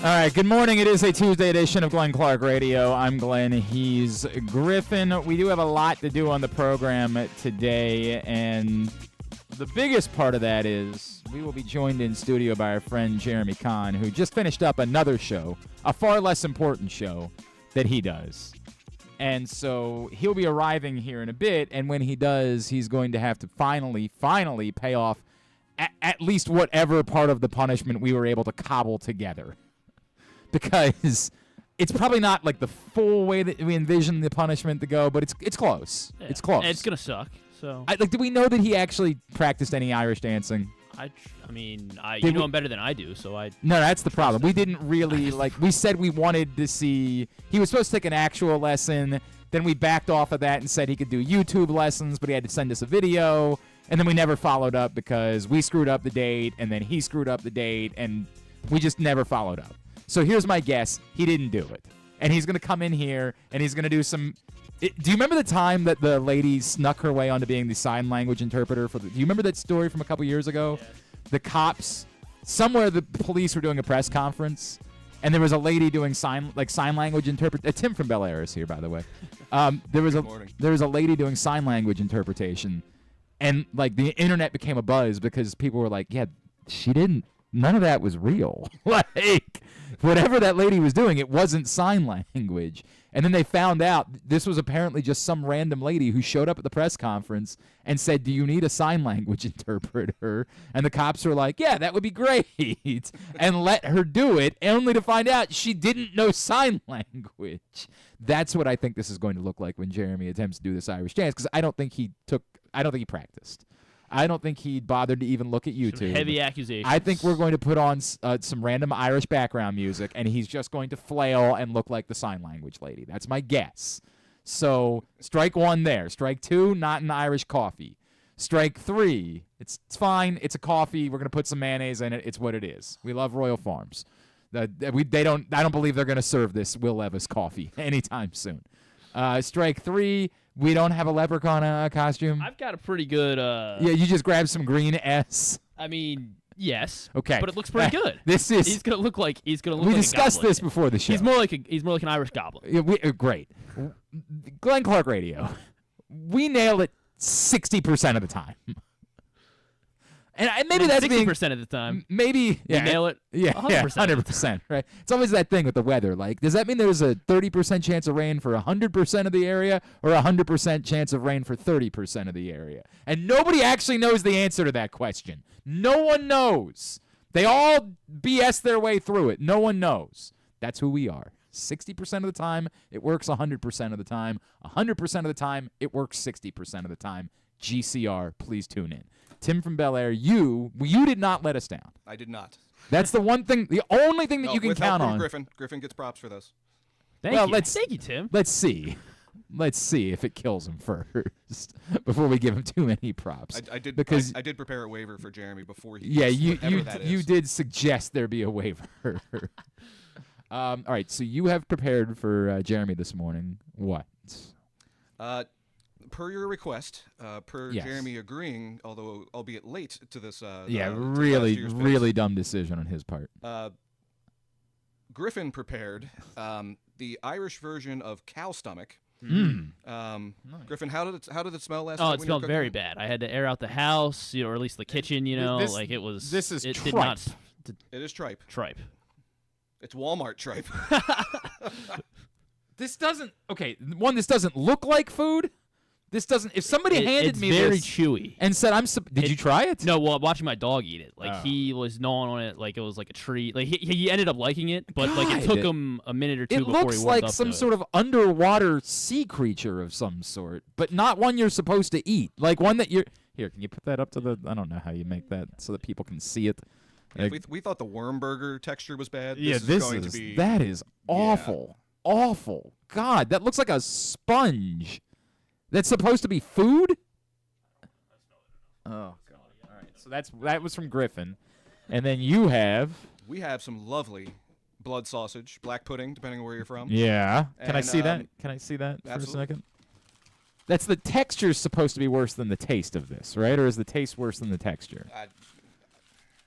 right, good morning. It is a Tuesday edition of Glenn Clark Radio. I'm Glenn. He's Griffin. We do have a lot to do on the program today, and the biggest part of that is we will be joined in studio by our friend Jeremy Conn, who just finished up another show, a far less important show that he does. And so he'll be arriving here in a bit, and when he does, he's going to have to finally pay off at least whatever part of the punishment we were able to cobble together. Because it's probably not like the full way that we envisioned the punishment to go, but it's close. Yeah. It's close. It's gonna suck. So, do we know that he actually practiced any Irish dancing? You know him better than I do, so I. No, that's the problem. We didn't really we said we wanted to see. He was supposed to take an actual lesson. Then we backed off of that and said he could do YouTube lessons, but he had to send us a video. And then we never followed up because we screwed up the date, and then he screwed up the date, and we just never followed up. So here's my guess. He didn't do it. And he's going to come in here, and he's going to do some... do you remember the time that the lady snuck her way onto being the sign language interpreter? Do you remember that story from a couple years ago? Yeah. The cops... Somewhere the police were doing a press conference, and there was a lady doing sign language interpretation. Tim from Bel Air is here, by the way. There was a lady doing sign language interpretation, and the internet became a buzz because people were like, yeah, she didn't... None of that was real. Whatever that lady was doing, it wasn't sign language. And then they found out this was apparently just some random lady who showed up at the press conference and said, do you need a sign language interpreter? And the cops were like, yeah, that would be great. And let her do it, only to find out she didn't know sign language. That's what I think this is going to look like when Jeremy attempts to do this Irish dance, because I don't think he practiced. I don't think he bothered to even look at YouTube. Some heavy accusations. I think we're going to put on some random Irish background music, and he's just going to flail and look like the sign language lady. That's my guess. So, strike one there. Strike two, not an Irish coffee. Strike three, it's fine. It's a coffee. We're going to put some mayonnaise in it. It's what it is. We love Royal Farms. I don't believe they're going to serve this Will-Levis coffee anytime soon. Strike three, we don't have a leprechaun costume. I've got a pretty good. Yeah, you just grab some green S. I mean, yes. Okay, but it looks pretty good. He's gonna look like we discussed this before the show. He's more like an Irish goblin. Yeah, great. Glenn Clark Radio. We nail it 60% of the time. And maybe that's 60% of the time. Maybe you nail it. Yeah, 100%. Right. It's always that thing with the weather. Does that mean there's a 30% chance of rain for 100% of the area, or 100% chance of rain for 30% of the area? And nobody actually knows the answer to that question. No one knows. They all BS their way through it. No one knows. That's who we are. 60% of the time, it works 100% of the time. 100% of the time, it works 60% of the time. GCR, please tune in. Tim from Bel Air, you did not let us down. I did not. That's the one thing, the only thing that you can count on. Griffin gets props for this. Thank you, Tim. Let's see. Let's see if it kills him first before we give him too many props. I did prepare a waiver for Jeremy before he. Yeah, you did suggest there be a waiver. All right, so you have prepared for Jeremy this morning. What? Per your request, yes. Jeremy agreeing, although albeit late to this. Really dumb decision on his part. Griffin prepared the Irish version of cow stomach. Nice. Griffin, how did it smell last night? Oh, it smelled very bad. I had to air out the house, or at least the kitchen. It was. This is tripe. It is tripe. Tripe. It's Walmart tripe. This doesn't. Okay, one. This doesn't look like food. This doesn't. If somebody handed me very this chewy and said, did you try it? No. Well, watching my dog eat it, he was gnawing on it like it was like a treat. Like he ended up liking it, but it took him a minute or two before he warmed up. It looks like some sort of underwater sea creature of some sort, but not one you're supposed to eat. Like one that you're. Here, can you put that up to the? I don't know how you make that so that people can see it. Yeah, we thought the worm burger texture was bad. That is awful. Yeah. Awful. God, that looks like a sponge. That's supposed to be food? Oh, God. All right. So that was from Griffin. And then you have... We have some lovely blood sausage, black pudding, depending on where you're from. Yeah. Can I see that? Can I see that for a second? That's the texture's supposed to be worse than the taste of this, right? Or is the taste worse than the texture?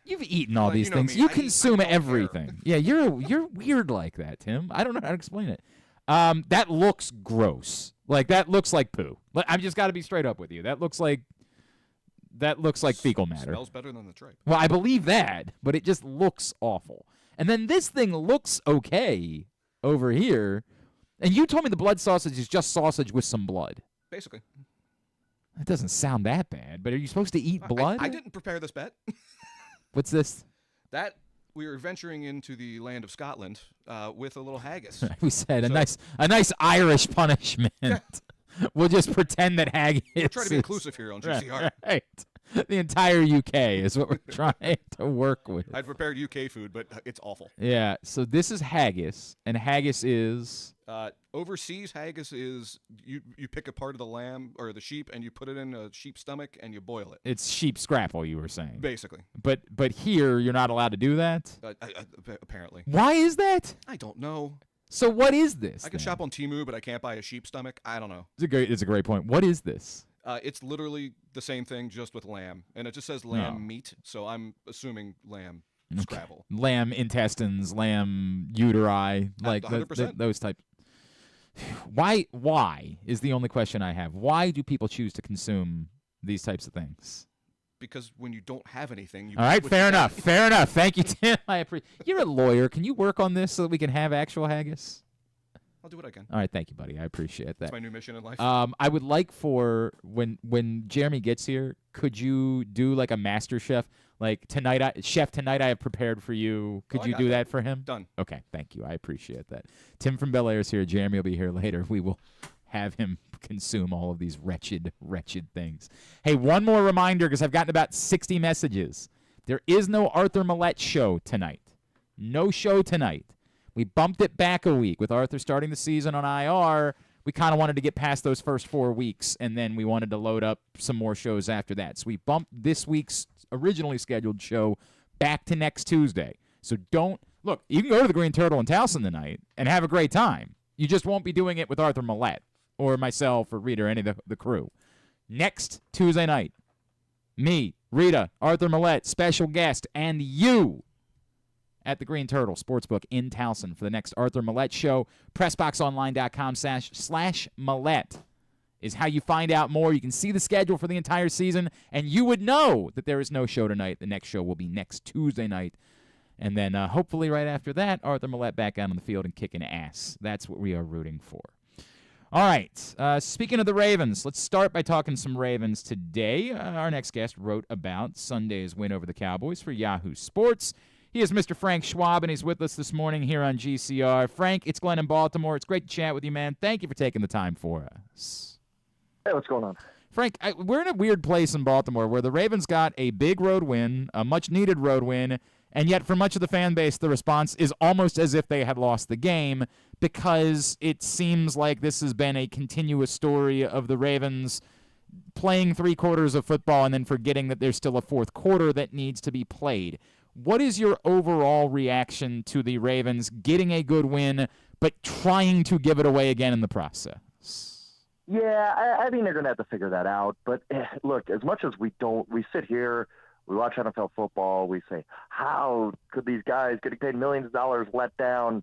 You've eaten all these you know things. me. You I consume don't everything. care. Yeah, you're weird like that, Tim. I don't know how to explain it. That looks gross. Like that looks like poo. I've just got to be straight up with you. That looks like fecal matter. Smells better than the tripe. Well, I believe that, but it just looks awful. And then this thing looks okay over here. And you told me the blood sausage is just sausage with some blood. Basically. That doesn't sound that bad, but are you supposed to eat blood? I didn't prepare this bet. What's this? That we were venturing into the land of Scotland with a little haggis. We said a nice Irish punishment. Yeah. We'll just pretend that haggis. We're trying to be inclusive here on GCR. Right. The entire UK is what we're trying to work with. I'd prepared UK food, but it's awful. Yeah, so this is haggis, and haggis is... Overseas, haggis is you pick a part of the lamb or the sheep, and you put it in a sheep's stomach, and you boil it. It's sheep scrapple, you were saying. Basically. But here, you're not allowed to do that? Apparently. Why is that? I don't know. So what is this? I can shop on Temu, but I can't buy a sheep stomach. I don't know. It's a great point. What is this? It's literally the same thing, just with lamb, and it just says lamb meat, so I'm assuming lamb scrabble. Lamb intestines, lamb uteri, like 100%. those types. Why is the only question I have. Why do people choose to consume these types of things? Because when you don't have anything, you all right, fair enough. Fair enough. Thank you, Tim. You're a lawyer. Can you work on this so that we can have actual haggis? I'll do what I can. All right, thank you, buddy. I appreciate that. That's my new mission in life. I would like for when Jeremy gets here, could you do like a Master Chef? Like tonight I have prepared for you. Could you do that for him? Done. Okay, thank you. I appreciate that. Tim from Bel Air is here. Jeremy will be here later. We will have him consume all of these wretched things. Hey, one more reminder, because I've gotten about 60 messages. There is no Arthur Millette show tonight. No show tonight. We bumped it back a week with Arthur starting the season on IR. We kind of wanted to get past those first 4 weeks, and then we wanted to load up some more shows after that. So we bumped this week's originally scheduled show back to next Tuesday. So look, you can go to the Green Turtle in Towson tonight and have a great time. You just won't be doing it with Arthur Millette or myself or Rita or any of the crew. Next Tuesday night, me, Rita, Arthur Millette, special guest, and you at the Green Turtle Sportsbook in Towson for the next Arthur Millette show. PressBoxOnline.com/Millette is how you find out more. You can see the schedule for the entire season, and you would know that there is no show tonight. The next show will be next Tuesday night. And then hopefully right after that, Arthur Millette back out on the field and kicking ass. That's what we are rooting for. All right, speaking of the Ravens, let's start by talking some Ravens today. Our next guest wrote about Sunday's win over the Cowboys for Yahoo Sports. He is Mr. Frank Schwab, and he's with us this morning here on GCR. Frank, it's Glenn in Baltimore. It's great to chat with you, man. Thank you for taking the time for us. Hey, what's going on? Frank, we're in a weird place in Baltimore where the Ravens got a big road win, a much-needed road win, and yet for much of the fan base, the response is almost as if they had lost the game because it seems like this has been a continuous story of the Ravens playing 3 quarters of football and then forgetting that there's still a 4th quarter that needs to be played. What is your overall reaction to the Ravens getting a good win but trying to give it away again in the process? Yeah, I mean, they're going to have to figure that out. But look, as much as we sit here, we watch NFL football, we say, how could these guys getting paid millions of dollars let down?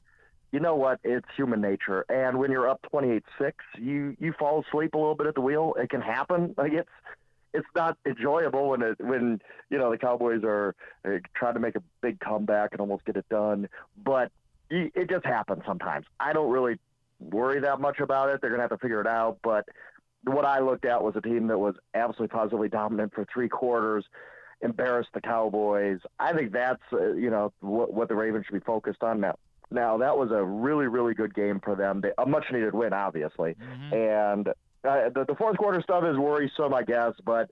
You know what? It's human nature. And when you're up 28-6, you fall asleep a little bit at the wheel. It can happen. Like it's not enjoyable when the Cowboys are trying to make a big comeback and almost get it done. But it just happens sometimes. I don't really worry that much about it. They're going to have to figure it out. But what I looked at was a team that was absolutely positively dominant for 3 quarters, embarrassed the Cowboys. I think that's what the Ravens should be focused on now. Now, that was a really, really good game for them. A much-needed win, obviously. Mm-hmm. And the 4th quarter stuff is worrisome, I guess, but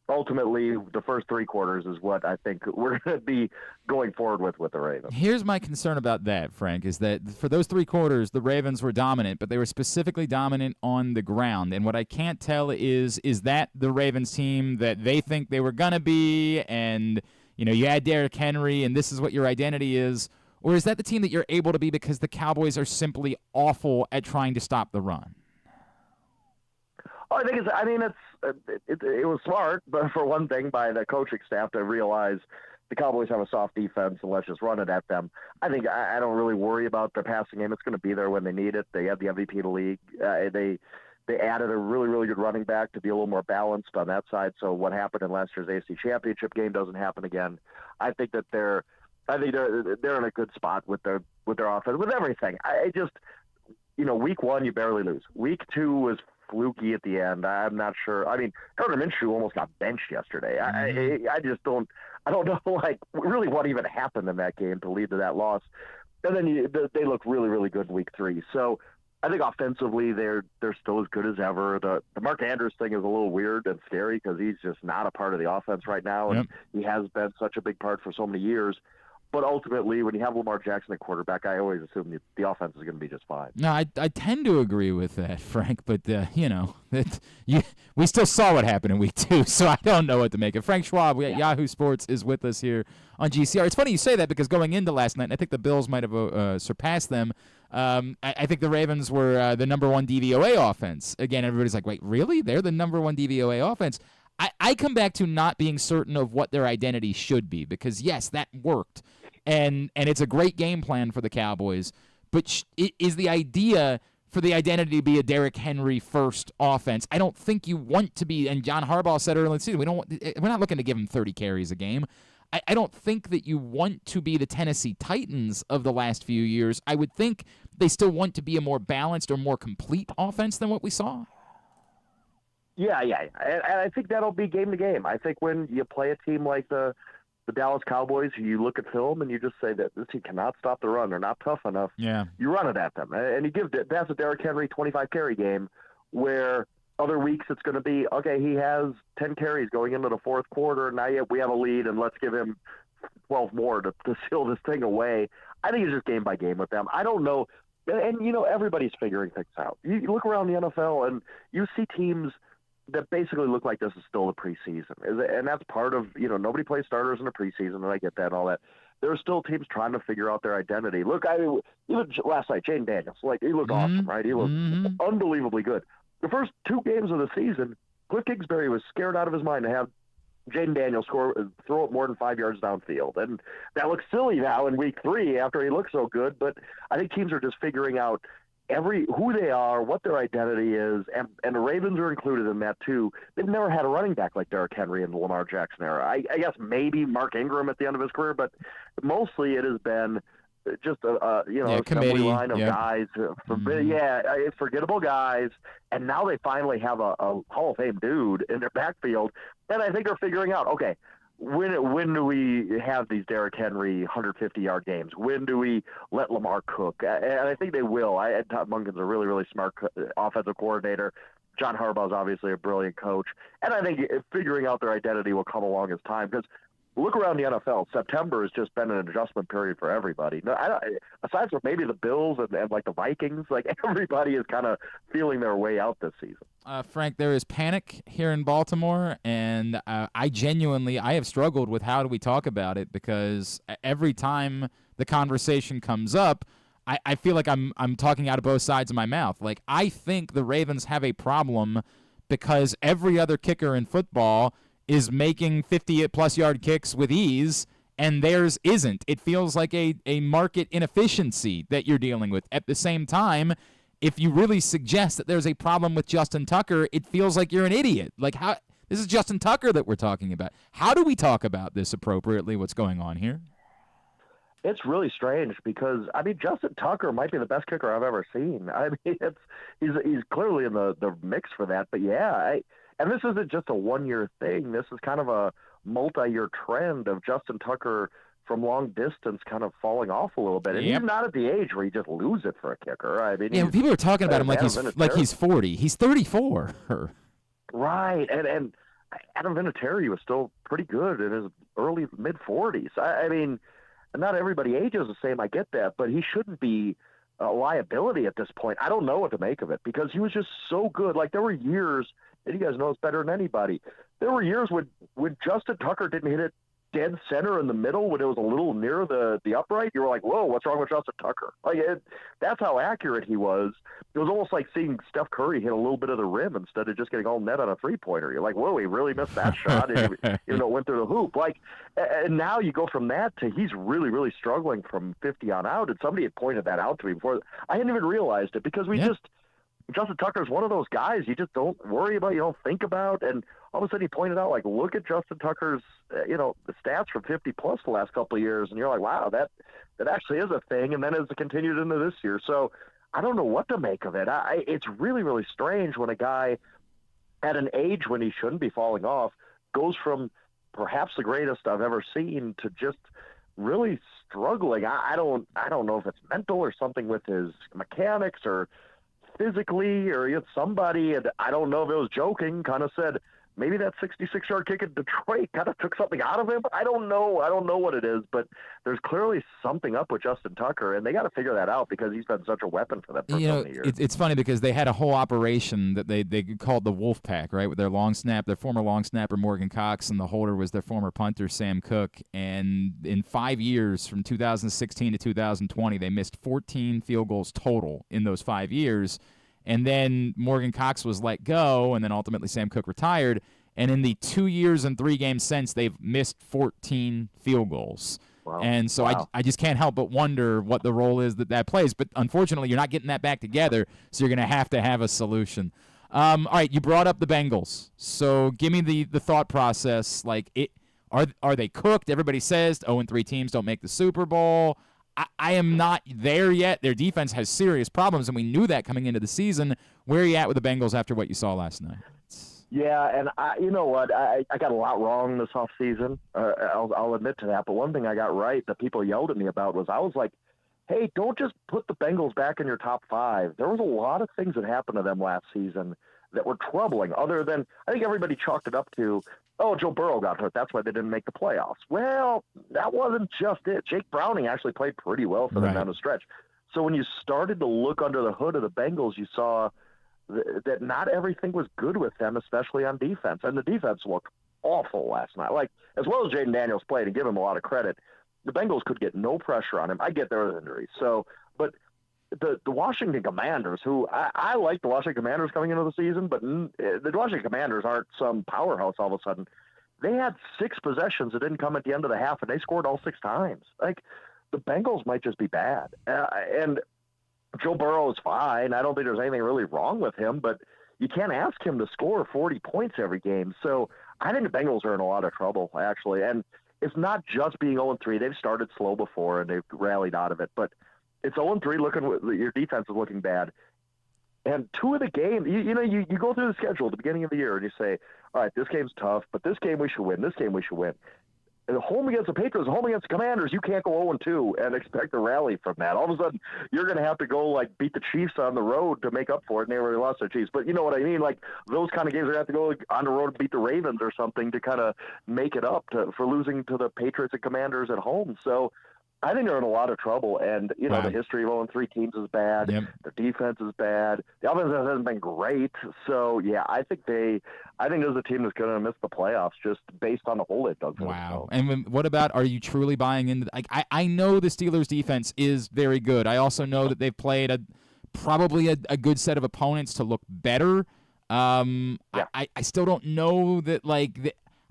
ultimately the first 3 quarters is what I think we're going to be going forward with the Ravens. Here's my concern about that, Frank, is that for those 3 quarters, the Ravens were dominant, but they were specifically dominant on the ground. And what I can't tell is that the Ravens team that they think they were going to be and, you add Derrick Henry and this is what your identity is, or is that the team that you're able to be because the Cowboys are simply awful at trying to stop the run? Oh, I think it was smart, but for one thing, by the coaching staff to realize the Cowboys have a soft defense and let's just run it at them. I think I don't really worry about their passing game. It's going to be there when they need it. They have the MVP of the league. They added a really, really good running back to be a little more balanced on that side. So what happened in last year's AFC Championship game doesn't happen again. I think they're in a good spot with their offense, with everything. I just, week one you barely lose. Week two was fluky at the end. I'm not sure. I mean, Gardner Minshew almost got benched yesterday. I just don't know really what even happened in that game to lead to that loss. And then they look really, really good in week three. So I think offensively they're still as good as ever. The Mark Andrews thing is a little weird and scary because he's just not a part of the offense right now, and he has been such a big part for so many years. But ultimately, when you have Lamar Jackson at quarterback, I always assume the offense is going to be just fine. No, I tend to agree with that, Frank. But we still saw what happened in week two, so I don't know what to make of. Frank Schwab, Yahoo Sports, is with us here on GCR. It's funny you say that because going into last night, and I think the Bills might have surpassed them. I think the Ravens were the number one DVOA offense. Again, everybody's like, wait, really? They're the number one DVOA offense? I come back to not being certain of what their identity should be because, yes, that worked. And it's a great game plan for the Cowboys. But is the idea for the identity to be a Derrick Henry first offense? I don't think you want to be, and John Harbaugh said earlier in the season, we're not looking to give him 30 carries a game. I don't think that you want to be the Tennessee Titans of the last few years. I would think they still want to be a more balanced or more complete offense than what we saw. Yeah. And I think that'll be game to game. I think when you play a team like the Dallas Cowboys, you look at film and you just say that this team cannot stop the run. They're not tough enough. Yeah. You run it at them. And that's a Derrick Henry 25-carry game where other weeks it's going to be, okay, he has 10 carries going into the fourth quarter. Now we have a lead, and let's give him 12 more to seal this thing away. I think it's just game by game with them. I don't know. And, everybody's figuring things out. You look around the NFL, and you see teams that basically look like this is still the preseason. And that's part of, nobody plays starters in the preseason, and I get that and all that. There are still teams trying to figure out their identity. Look, even last night, Jaden Daniels, he looked awesome, right? He looked unbelievably good. The first two games of the season, Cliff Kingsbury was scared out of his mind to have Jaden Daniels throw it more than 5 yards downfield. And that looks silly now in week three after he looked so good, but I think teams are just figuring out who they are, what their identity is, and the Ravens are included in that too. They've never had a running back like Derrick Henry in the Lamar Jackson era. I guess maybe Mark Ingram at the end of his career, but mostly it has been just a assembly line of guys, forgettable guys, and now they finally have a Hall of Fame dude in their backfield, and I think they're figuring out, okay, when do we have these Derrick Henry 150-yard games? When do we let Lamar cook? And I think they will. Todd Monken's a really, really smart offensive coordinator. John Harbaugh's obviously a brilliant coach. And I think figuring out their identity will come along as time. Because look around the NFL, September has just been an adjustment period for everybody. Aside from maybe the Bills and the Vikings, everybody is kind of feeling their way out this season. Frank, there is panic here in Baltimore, and I have struggled with how do we talk about it because every time the conversation comes up, I feel like I'm talking out of both sides of my mouth. I think the Ravens have a problem because every other kicker in football is making 50-plus yard kicks with ease, and theirs isn't. It feels like a market inefficiency that you're dealing with. At the same time, if you really suggest that there's a problem with Justin Tucker, it feels like you're an idiot. This is Justin Tucker that we're talking about. How do we talk about this appropriately, what's going on here? It's really strange because, Justin Tucker might be the best kicker I've ever seen. He's clearly in the mix for that. But, and this isn't just a one-year thing. This is kind of a multi-year trend of Justin Tucker from long distance kind of falling off a little bit. And he's not at the age where you just lose it for a kicker. People are talking about him like he's 40. He's 34. Right. And Adam Vinatieri was still pretty good in his early mid-40s. Not everybody ages the same. I get that. But he shouldn't be a liability at this point. I don't know what to make of it because he was just so good. There were years, and you guys know it's better than anybody, there were years when Justin Tucker didn't hit it dead center in the middle when it was a little near the upright, you were like, whoa, what's wrong with Justin Tucker? That's how accurate he was. It was almost like seeing Steph Curry hit a little bit of the rim instead of just getting all net on a three-pointer. You're like, whoa, he really missed that shot, even though it went through the hoop. And now you go from that to he's really, really struggling from 50 on out, and somebody had pointed that out to me before. I hadn't even realized it because Justin Tucker's one of those guys you just don't worry about, you don't think about, and all of a sudden he pointed out, look at Justin Tucker's, the stats from 50-plus the last couple of years, and you're like, wow, that actually is a thing, and then it's continued into this year. So I don't know what to make of it. It's really, really strange when a guy at an age when he shouldn't be falling off goes from perhaps the greatest I've ever seen to just really struggling. I don't know if it's mental or something with his mechanics or physically, or somebody, and I don't know if it was joking, kind of said maybe that 66-yard kick at Detroit kind of took something out of him. I don't know what it is, but there's clearly something up with Justin Tucker, and they got to figure that out because he's been such a weapon for them for so many years. It's funny because they had a whole operation that they called the Wolf Pack, right, with their former long snapper Morgan Cox, and the holder was their former punter Sam Cook. And in 5 years, from 2016 to 2020, they missed 14 field goals total in those 5 years. And then Morgan Cox was let go, and then ultimately Sam Cook retired. And in the 2 years and 3 games since, they've missed 14 field goals. Wow. And so I just can't help but wonder what the role is that plays. But unfortunately, you're not getting that back together, so you're going to have a solution. All right, you brought up the Bengals. So give me the thought process. Are they cooked? Everybody says 0-3 teams don't make the Super Bowl. I am not there yet. Their defense has serious problems, and we knew that coming into the season. Where are you at with the Bengals after what you saw last night? Yeah, and you know what? I got a lot wrong this offseason. I'll admit to that. But one thing I got right that people yelled at me about was I was like, hey, don't just put the Bengals back in your top 5. There was a lot of things that happened to them last season that were troubling, other than I think everybody chalked it up to, oh, Joe Burrow got hurt. That's why they didn't make the playoffs. Well, that wasn't just it. Jake Browning actually played pretty well for them down the stretch. So when you started to look under the hood of the Bengals, you saw that not everything was good with them, especially on defense. And the defense looked awful last night. As well as Jaden Daniels played, and give him a lot of credit, the Bengals could get no pressure on him. I get there was injuries. But the Washington Commanders, who I like the Washington Commanders coming into the season, but the Washington Commanders aren't some powerhouse all of a sudden. They had 6 possessions that didn't come at the end of the half, and they scored all 6 times. The Bengals might just be bad. And Joe Burrow is fine. I don't think there's anything really wrong with him, but you can't ask him to score 40 points every game. So I think the Bengals are in a lot of trouble, actually. And it's not just being 0-3. They've started slow before, and they've rallied out of it. But it's 0-3, your defense is looking bad. And 2 of the games, you go through the schedule at the beginning of the year, and you say, all right, this game's tough, but this game we should win. This game we should win. And home against the Patriots, home against the Commanders, you can't go 0-2 and expect a rally from that. All of a sudden, you're going to have to go beat the Chiefs on the road to make up for it. And they already lost the Chiefs. But you know what I mean? Those kind of games are going to have to go on the road and beat the Ravens or something to kind of make it up for losing to the Patriots and Commanders at home. So I think they're in a lot of trouble, and the history of 0-3 teams is bad. Yep. Their defense is bad. The offense hasn't been great. So yeah, I think there's a team that's going to miss the playoffs just based on the hole they've dug. Wow. And what about? Are you truly buying into? I know the Steelers' defense is very good. I also know that they've played probably a good set of opponents to look better. I still don't know that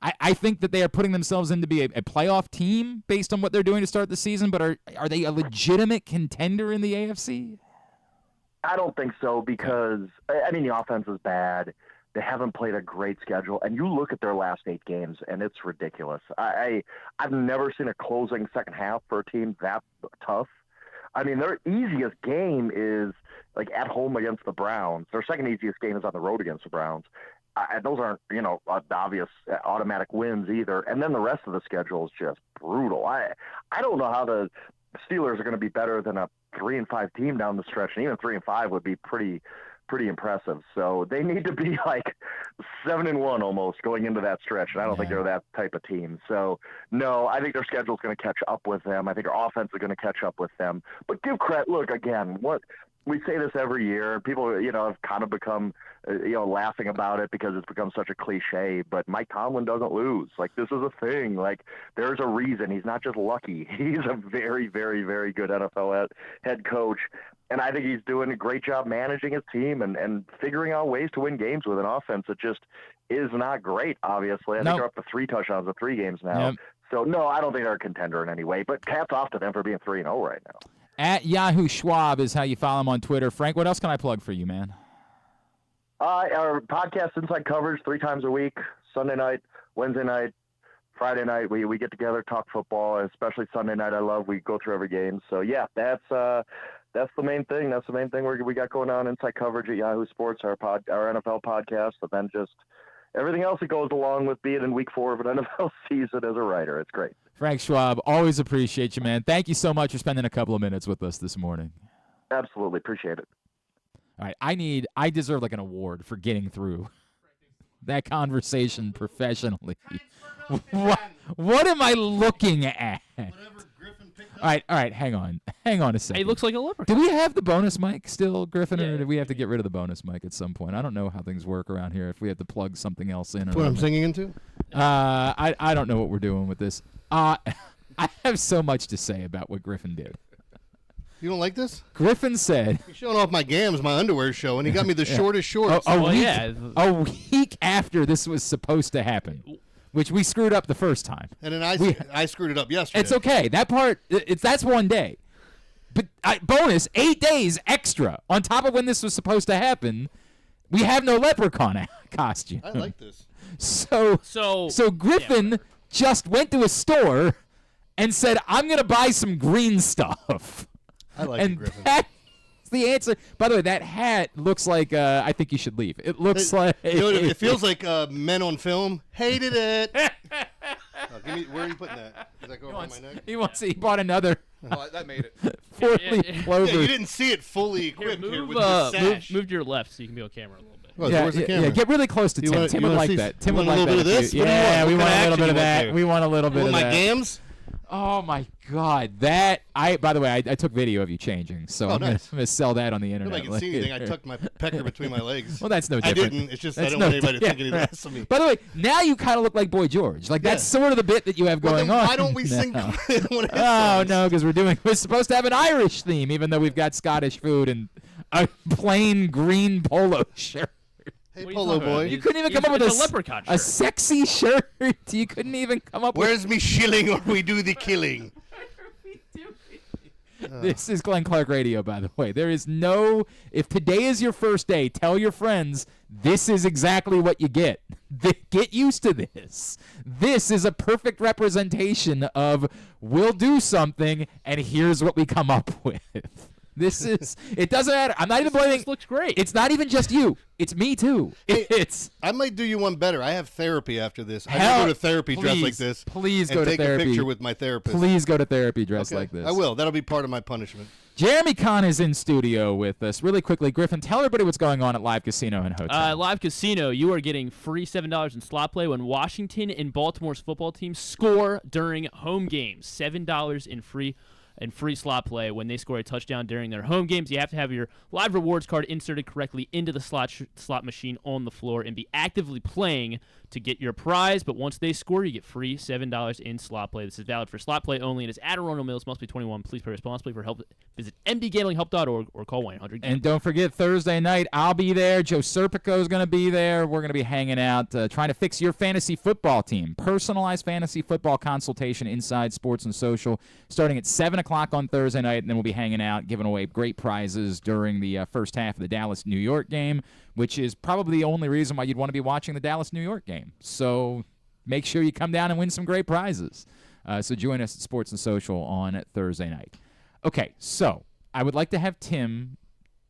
I think that they are putting themselves in to be a playoff team based on what they're doing to start the season, but are they a legitimate contender in the AFC? I don't think so because, the offense is bad. They haven't played a great schedule, and you look at their last 8 games, and it's ridiculous. I've never seen a closing second half for a team that tough. Their easiest game is at home against the Browns. Their second easiest game is on the road against the Browns. Those aren't, obvious automatic wins either. And then the rest of the schedule is just brutal. I don't know how the Steelers are going to be better than a 3-5 team down the stretch, and even 3-5 would be pretty impressive. So they need to be 7-1 almost going into that stretch. And I don't think they're that type of team. So no, I think their schedule is going to catch up with them. I think their offense is going to catch up with them. But give credit. Look, again, we say this every year. People, have kind of become, laughing about it because it's become such a cliche. But Mike Tomlin doesn't lose. Like, this is a thing. Like, there's a reason. He's not just lucky. He's a very, very, very good NFL head coach. And I think he's doing a great job managing his team and figuring out ways to win games with an offense that just is not great, obviously. I think they're up to 3 touchdowns in 3 games now. Yep. So, no, I don't think they're a contender in any way. But hats off to them for being 3-0 right now. At Yahoo Schwab is how you follow him on Twitter. Frank, what else can I plug for you, man? Our podcast, Inside Coverage, 3 times a week, Sunday night, Wednesday night, Friday night. We get together, talk football, especially Sunday night. We go through every game. So, yeah, that's the main thing. That's the main thing we got going on. Inside Coverage at Yahoo Sports, our NFL podcast, but then just everything else that goes along with being in week 4 of an NFL season as a writer. It's great. Frank Schwab, always appreciate you, man. Thank you so much for spending a couple of minutes with us this morning. Absolutely. Appreciate it. All right, I deserve like an award for getting through that conversation professionally. What am I looking at? All right, hang on a second. He looks like a leprechaun. Do we have the bonus mic still, Griffin, or do we have to get rid of the bonus mic at some point? I don't know how things work around here. If we have to plug something else in, what I'm singing into? I don't know what we're doing with this. I have so much to say about what Griffin did. You don't like this? Griffin said, He's showing off my gams, my underwear show, and he got me the shortest shorts. A week after this was supposed to happen, which we screwed up the first time. And then I screwed it up yesterday. It's okay. That part, that's one day. But bonus, 8 days extra on top of when this was supposed to happen. We have no leprechaun costume. I like this. So Griffin just went to a store and said, "I'm going to buy some green stuff." I like it, Griffin. That's the answer. By the way, that hat looks like I think you should leave. It looks like it feels like Men on Film hated it. Where are you putting that? Does that go over my neck? He bought another. That made it. 4-leaf clover. Yeah, you didn't see it fully equipped here with the sash. Move to your left so you can be on camera a little bit. Well, where's the camera? Yeah, get really close to Tim. Tim would like that. Tim would like that. A little bit of this? Yeah, we want a little bit of that. that. We want a little bit of that. My gams? Oh my God, that by the way, I took video of you changing, so I'm gonna sell that on the internet. Nobody can see anything. I tucked my pecker between my legs. Well, that's no different. I didn't. It's just I don't want anybody to think any less of me. By the way, now you kind of look like Boy George. Like that's sort of the bit that you have going on. Why don't we sing one of his songs? No, because we're supposed to have an Irish theme, even though we've got Scottish food and a plain green polo shirt. Hey, Polo Boy. You couldn't even come up with a leprechaun shirt. A sexy shirt. You couldn't even come up with. Where's me shilling or we do the killing? This is Glenn Clark Radio, by the way. There is no. If today is your first day, tell your friends this is exactly what you get. Get used to this. This is a perfect representation of we'll do something, and here's what we come up with. This is. It doesn't matter. I'm not even blaming. This looks great. It's not even just you. It's me too. I might do you one better. I have therapy after this. I go to therapy dressed like this. Please go to therapy. Take a picture with my therapist. Please go to therapy dressed like this. I will. That'll be part of my punishment. Jeremy Conn is in studio with us. Really quickly, Griffin, tell everybody what's going on at Live Casino and Hotel. Live Casino, you are getting free $7 in slot play when Washington and Baltimore's football teams score during home games. $7 in free slot play when they score a touchdown during their home games. You have to have your live rewards card inserted correctly into the slot machine on the floor and be actively playing to get your prize. But once they score, you get free $7 in slot play. This is valid for slot play only. It is at Arundel Mills. Must be 21. Please play responsibly. For help, visit mdgamblinghelp.org or call 1-800. And don't forget, Thursday night, I'll be there. Joe Serpico is going to be there. We're going to be hanging out, trying to fix your fantasy football team. Personalized fantasy football consultation inside Sports and Social, starting at 7 o'clock on Thursday night, and then we'll be hanging out, giving away great prizes during the first half of the Dallas-New York game, which is probably the only reason why you'd want to be watching the Dallas-New York game. So make sure you come down and win some great prizes. So join us at Sports and Social on Thursday night. Okay, so I would like to have Tim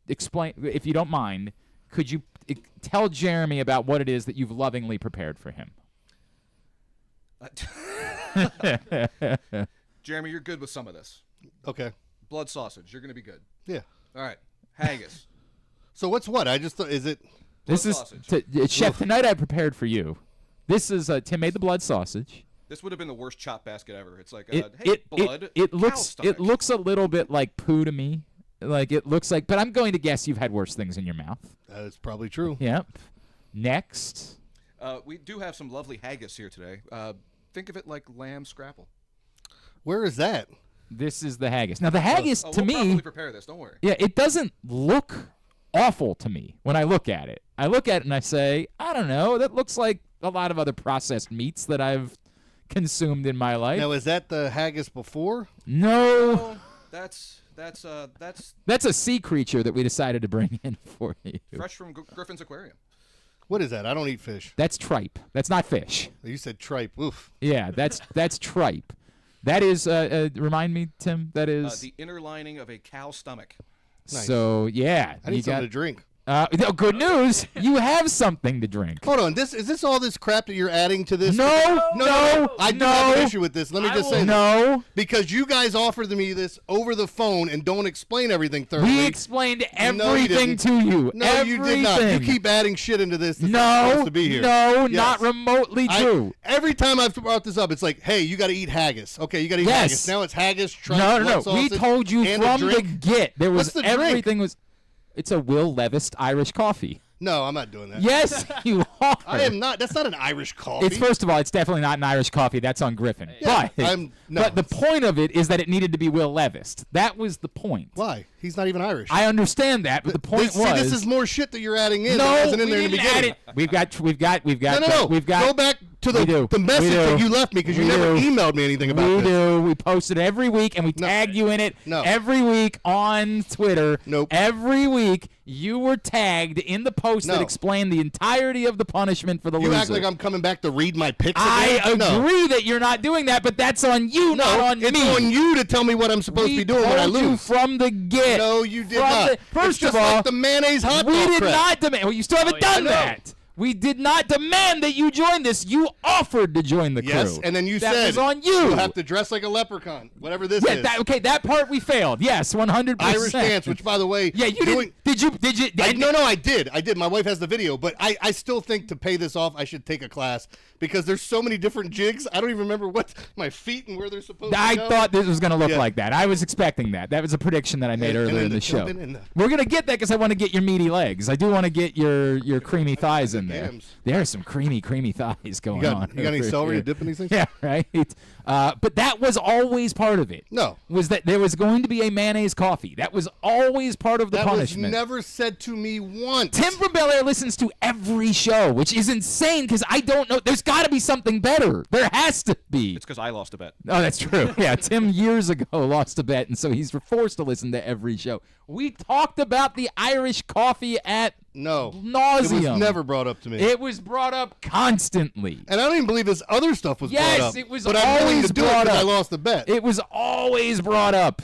explain, if you don't mind, could you tell Jeremy about what it is that you've lovingly prepared for him? Jeremy, you're good with some of this. Okay. Blood sausage, you're going to be good. Yeah. All right. Haggis. So what's what? I just thought, is it? This is Chef. Tonight I prepared for you. This is Tim made the blood sausage. This would have been the worst chop basket ever. It's like, It looks a little bit like poo to me. Like it looks like, but I'm going to guess you've had worse things in your mouth. That's probably true. Yep. Next. We do have some lovely haggis here today. Think of it like lamb scrapple. Where is that? This is the haggis. Now the haggis to we'll me, probably prepare this. Don't worry. yeah, it doesn't look awful to me when I look at it. I look at it and I say, I don't know, that looks like a lot of other processed meats that I've consumed in my life. Now, is that the haggis before? No. That's That's a sea creature that we decided to bring in for you. fresh from Griffin's aquarium. What is that? I don't eat fish. That's tripe. That's not fish. You said tripe. Oof. Yeah, that's tripe. That is, remind me, Tim, that is. The inner lining of a cow's stomach. Nice. So, yeah. I need something to drink. Good news. You have something to drink. Hold on. Is this all this crap that you're adding to this? No. I do have an issue with this. Let me just say no. because you guys offered me this over the phone and don't explain everything thoroughly. We explained No, you everything didn't. to you. No, you did not. You keep adding shit into this. That's not supposed to be here. No, Yes. not remotely true. Every time I've brought this up, it's like, hey, you got to eat haggis. Okay, you got to eat Yes. haggis. Now it's haggis, tripe, No. blood We sausage, told you and a from the drink. get. There was What's the drink? everything was. It's a Will-Levis Irish coffee. No, I'm not doing that. Yes, you are. I am not. That's not an Irish coffee. It's first of all, it's definitely not an Irish coffee. That's on Griffin. Yeah, but no. but the point of it is that it needed to be Will-Levis. That was the point. Why? He's not even Irish. I understand that, but the point was. this is more shit that you're adding in. No, that wasn't in we there in the didn't add beginning. it. We've got. No. We've got. Go back to We do. the message We do. that you left me because you We never do. emailed me anything about We this. do. We post it every week, and we No. tag you in it No. every week on Twitter. Nope. Every week, you were tagged in the post that No. explained the entirety of the punishment for the You loser. act like I'm coming back to read my picks I again. No. agree that you're not doing that, but that's on you, not on it's me. on you to tell me what I'm supposed to be doing when I told you lose. from the get. No, you did From not. the- first it's just of all, like the mayonnaise hot we dog did crap. not demand. Well, you still haven't done know. that. We did not demand that you join this. You offered to join the Yes, crew. and then you that said was on you. You'll have to dress like a leprechaun, whatever this is. That part we failed. Yes, 100%. Irish dance, which by the way, Yeah, you doing, did you? No, I did. My wife has the video, but I still think to pay this off, I should take a class because there's so many different jigs. I don't even remember what my feet and where they're supposed to I go. thought this was going to look Yeah. like that. I was expecting that. That was a prediction that I made And earlier then in the show. jumping in the- We're going to get that because I want to get your meaty legs. I do want to get your creamy thighs in there. Yams. There are some creamy thighs going on. You got any over celery here. to dip in these things? Yeah, right. But that was always part of it. No. Was that there was going to be a mayonnaise coffee? That was always part of the That punishment. was never said to me once. Tim from Bel Air listens to every show, which is insane because I don't know. There's got to be something better. There has to be. It's because I lost a bet. Oh, that's true. Yeah, Tim years ago lost a bet, and so he's forced to listen to every show. We talked about the Irish coffee at No. nauseum. It was never brought up to me. It was brought up constantly. And I don't even believe this other stuff was Yes, brought up. it was but I'm willing always to do it brought because I up. lost the bet. It was always brought up.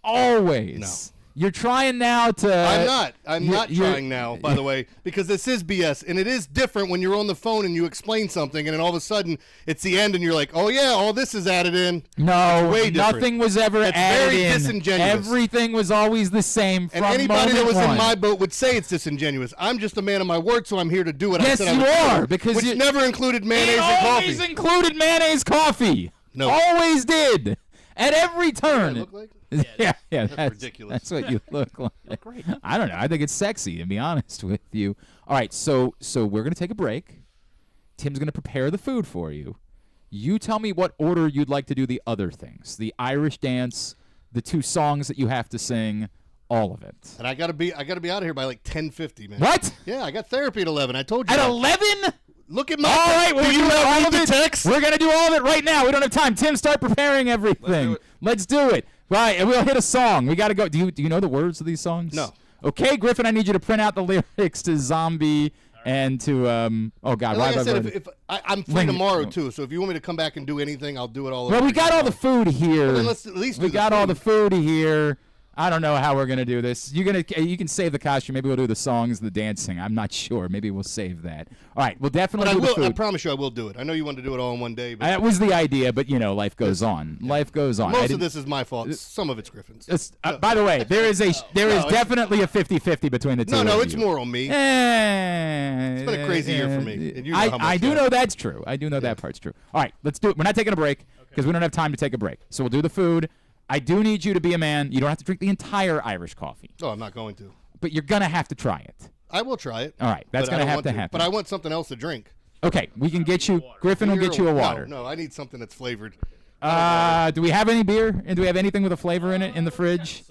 Always. No. You're trying now to. I'm not. I'm not you're- trying now, by the way, because this is BS. And it is different when you're on the phone and you explain something, and then all of a sudden it's the end, and you're like, oh, yeah, all this is added in. No, It's way different. nothing was ever It's added very in. disingenuous. Everything was always the same from And anybody that moment was one. in my boat would say it's disingenuous. I'm just a man of my word, so I'm here to do what I Yes, said I you would are, do, because which you- never included mayonnaise It and always coffee. included mayonnaise coffee. No. Always did. At every turn. Look like? Yeah, that's ridiculous. That's what you look like. I don't know. I think it's sexy, to be honest with you. All right, so we're going to take a break. Tim's going to prepare the food for you. You tell me what order you'd like to do the other things. The Irish dance, the 2 songs that you have to sing, all of it. And I gotta be out of here by like 10:50, man. What? Yeah, I got therapy at 11. I told you. At that. 11? Look at my. All right, Do you not all read of the it. text? We're going to do all of it right now. We don't have time. Tim, start preparing everything. Let's do it. Right, and we'll hit a song. We got to go. Do you know the words of these songs? No. Okay, Griffin, I need you to print out the lyrics to Zombie and to oh God, And like Ride I said, Ride. if I'm free Ling- tomorrow too, so if you want me to come back and do anything, I'll do it all over. Well, we again got all the tomorrow. food here. Well, then let's at least we do the got all food. the food here. I don't know how we're gonna do this. You can save the costume. Maybe we'll do the songs, the dancing. I'm not sure. Maybe we'll save that. All right, we'll But definitely I do the will. food. I promise you, I will do it. I know you wanted to do it all in one day, but That was the idea, but life goes on. Life goes on. I most of didn't- this is my fault. Some of it's Griffin's. By the way, there is definitely a 50-50 between the two. No, of it's you. more on me. It's been a crazy year for me, and you know how much I do that- know that's true. I do know that part's true. All right, let's do it. We're not taking a break because we don't have time to take a break. So we'll do the food. I do need you to be a man. You don't have to drink the entire Irish coffee, No, I'm not going to. but you're going to have to try it. I will try it. All right, that's but I going to don't have want to happen. But I want something else to drink. Okay, we can get you. Griffin will Beer get you a or- water. No, I need something that's flavored. Do we have any beer? And do we have anything with a flavor in it in the fridge?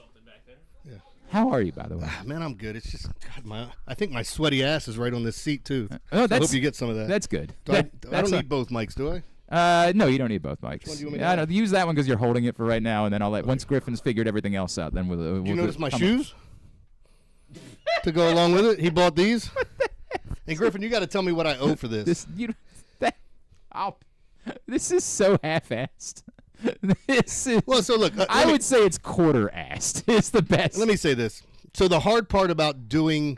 Yeah. How are you, by the way? Man, I'm good. It's just God, I think my sweaty ass is right on this seat too. Oh, I that's hope you get some of that. that's good. I That's don't need both mics, do I? No, you don't need both mics. one do you want me to I have? don't use that one because you're holding it for right now, and then I'll let once Griffin's figured everything else out. Then we'll. Do you notice my shoes? To go along with it, he bought these. And Griffin, you got to tell me what I owe for this. This is so half-assed. This is. Well, so look, I would say it's quarter-assed. It's the best. Let me say this. So the hard part about doing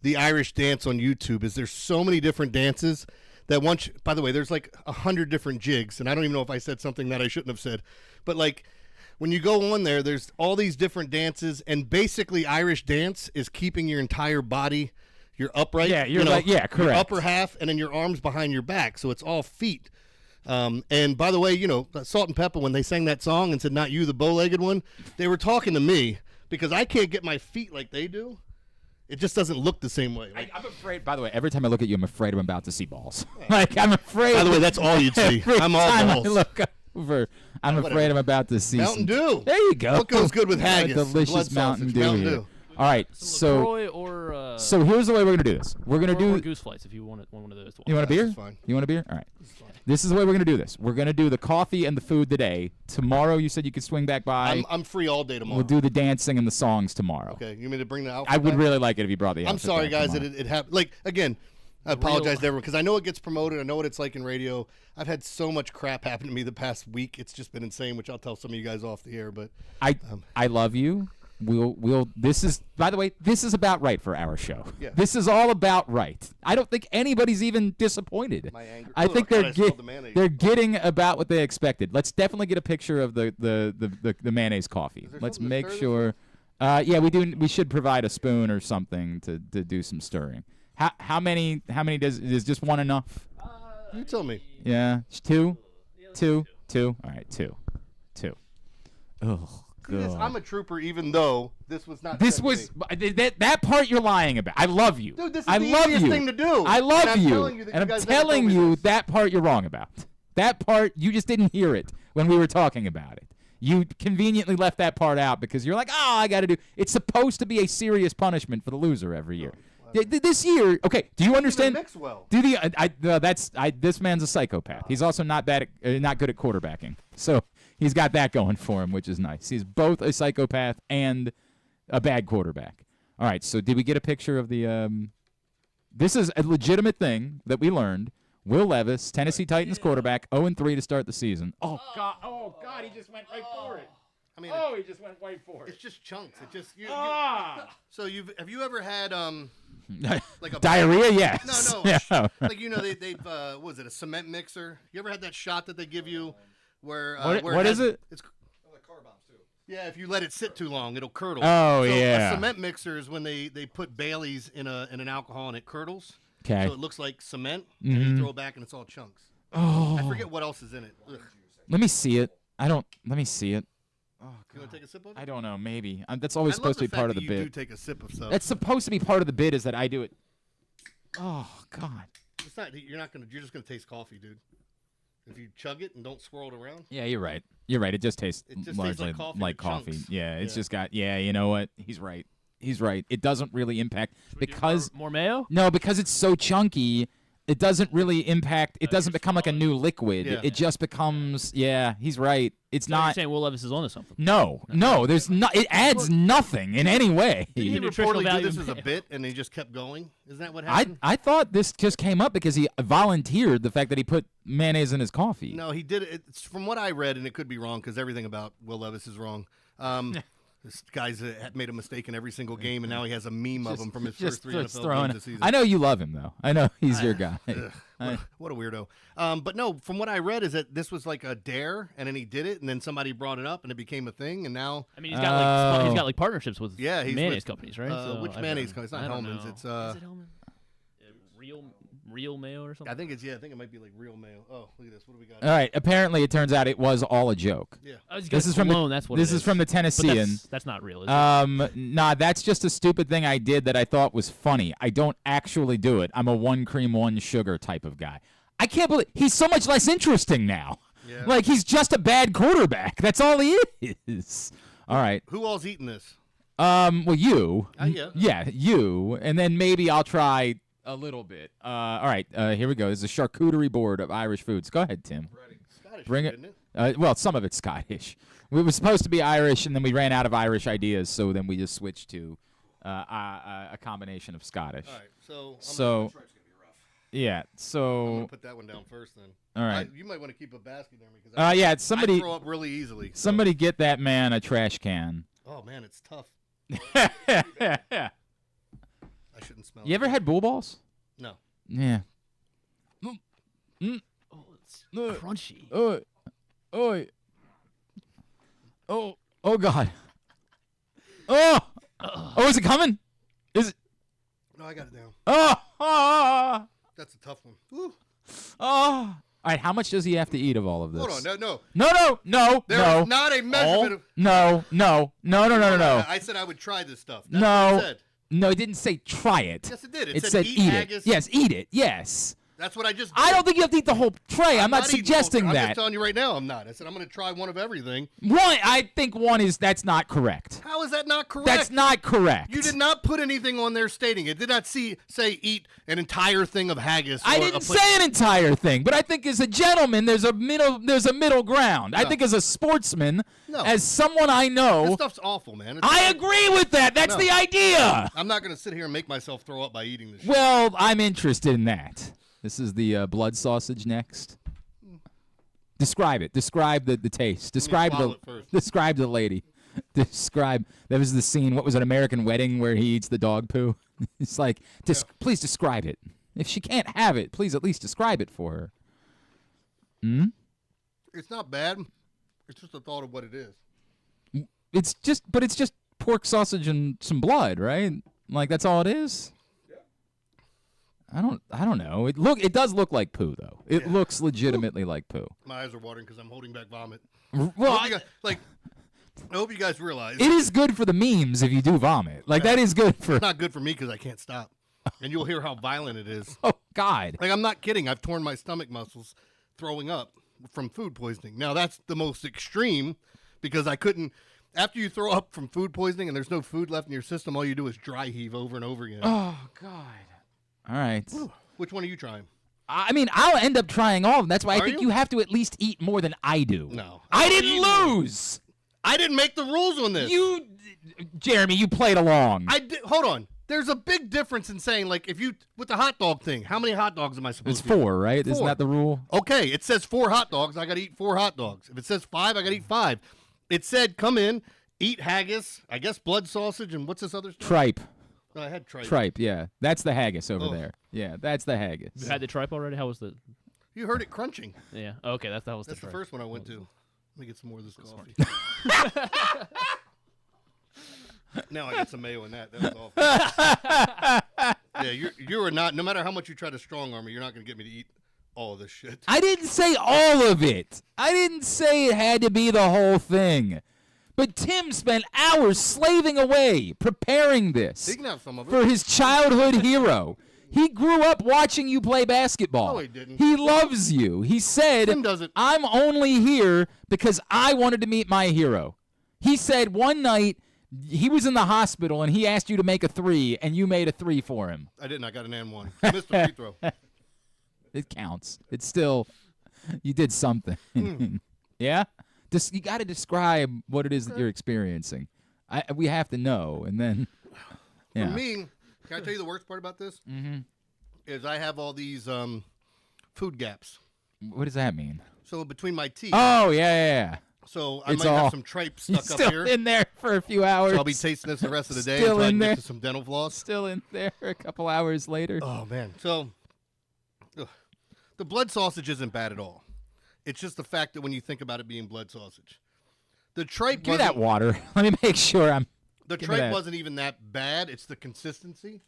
the Irish dance on YouTube is there's so many different dances that once. By the way, there's like 100 different jigs, and I don't even know if I said something that I shouldn't have said. But like when you go on there, there's all these different dances, and basically Irish dance is keeping your entire body, your upright. Yeah, you're you know, like- yeah, your correct. upper half, and then your arms behind your back, so it's all feet. And by the way, you know, Salt and Pepper, when they sang that song and said, "Not you, the bow-legged one," they were talking to me because I can't get my feet like they do. It just doesn't look the same way. Like, I'm afraid. By the way, every time I look at you, I'm afraid I'm about to see balls. Like I'm afraid. by the way, that's all you'd see. Every I'm all time balls. I look over, I'm afraid I'm about to see Mountain some- Dew. There you go. What goes good with A haggis? delicious Blood Mountain sausage, Dew. Mountain here. Dew. All right, so LaCroix or so here's the way we're gonna do this. We're gonna or do. goose flights if you want one of those. You want a This beer? is fine. You want a beer? All right. This is the way we're gonna do this. We're gonna do the coffee and the food today. Tomorrow, you said you could swing back by. I'm free all day tomorrow. We'll do the dancing and the songs tomorrow. Okay, you mean to bring the outfit I would back? really like it if you brought the. I'm outfit sorry, back guys, that tomorrow. it happened. Like, again, I apologize to everyone because I know it gets promoted. I know what it's like in radio. I've had so much crap happen to me the past week. It's just been insane, which I'll tell some of you guys off the air. But I love you. We'll. This is, by the way, this is about right for our show. Yeah. This is all about right. I don't think anybody's even disappointed. My anger- I Oh, think God, they're I smelled the mayonnaise. they're getting about what they expected. Let's definitely get a picture of the mayonnaise coffee. there Let's something to make stir this sure. Yeah, we do. We should provide a spoon or something to do some stirring. How many is just one enough? you tell me. Yeah, two. All right, two. Oh. Yes, I'm a trooper, even though this was not. This said to was me. that part you're lying about. I love you. Dude, this is I the love easiest you. thing to do. I love And I'm you. telling you that and you I'm guys never told telling me you this. that part you're wrong about. That part you just didn't hear it when we were talking about it. You conveniently left that part out because you're like, I got to do. It's supposed to be a serious punishment for the loser every year. This year, okay. Do you understand? mix well. Do this man's a psychopath. He's also not good at quarterbacking. So he's got that going for him, which is nice. He's both a psychopath and a bad quarterback. All right. So did we get a picture of the? This is a legitimate thing that we learned. Will Levis, Tennessee Titans quarterback, 0-3 to start the season. Oh God! He just went right for it. I mean, He just went right for it's just chunks. It just. So have you ever had like a Diarrhea? Yes. No. Yeah. Like they've what was it, a cement mixer? You ever had that shot that they give you where What is it? It's Oh, like car bombs too. yeah, if you let it sit too long, it'll curdle. Oh, so yeah. A cement mixer is when they put Bailey's in an alcohol and it curdles. Okay. So it looks like cement, and you throw it back and it's all chunks. Oh. I forget what else is in it. Ugh. Let me see it. Let me see it. You want to take a sip of it? I don't know. Maybe that's always I supposed love to be part of fact the that you bit. do take a sip of stuff. That's supposed to be part of the bit. Is that I do it. Oh God. It's not. You're just gonna taste coffee, dude. If you chug it and don't swirl it around. Yeah, you're right. You're right. It just tastes It just tastes largely like coffee like with coffee. chunks. Yeah, it's Yeah. just got. Yeah, you know what? He's right. It doesn't really impact because more mayo. no, because it's so chunky. It doesn't really impact. It doesn't become like a new liquid. Yeah. It just becomes. Yeah, he's right. It's So you're not. saying Will Levis is onto something. No. There's not. It adds nothing in any way. Did he nutritional reportedly do value this in as a mayo. bit and he just kept going? Isn't that what I happened? I thought this just came up because he volunteered the fact that he put mayonnaise in his coffee. No, he did it. It's from what I read, and it could be wrong because everything about Will Levis is wrong. This guy's made a mistake in every single game, and now he has a meme of him from his first three just NFL throwing games it. this season. I know you love him though. I know he's your guy. What a weirdo. But no, from what I read is that this was like a dare, and then he did it, and then somebody brought it up, and it became a thing, and now I mean, he's got Oh. like partnerships with he's mayonnaise with, companies, right? So which I mayonnaise don't- company? It's not I don't Hellman's. know. It's Is it Hellman? real mayo or something. I think it might be like real mayo. Oh, look at this. What do we got? All right. Apparently, it turns out it was all a joke. Yeah. Oh, This is from cologne, that's what this it is from the But Tennessean. that's not real, is it? Nah, that's just a stupid thing I did that I thought was funny. I don't actually do it. I'm a 1 cream, 1 sugar type of guy. I can't believe he's so much less interesting now. Yeah. Like he's just a bad quarterback. That's all he is. All right. Who all's eating this? Well, you. Yeah. Yeah, you, and then maybe I'll try a little bit. All right. Here we go. There's a charcuterie board of Irish foods. Go ahead, Tim. Scottish, Bring isn't it. Well, some of it's Scottish. We were supposed to be Irish, and then we ran out of Irish ideas, so then we just switched to a combination of Scottish. All right. So. So, yeah. I'm So, gonna put that one down first, then. all right. You might want to keep a basket there because Yeah. I Somebody, throw up really easily. so- somebody, get that man a trash can. Oh man, it's tough. You I shouldn't smell. ever had bull balls? No. Yeah. Oh, it's No. crunchy. Oh, oh God. Oh, is it coming? Is it? No, I got it down. Oh. That's a tough one. Woo. All right, how much does he have to eat of all of this? Hold on. No. No. There's not a measurement of. No. I said I would try this stuff. That's No. what I said. No, it didn't say try it. Yes, it did. It said eat eat haggis. it. Yes, eat it. Yes. That's what I just. I don't think you have to eat the whole tray. I'm not eating the whole suggesting thing. I'm that. just telling you right now, I'm not. I said I'm going to try one of everything. I think one is that's not correct. How is that not correct? That's not correct. You did not put anything on there stating it. Did not say eat an entire thing of haggis. I or didn't a plate- say an entire thing, but I think as a gentleman, there's a middle ground. I No. think as a sportsman, No. as someone I This know, stuff's awful, man. It's I agree with that. That's No. the idea. I'm not going to sit here and make myself throw up by eating this shit. Well, I'm interested in that. This is the blood sausage next. Describe it. Describe the taste. Describe swallow it first. Describe the lady. Describe. That was the scene. What was it? American Wedding where he eats the dog poo. It's like, please describe it. If she can't have it, please at least describe it for her. It's not bad. It's just a thought of what it is. It's just pork sausage and some blood, right? Like that's all it is. I don't know. It does look like poo though. It looks legitimately like poo. My eyes are watering because I'm holding back vomit. Well, I hope you guys realize it is good for the memes if you do vomit. Like that is good for. it's not good for me because I can't stop. And you'll hear how violent it is. Oh God. Like, I'm not kidding. I've torn my stomach muscles throwing up from food poisoning. Now, that's the most extreme because I couldn't. After you throw up from food poisoning and there's no food left in your system, all you do is dry heave over and over again. Oh God. All right. Which one are you trying? I mean, I'll end up trying all of them. That's why I Are think you? you have to at least eat more than I do. No. I didn't lose. I didn't make the rules on this. Jeremy, you played along. Hold on. There's a big difference in saying, like, if you, with the hot dog thing, how many hot dogs am I supposed It's to eat? 4, right? Isn't 4. that the rule? Okay, it says 4 hot dogs. I got to eat 4 hot dogs. If it says 5, I got to eat 5. It said, come in, eat haggis, I guess blood sausage, and what's this other stuff? Tripe. No, I had tripe. Tripe, yeah. That's the haggis over Oh. there. Yeah, that's the haggis. You had the tripe already? How was the? You heard it crunching. Yeah. Okay, that was That's the tripe. first one I went to. Let me get some more of this coffee. Now I got some mayo in that. That was awful. Yeah, you are not. No matter how much you try to strong arm me, you're not going to get me to eat all of this shit. I didn't say all of it. I didn't say it had to be the whole thing. But Tim spent hours slaving away preparing this He can have some of it. for his childhood hero. He grew up watching you play basketball. No, he didn't. He loves you. He said, Tim doesn't. I'm only here because I wanted to meet my hero. He said one night he was in the hospital and he asked you to make a 3 and you made a 3 for him. I didn't. I got an and one. I missed a free throw. It counts. It's still, you did something. Yeah? You got to describe what it is that you're experiencing. We have to know, and then, yeah. For me, can I tell you the worst part about this? Mm-hmm. Is I have all these food gaps. What does that mean? So between my teeth. Oh, yeah. So I It's might all- have some tripe stuck Still up here. in there for a few hours. So I'll be tasting this the rest of the day Still until I in can there. get to some dental floss. Still in there a couple hours later. Oh, man. So the blood sausage isn't bad at all. It's just the fact that when you think about it being blood sausage. The tripe Give me that water. Let me make sure I'm. The give me tripe that. wasn't even that bad. It's the consistency.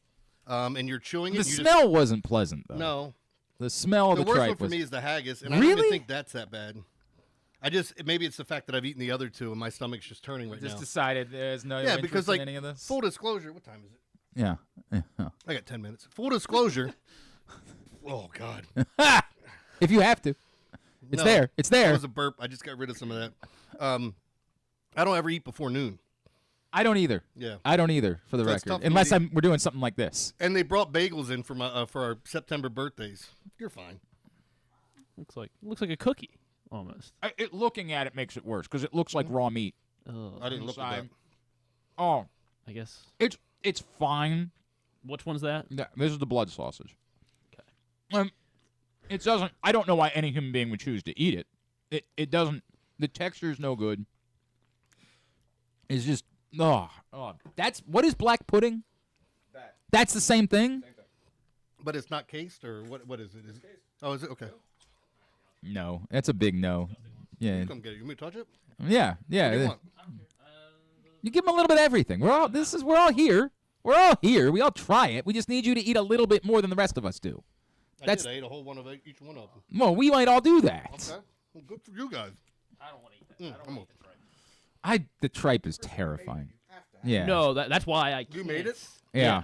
and you're chewing it. The smell wasn't pleasant, though. No. The smell of The the worst tripe one for was... me is the haggis, and I don't Really? even think that's that bad. Maybe it's the fact that I've eaten the other two, and my stomach's just turning right Just now. decided there's no Yeah, interest because in like any of this. full disclosure, what time is it? Yeah. I got 10 minutes. Full disclosure. Oh God. If you have to. It's No, there. It's there. That was a burp. I just got rid of some of that. I don't ever eat before noon. I don't either. Yeah. I don't either, for the That's tough record. for Unless me. we're doing something like this. And they brought bagels in for my for our September birthdays. You're fine. Looks like a cookie almost. Looking at it makes it worse because it looks like raw meat. I didn't look at that. Oh, I guess. it's fine. Which one's that? This is the blood sausage. Okay. It doesn't. I don't know why any human being would choose to eat it. It doesn't. The texture is no good. It's just That's what is black pudding? That's the same thing. But it's not cased, or what is it? Oh, is it? Okay. No, that's a big no. Yeah, Come get it. You want me to touch it? yeah. What do you want? You give them a little bit of everything. We're all here. We're all here. We all try it. We just need you to eat a little bit more than the rest of us do. I ate a whole one of each one of them. Well, we might all do that. Okay. Well, good for you guys. I don't want to eat that. I don't want to eat the tripe. The tripe is terrifying. Yeah. No, that's why I. You made it? Yeah.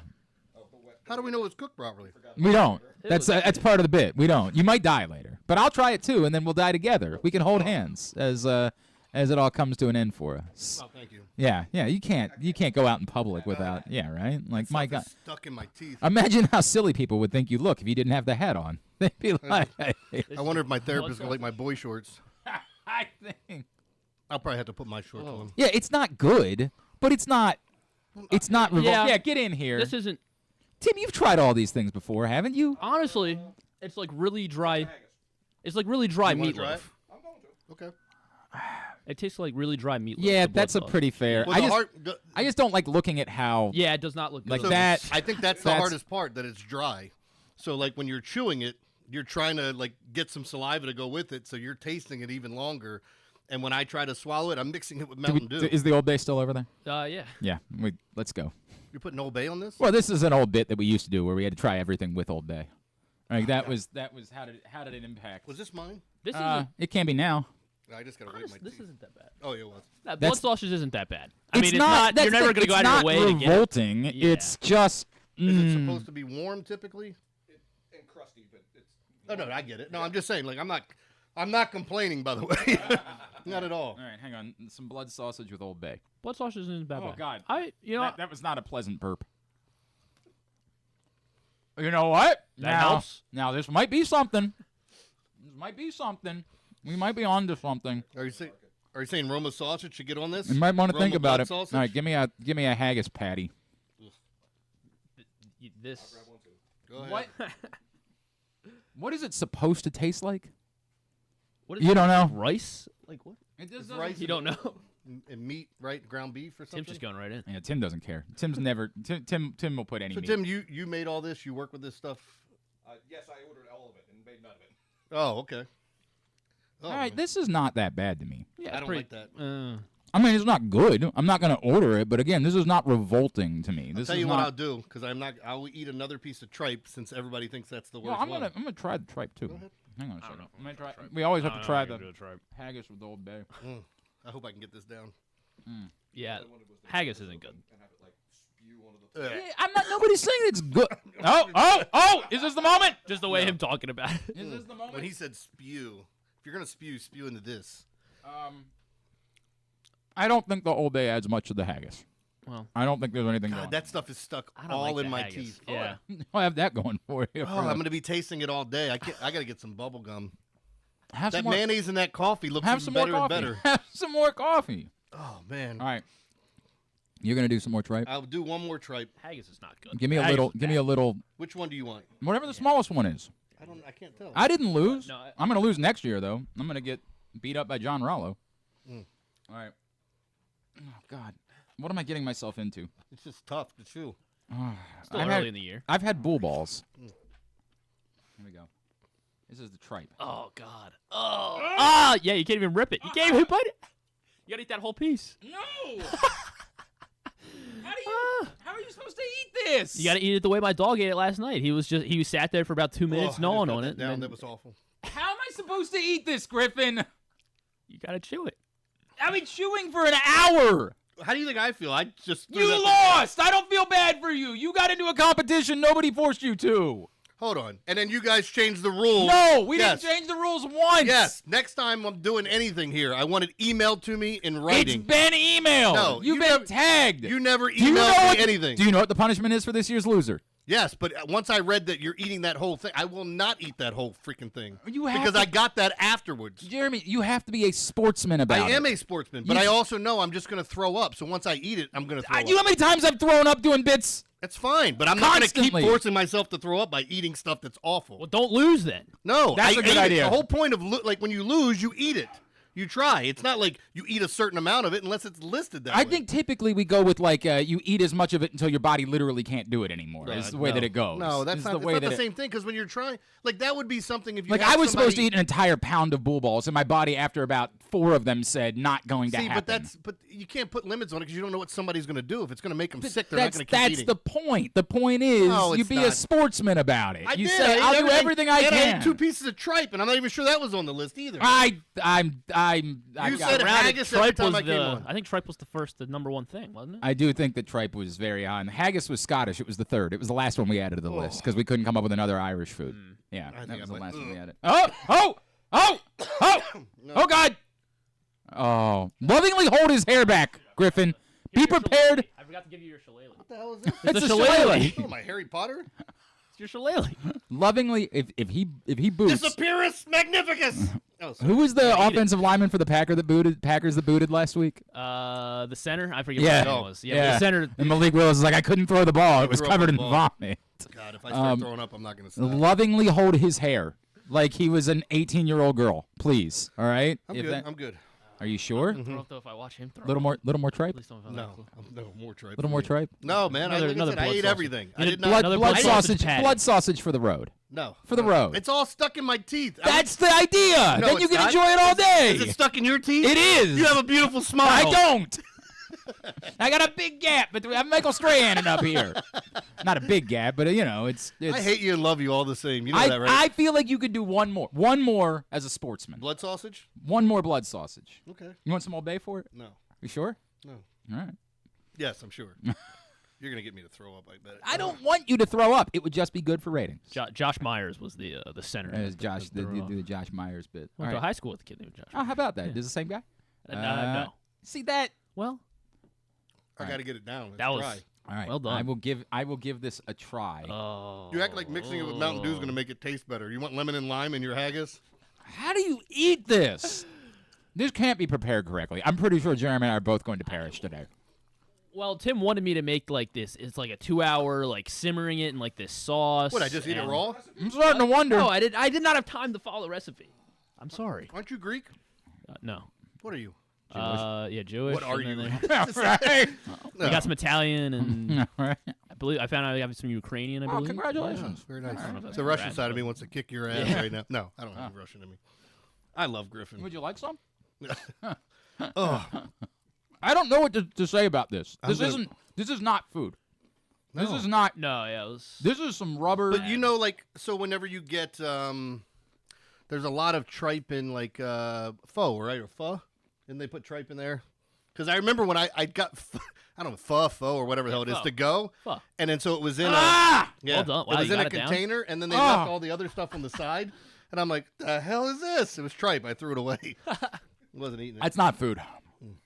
How do we know it's cooked properly? We don't. That's part of the bit. We don't. You might die later, but I'll try it too, and then we'll die together. We can hold hands as it all comes to an end for us. Oh, thank you. Yeah. You can't go out in public without. Yeah, right. Like my God. Stuck in my teeth. Imagine how silly people would think you look if you didn't have the hat on. They'd be like, I wonder if my therapist will like my boy shorts. I think. I'll probably have to put my shorts on. Yeah, it's not good, but it's not. It's not. Yeah, get in here. This isn't. Tim, you've tried all these things before, haven't you? Honestly, it's like really dry. It's like really dry You wanna try meatloaf. it? Okay. It tastes like really dry meatloaf. Yeah, the blood that's a sauce. pretty fair. Well, I just don't like looking at how. Yeah, it does not look Like good. that. I think that's the hardest part, that it's dry. So like when you're chewing it, you're trying to like get some saliva to go with it, so you're tasting it even longer. And when I try to swallow it, I'm mixing it with Mountain Dew. Is the Old Bay still over there? Yeah. Yeah, let's go. You're putting Old Bay on this? Well, this is an old bit that we used to do where we had to try everything with Old Bay. Like that was how did it impact? Was this mine? This isn't. It can be now. I just gotta wait my This teeth. isn't that bad. Oh, yeah, it was. That That's- blood sausage isn't that bad. I mean, It's it's not. You're never going to go out of your way to get it. revolting. Yeah. It's just. Is it supposed to be warm typically? And crusty, but it's. Oh no, I get it. No, I'm just saying. Like I'm not complaining, by the way. Not at all. All right, hang on. Some blood sausage with Old Bay. Blood sausage isn't that Oh, bad. God. You know, That was not a pleasant burp. You know what? That helps. Now this might be something. This might be something. We might be on to something. Are you saying Roma sausage should get on this? You might want to Roma think about blood it. sausage? All right, give me a haggis patty. this. Go ahead. What? What is it supposed to taste like? What is You it? don't know? Rice? Like what? It It's rice You don't know. and meat, right? Ground beef or something? Tim's just going right in. Yeah, Tim doesn't care. Tim's never. Tim will put any So, meat. Tim, you made all this? You work with this stuff? Yes, I ordered all of it and made none of it. Oh, okay. Oh, All right, this is not that bad to me. Yeah, I it's don't pretty, like that. I mean, it's not good. I'm not going to order it, but again, this is not revolting to me. I'll This tell is you not. what I'll do, because I'll eat another piece of tripe since everybody thinks that's the worst Well, I'm one. gonna try the tripe too. ahead. Hang on a I don't second. know. I'm gonna try. We always have to try the haggis with Old Bay. I hope I can get this down. Yeah, haggis isn't good. And have it like spew onto the. Yeah, I'm not. Nobody's saying it's good. Oh! Is this the moment? Just the way him talking about it. Is this the moment? When he said spew, if you're going to spew into this. I don't think the Old Bay adds much to the haggis. Well, I don't think there's anything God, going. that stuff is stuck I don't all like in the my haggis. teeth. Yeah. I'll have that going for you. Oh, I'm going to be tasting it all day. I got to get some bubble gum. have That some more, mayonnaise in that coffee looks have even some more better and coffee. better. Have some more coffee. Oh, man. All right. You're gonna do some more tripe. I'll do one more tripe. haggis is not good. Give me a Haggis little. is Give me a bad. little. Which one do you want? Whatever the smallest one is. I can't tell. I didn't lose. No, I'm gonna lose next year though. I'm gonna get beat up by John Rollo. Mm. All right. Oh God, what am I getting myself into? It's just tough to chew. Still I've early had- in the year. I've had bull balls. Here we go. This is the tripe. Oh God. Oh. Yeah. You can't even rip it. You can't even bite it. You gotta eat that whole piece. No. How are you supposed to eat this. You got to eat it the way my dog ate it last night. He sat there for about 2 minutes gnawing on it. That was awful. How am I supposed to eat this, Griffin? You got to chew it. I've been chewing for an hour. How do you think I feel? I just threw You that- lost. I don't feel bad for you. You got into a competition nobody forced you to. Hold on. And then you guys changed the rules. No, we Yes. didn't change the rules once. Yes. Next time I'm doing anything here, I want it emailed to me in writing. It's been emailed. No, You've you been never- tagged. You never Do you know emailed what- me anything. Do you know what the punishment is for this year's loser? Yes, but once I read that you're eating that whole thing, I will not eat that whole freaking thing. You have because to- I got that afterwards. Jeremy, you have to be a sportsman about I it. am a sportsman, but You- I also know I'm just going to throw up. So once I eat it, I'm going to throw up. You know how many times I've thrown up doing bits? That's fine, but I'm not going to keep Constantly. forcing myself to throw up by eating stuff that's awful. Well, don't lose then. No, That's I a good ate it. idea. The whole point of like when you lose, you eat it. You try. It's not like you eat a certain amount of it unless it's listed that way. I think typically we go with like you eat as much of it until your body literally can't do it anymore. Is the way that it goes. No, that's Is not the way that same thing because when you're trying, like that would be something if you Like had I was supposed to somebody- eat an entire pound of bull balls, and my body, after about 4 of them, said not going to See, happen. but you can't put limits on it because you don't know what somebody's going to do. If it's going to make them sick, they're not going to keep That's eating. the point. The point is No, you it's be a not. sportsman about it. I You did. said I ate I'll do everything I and I can. ate 2 pieces of tripe, and I'm not even sure that was on the list either. I You got said around it. haggis every Tripe time was I came the. on. I think tripe was the number one thing, wasn't it? I do think that tripe was very high. And haggis was Scottish. It was the third. It was the last one we added to the list because we couldn't come up with another Irish food. Yeah, I that think was I the went, last one we ugh. added. Oh, God. Oh, lovingly hold his hair back, Griffin. Be prepared. I forgot to give you your shillelagh. What the hell is this? It's a a shillelagh. shillelagh. Oh, my Harry Potter? It's your shillelagh. Lovingly, if he boots. Disappearance magnificus. Oh, sorry. Who was the offensive lineman for the Packers that booted last week? The center, I forget Yeah. what his name was. Yeah, the center. And Malik Willis is like, I couldn't throw the ball. It was threw up covered the in ball. vomit. God, if I start throwing up, I'm not going to stop. Lovingly hold his hair like he was an 18-year-old girl, please. All right. I'm If good. that- I'm good. Are you sure? I don't know if I watch him throw. Little more tripe. Please don't. No, no more tripe. Little more tripe. No, man. Another- like I another said, I blood ate sausage. everything. I You did did not. Blood, Another blood blood sausage. sausage patty. Blood sausage for the road. No. For the road. It's all stuck in my teeth. That's the idea. No, Then you it's can not. enjoy it all day. Is it stuck in your teeth? It is. You have a beautiful smile. I don't. I got a big gap between. I'm Michael Strahan up here. Not a big gap, but it's. I hate you and love you all the same. You know that, right? I feel like you could do one more. One more as a sportsman. Blood sausage? One more blood sausage. Okay. You want some Old Bay for it? No. You sure? No. All right. Yes, I'm sure. You're gonna get me to throw up. I bet. I don't want you to throw up. It would just be good for ratings. Josh Myers was the center. As Josh, that threw do off. the Josh Myers bit. Went All to right. high school with a kid named Josh. Oh, how about that? Yeah. Is the same guy? No. See that? Well, I got to get it down. It's that was. dry. All right. Well done. I will give this a try. Oh. You act like mixing it with Mountain Dew is going to make it taste better. You want lemon and lime in your haggis? How do you eat this? This can't be prepared correctly. I'm pretty sure Jeremy and I are both going to perish today. Well, Tim wanted me to make like this. It's like a 2-hour like simmering it in like this sauce. What? I just eat it and- raw? I'm starting to wonder. No, I did not have time to follow the recipe. I'm sorry. Aren't you Greek? No. What are you? Yeah, Jewish. What are and you? then right. We got some Italian and right. I found out I have some Ukrainian. I Oh, believe. congratulations. Very nice. I don't know if that's The Russian congrats, side of me but- wants to kick your ass right now. No, I don't have Russian in me. I love Griffin. Would you like some? Oh, I don't know what to say about this. I'm This gonna- isn't. This is not food. This No. is not. No, yeah, it was. This is some rubber. but you know, like, so whenever you get, there's a lot of tripe in like pho, right, or pho, and they put tripe in there. Because I remember when I got, I don't know, pho or whatever the hell it is pho. to go, Pho. and then so it was in Ah! a, yeah, Well done. Wow, it was you in got a it down? container, and then they Ah. left all the other stuff on the side, and I'm like, the hell is this? It was tripe. I threw it away. Wasn't eating it. That's not food.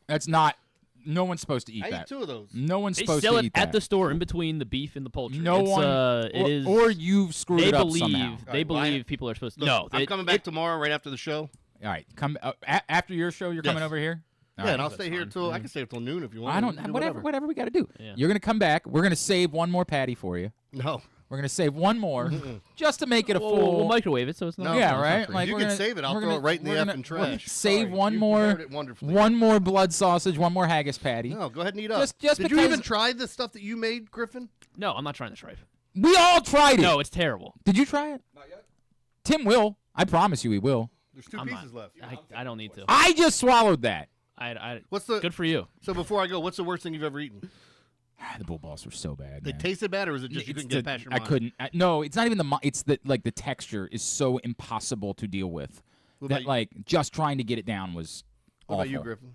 That's not. No one's supposed to eat I that. ate 2 of those. No one's They supposed sell to it eat at that. the store in between the beef and the poultry. No it's, one. It is. Or you've screwed they it up believe. somehow. They Right, well, believe people are supposed to. Listen, No, I'm coming back tomorrow right after the show. All right, come after your show. You're coming Yes. over here. All Yeah, right. and I'll stay here fine. till I can stay till noon if you want. I don't. We can do Whatever we got to do. Yeah. You're gonna come back. We're gonna save one more patty for you. No, We're gonna save one more just to make it a We'll, full. we'll microwave it, so it's not. No, yeah, it's not right. free. Like You we're can gonna- save it. I'll we're throw it gonna- right in the we're gonna- effing we're gonna trash. Save Sorry, one you more. prepared it wonderfully. One more blood sausage. One more haggis patty. No, go ahead and eat up. Just Did you because- even try the stuff that you made, Griffin? No, I'm not trying to tripe. We all tried it. No, it's terrible. Did you try it? Not yet. Tim will. I promise you, he will. There's 2 I'm pieces not. left. I don't need to. I just swallowed that. I What's the? good for you. So before I go, what's the worst thing you've ever eaten? The bull balls were so bad. They man. tasted bad, or was it just you couldn't get past your I mind? couldn't. No, it's not even it's the the texture is so impossible to deal with that just trying to get it down was What awful. about you, Griffin?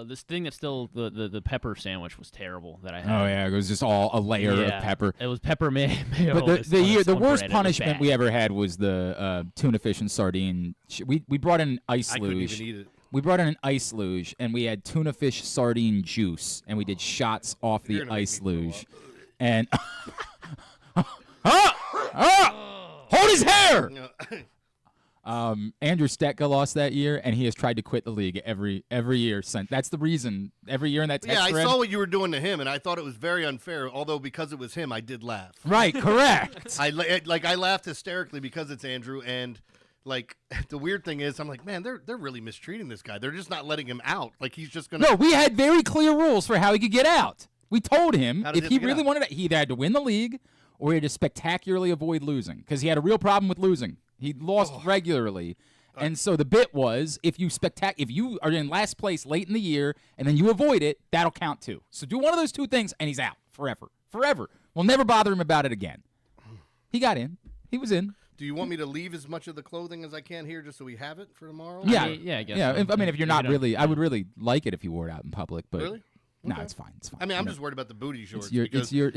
This thing that's still the pepper sandwich was terrible that I had. Oh yeah, it was just all a layer of pepper. It was pepper mayo. But the worst bread. punishment we ever had was the tuna fish and sardine. We brought in ice I couldn't luge. even eat it. We brought in an ice luge, and we had tuna fish sardine juice, and we did shots off the You're gonna make ice me throw luge. And hold his hair. No. Andrew Stetka lost that year, and he has tried to quit the league every year since. That's the reason. Every year in that text Yeah, I thread. saw what you were doing to him, and I thought it was very unfair. Although because it was him, I did laugh. Right, correct. I laughed hysterically because it's Andrew, and the weird thing is, I'm like, man, they're really mistreating this guy. They're just not letting him out. Like he's just gonna. No, we had very clear rules for how he could get out. We told him How did if he he get really out? wanted it, he either had to win the league or he had to spectacularly avoid losing because he had a real problem with losing. He lost regularly. And so the bit was, if you are in last place late in the year and then you avoid it, that'll count too. So do one of those two things, and he's out forever. We'll never bother him about it again. He got in. He was in. Do you want me to leave as much of the clothing as I can here just so we have it for tomorrow? Yeah, I guess. Yeah, so. if you're not really, I would really like it if you wore it out in public. But Really? no, Okay. it's fine. It's fine. I mean, I'm You know, just worried about the booty shorts. it's your.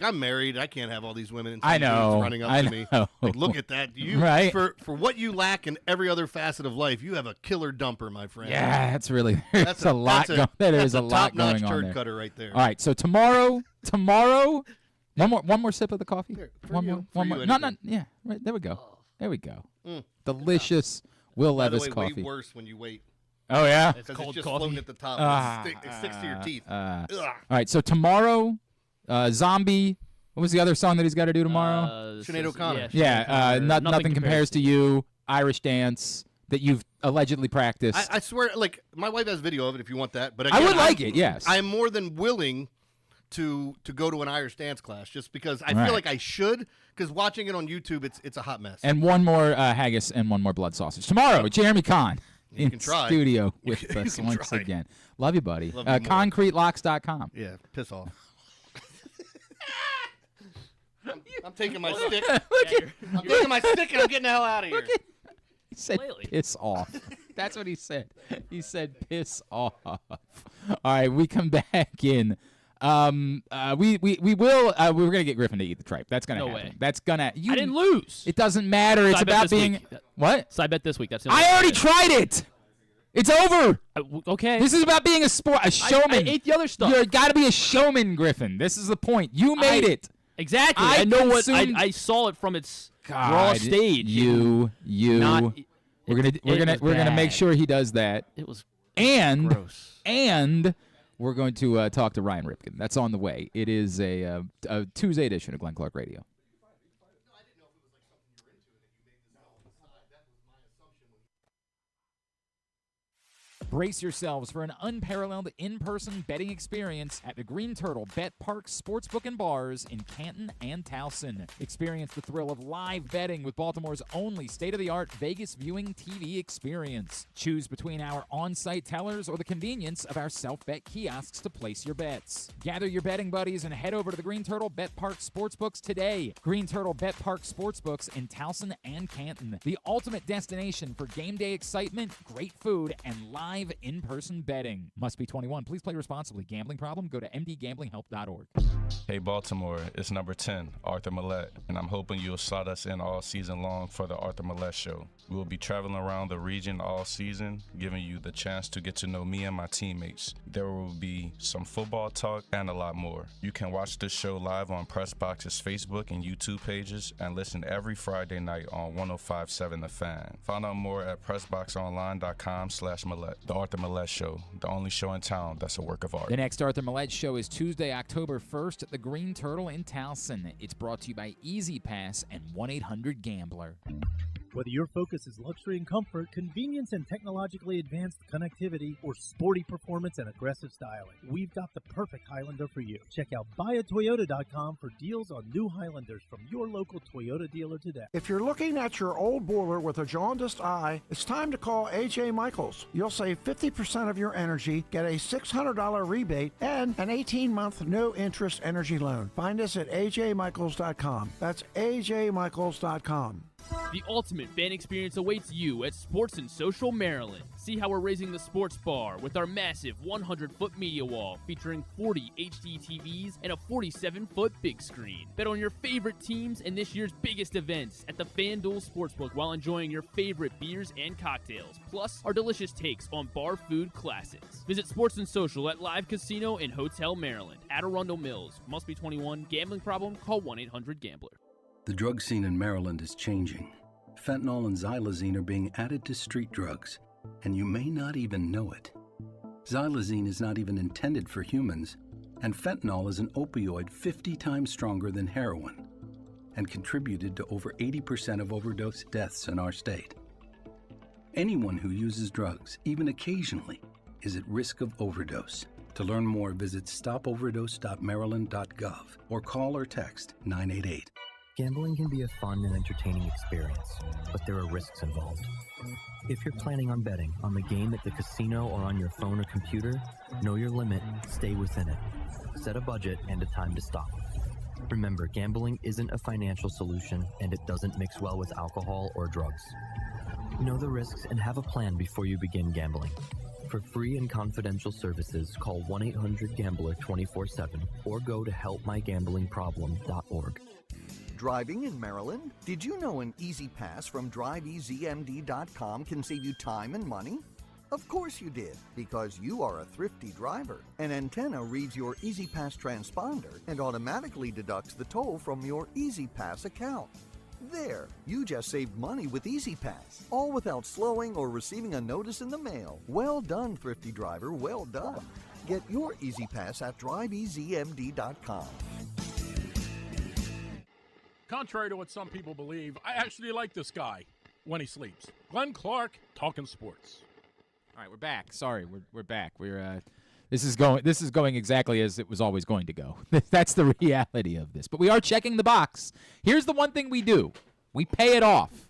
I'm married. I can't have all these women and I know. running up I to me. know. Like, look at that. You Right. for what you lack in every other facet of life, you have a killer dumper, my friend. Yeah, that's really. There's a lot going. There's a lot going top-notch on turd there. cutter right there. All right, so tomorrow, one more sip of the coffee. Here, for one you, more, for one you, more. No, anything. yeah, right there we go. There we go. Mm. Delicious By the Will-Levis way, coffee. way worse when you wait Oh yeah. It's because cold it's just coffee. floating at the top. It sticks to your teeth. All Ugh. right, so tomorrow, Zombie. What was the other song that he's got to do tomorrow? Sinead O'Connor. Yeah, nothing compares to you. Irish dance that you've allegedly practiced. I swear, like my wife has video of it if you want that. But I again, would like it. Yes. I'm more than willing to go to an Irish dance class just because I Right. feel like I should. Because watching it on YouTube, it's a hot mess. And one more haggis and one more blood sausage tomorrow. Jeremy Conn You in can try. studio You with can us once try. again. Love you, buddy. Love you more. ConcreteLocks.com. Yeah, piss off. I'm taking my stick. I'm taking my stick and I'm getting the hell out of here. He said, Lately. "Piss off." That's what he said. He said, "Piss off." All right, we come back in. We will. We're gonna get Griffin to eat the tripe. That's gonna No happen. way. That's gonna. I didn't lose. It doesn't matter. It's I bet about this being week. what? So I bet this week. That's the only I thing already bet. tried it. It's over. Okay. This is about being a showman. I ate the other stuff. You got to be a showman, Griffin. This is the point. You made it. Exactly. I I know what consumed- I saw it from its raw God, stage. You. Not- We're it gonna was make bad. sure he does that. It was And gross. we're going to talk to Ryan Ripken. That's on the way. It is a Tuesday edition of Glenn Clark Radio. Brace yourselves for an unparalleled in-person betting experience at the Green Turtle Bet Park Sportsbook and Bars in Canton and Towson. Experience the thrill of live betting with Baltimore's only state-of-the-art Vegas viewing TV experience. Choose between our on-site tellers or the convenience of our self-bet kiosks to place your bets. Gather your betting buddies and head over to the Green Turtle Bet Park Sportsbooks today. Green Turtle Bet Park Sportsbooks in Towson and Canton. The ultimate destination for game day excitement, great food, and live in-person betting. Must be 21. Please play responsibly. Gambling problem? Go to mdgamblinghelp.org. Hey Baltimore, it's number 10, Arthur Millette, and I'm hoping you'll slot us in all season long for the Arthur Millette Show. We will be traveling around the region all season, giving you the chance to get to know me and my teammates. There will be some football talk and a lot more. You can watch this show live on PressBox's Facebook and YouTube pages and listen every Friday night on 105.7 The Fan. Find out more at PressBoxOnline.com/Millette. The Arthur Millette Show, the only show in town that's a work of art. The next Arthur Millette Show is Tuesday, October 1st at the Green Turtle in Towson. It's brought to you by Easy Pass and 1-800-GAMBLER. Whether your focus is luxury and comfort, convenience and technologically advanced connectivity, or sporty performance and aggressive styling, we've got the perfect Highlander for you. Check out buyatoyota.com for deals on new Highlanders from your local Toyota dealer today. If you're looking at your old boiler with a jaundiced eye, it's time to call A.J. Michaels. You'll save 50% of your energy, get a $600 rebate, and an 18-month no-interest energy loan. Find us at ajmichaels.com. That's ajmichaels.com. The ultimate fan experience awaits you at Sports and Social Maryland. See how we're raising the sports bar with our massive 100-foot media wall featuring 40 HD TVs and a 47-foot big screen. Bet on your favorite teams and this year's biggest events at the FanDuel Sportsbook while enjoying your favorite beers and cocktails, plus our delicious takes on bar food classics. Visit Sports and Social at Live Casino in Hotel Maryland, at Arundel Mills. Must be 21. Gambling problem? Call 1-800-GAMBLER. The drug scene in Maryland is changing. Fentanyl and xylazine are being added to street drugs, and you may not even know it. Xylazine is not even intended for humans, and fentanyl is an opioid 50 times stronger than heroin and contributed to over 80% of overdose deaths in our state. Anyone who uses drugs, even occasionally, is at risk of overdose. To learn more, visit stopoverdose.maryland.gov or call or text 988. Gambling can be a fun and entertaining experience, but there are risks involved. If you're planning on betting on the game at the casino or on your phone or computer, know your limit, stay within it. Set a budget and a time to stop. Remember, gambling isn't a financial solution, and it doesn't mix well with alcohol or drugs. Know the risks and have a plan before you begin gambling. For free and confidential services, call 1-800-GAMBLER 24/7 or go to helpmygamblingproblem.org. Driving in Maryland? Did you know an Easy Pass from DriveEasyMD.com can save you time and money? Of course you did, because you are a thrifty driver. An antenna reads your Easy Pass transponder and automatically deducts the toll from your Easy Pass account. There, you just saved money with Easy Pass, all without slowing or receiving a notice in the mail. Well done, thrifty driver, well done. Get your Easy Pass at DriveEasyMD.com. Contrary to what some people believe, I actually like this guy when he sleeps. Glenn Clark, talking sports. All right, we're back. Sorry, we're back. This is going exactly as it was always going to go. That's the reality of this. But we are checking the box. Here's the one thing we do: we pay it off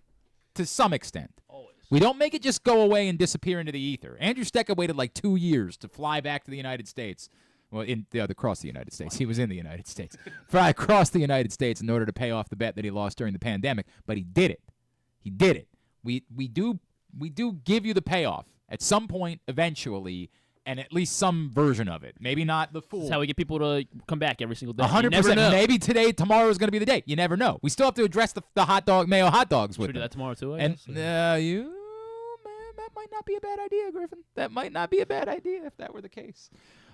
to some extent. Always. We don't make it just go away and disappear into the ether. Andrew Stecca waited like 2 years to fly back to the United States. Well, across the United States. He was in the United States. Fly across the United States in order to pay off the bet that he lost during the pandemic. But he did it. He did it. We do give you the payoff at some point eventually, and at least some version of it. Maybe not the full. That's how we get people to come back every single day. 100%. Maybe tomorrow is going to be the day. You never know. We still have to address the mayo hot dogs with Should we do them. that tomorrow too? That might not be a bad idea, Griffin. That might not be a bad idea if that were the case.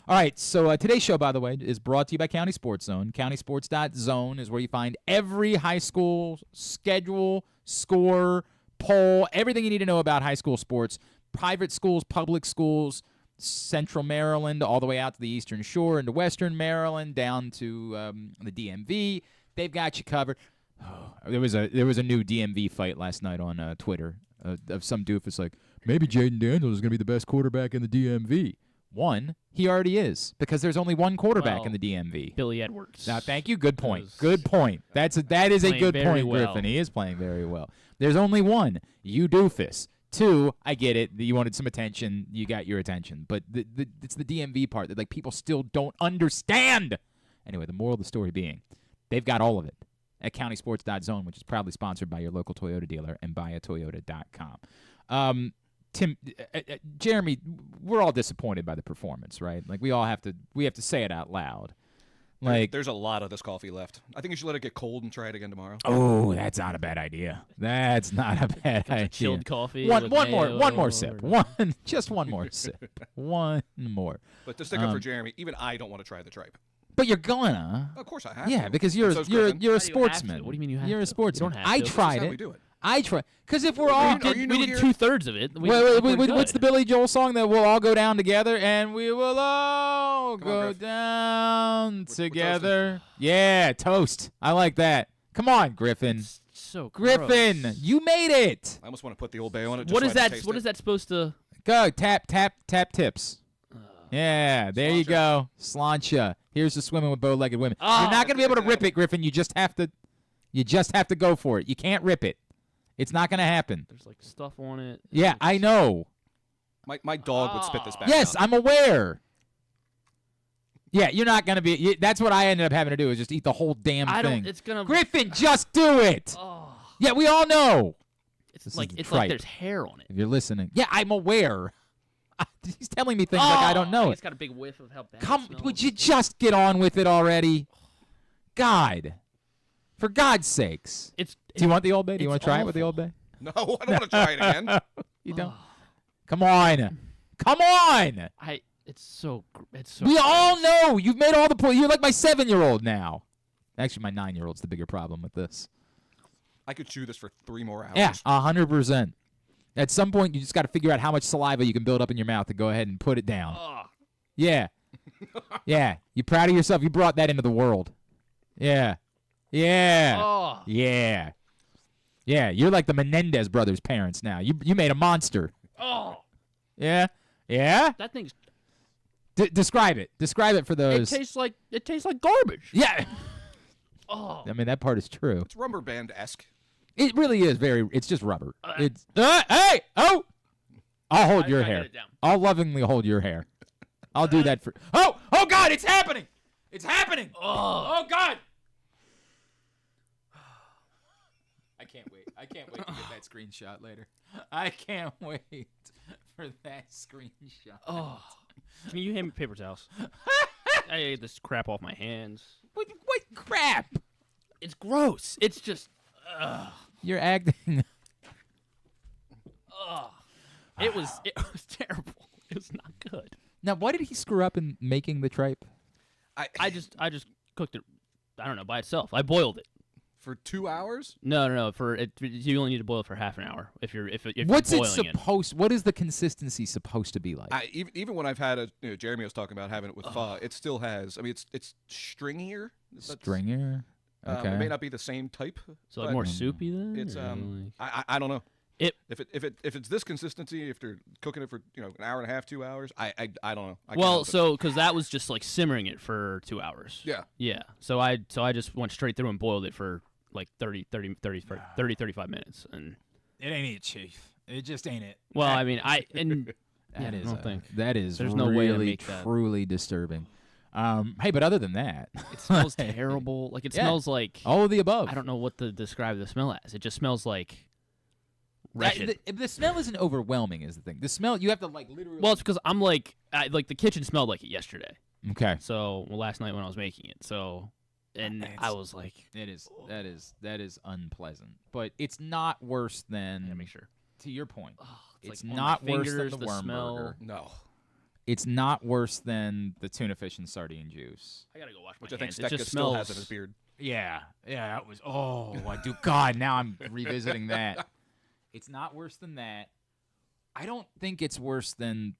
All right, so today's show, by the way, is brought to you by County Sports Zone. CountySports.zone is where you find every high school schedule, score, poll, everything you need to know about high school sports. Private schools, public schools, Central Maryland, all the way out to the Eastern Shore into Western Maryland, down to the DMV. They've got you covered. There was a new DMV fight last night on Twitter of some doofus like, maybe Jaden Daniels is going to be the best quarterback in the DMV. One, he already is, because there's only one quarterback in the DMV. Billy Edwards. Now, thank you. Good point. Good point. That is a good point, Griffin. He is playing very well. There's only one. You doofus. Two, I get it. You wanted some attention. You got your attention. But it's the DMV part that people still don't understand. Anyway, the moral of the story being, they've got all of it at CountySports.zone, which is proudly sponsored by your local Toyota dealer and buyatoyota.com. Tim, Jeremy, we're all disappointed by the performance, right? We have to say it out loud. There's a lot of this coffee left. I think you should let it get cold and try it again tomorrow. Oh, that's not a bad idea. That's not a bad idea. Chilled coffee. One more sip. Just one more sip. One more. But to stick up for Jeremy, even I don't want to try the tripe. But you're gonna. Of course I have. Yeah, to. because you're a sportsman. What do you mean you have You're a sportsman. You don't have I to. tried it. We do it. I try, because if we're all we did 2/3 of it. What's the Billy Joel song that we'll all go down together and we will all go down together? Yeah, toast. I like that. Come on, Griffin. It's so Griffin, gross. you made it. I almost want to put the Old Bay on it. Just What so is I can that? taste What it. is that supposed to? Go tap tips. Yeah, there you Sláinte. go. Sláinte. Here's the swimming with bow-legged women. Oh, You're not gonna be able to rip it, Griffin. You just have to. You just have to go for it. You can't rip it. It's not gonna happen. There's like stuff on it. Yeah, I know. My dog would spit this back Yes, out. I'm aware. Yeah, you're not gonna be. That's what I ended up having to do is just eat the whole damn I thing. don't. It's gonna. Griffin, just do it. Oh, Yeah, we all know. it's This like is it's tripe. like there's hair on it. If you're listening, yeah, I'm aware. He's telling me things like I don't know It's it. got a big whiff of how bad. Come, it smells. would you just get on with it already? God, for God's sakes. It's. Do you want the Old Bay? Do you it's want to try it with the awful. Old Bay? No, I don't want to try it again. You don't. Come on, come on. It's so. It's so. We all gross. know you've made all the points. You're like my 7-year-old now. Actually, my 9-year-old's the bigger problem with this. I could chew this for 3 more hours. Yeah, 100%. At some point, you just got to figure out how much saliva you can build up in your mouth to go ahead and put it down. Ugh. Yeah. Yeah. You proud of yourself? You brought that into the world. Yeah. Yeah. Oh. Yeah. Yeah. You're like the Menendez brothers' parents now. You made a monster. Oh. Yeah. Yeah. That thing's. Describe it. Describe it for those. It tastes like garbage. Yeah. Oh. I mean, that part is true. It's rubber band-esque. It really is very. It's just rubber. It's. Hey. Oh. I'll hold your I got hair. it down. I'll lovingly hold your hair. I'll do that for. Oh. Oh God! It's happening. It's happening. Oh God. I can't wait. I can't wait to get that screenshot later. I can't wait for that screenshot. Oh. Can you hand me paper towels? I ate this crap off my hands. What crap? It's gross. It's just. You're acting. It was terrible. It was not good. Now, why did he screw up in making the tripe? I just cooked it. I don't know, by itself. I boiled it. For 2 hours? No. For it, you only need to boil it for half an hour. If you're What's it boiling supposed? What is the consistency supposed to be like? Even when I've had Jeremy was talking about having it with pho, it still has. I mean, it's stringier. Stringer. Okay. It may not be the same type. So like but more soupy then. It's or like- I don't know. It if it's this consistency, if they're cooking it for an hour and a half, 2 hours, I don't know. I can't well, help it. so because that was just like simmering it for 2 hours. Yeah. Yeah. So I just went straight through and boiled it for like 35 minutes and. It ain't it, Chief. It just ain't it. Well, I mean, I don't think that is there's really no way to make that. truly disturbing. Hey, but other than that, It smells terrible. Like it smells like all of the above. I don't know what to describe the smell as. It just smells like wretched. The smell isn't overwhelming, is the thing. The smell you have to like literally. Well, it's because I'm like the kitchen smelled like it yesterday. Okay. So last night when I was making it, and I was like, that is unpleasant, but it's not worse than. make sure. To your point, it's like on not my worse than fingers, the the worm smell. burger. No. It's not worse than the tuna fish and sardine juice. I gotta go wash my Which I think hands. It Stekka just still smells. has in his beard. Yeah, that was. Oh, I do. God, now I'm revisiting that. It's not worse than that. I don't think it's worse than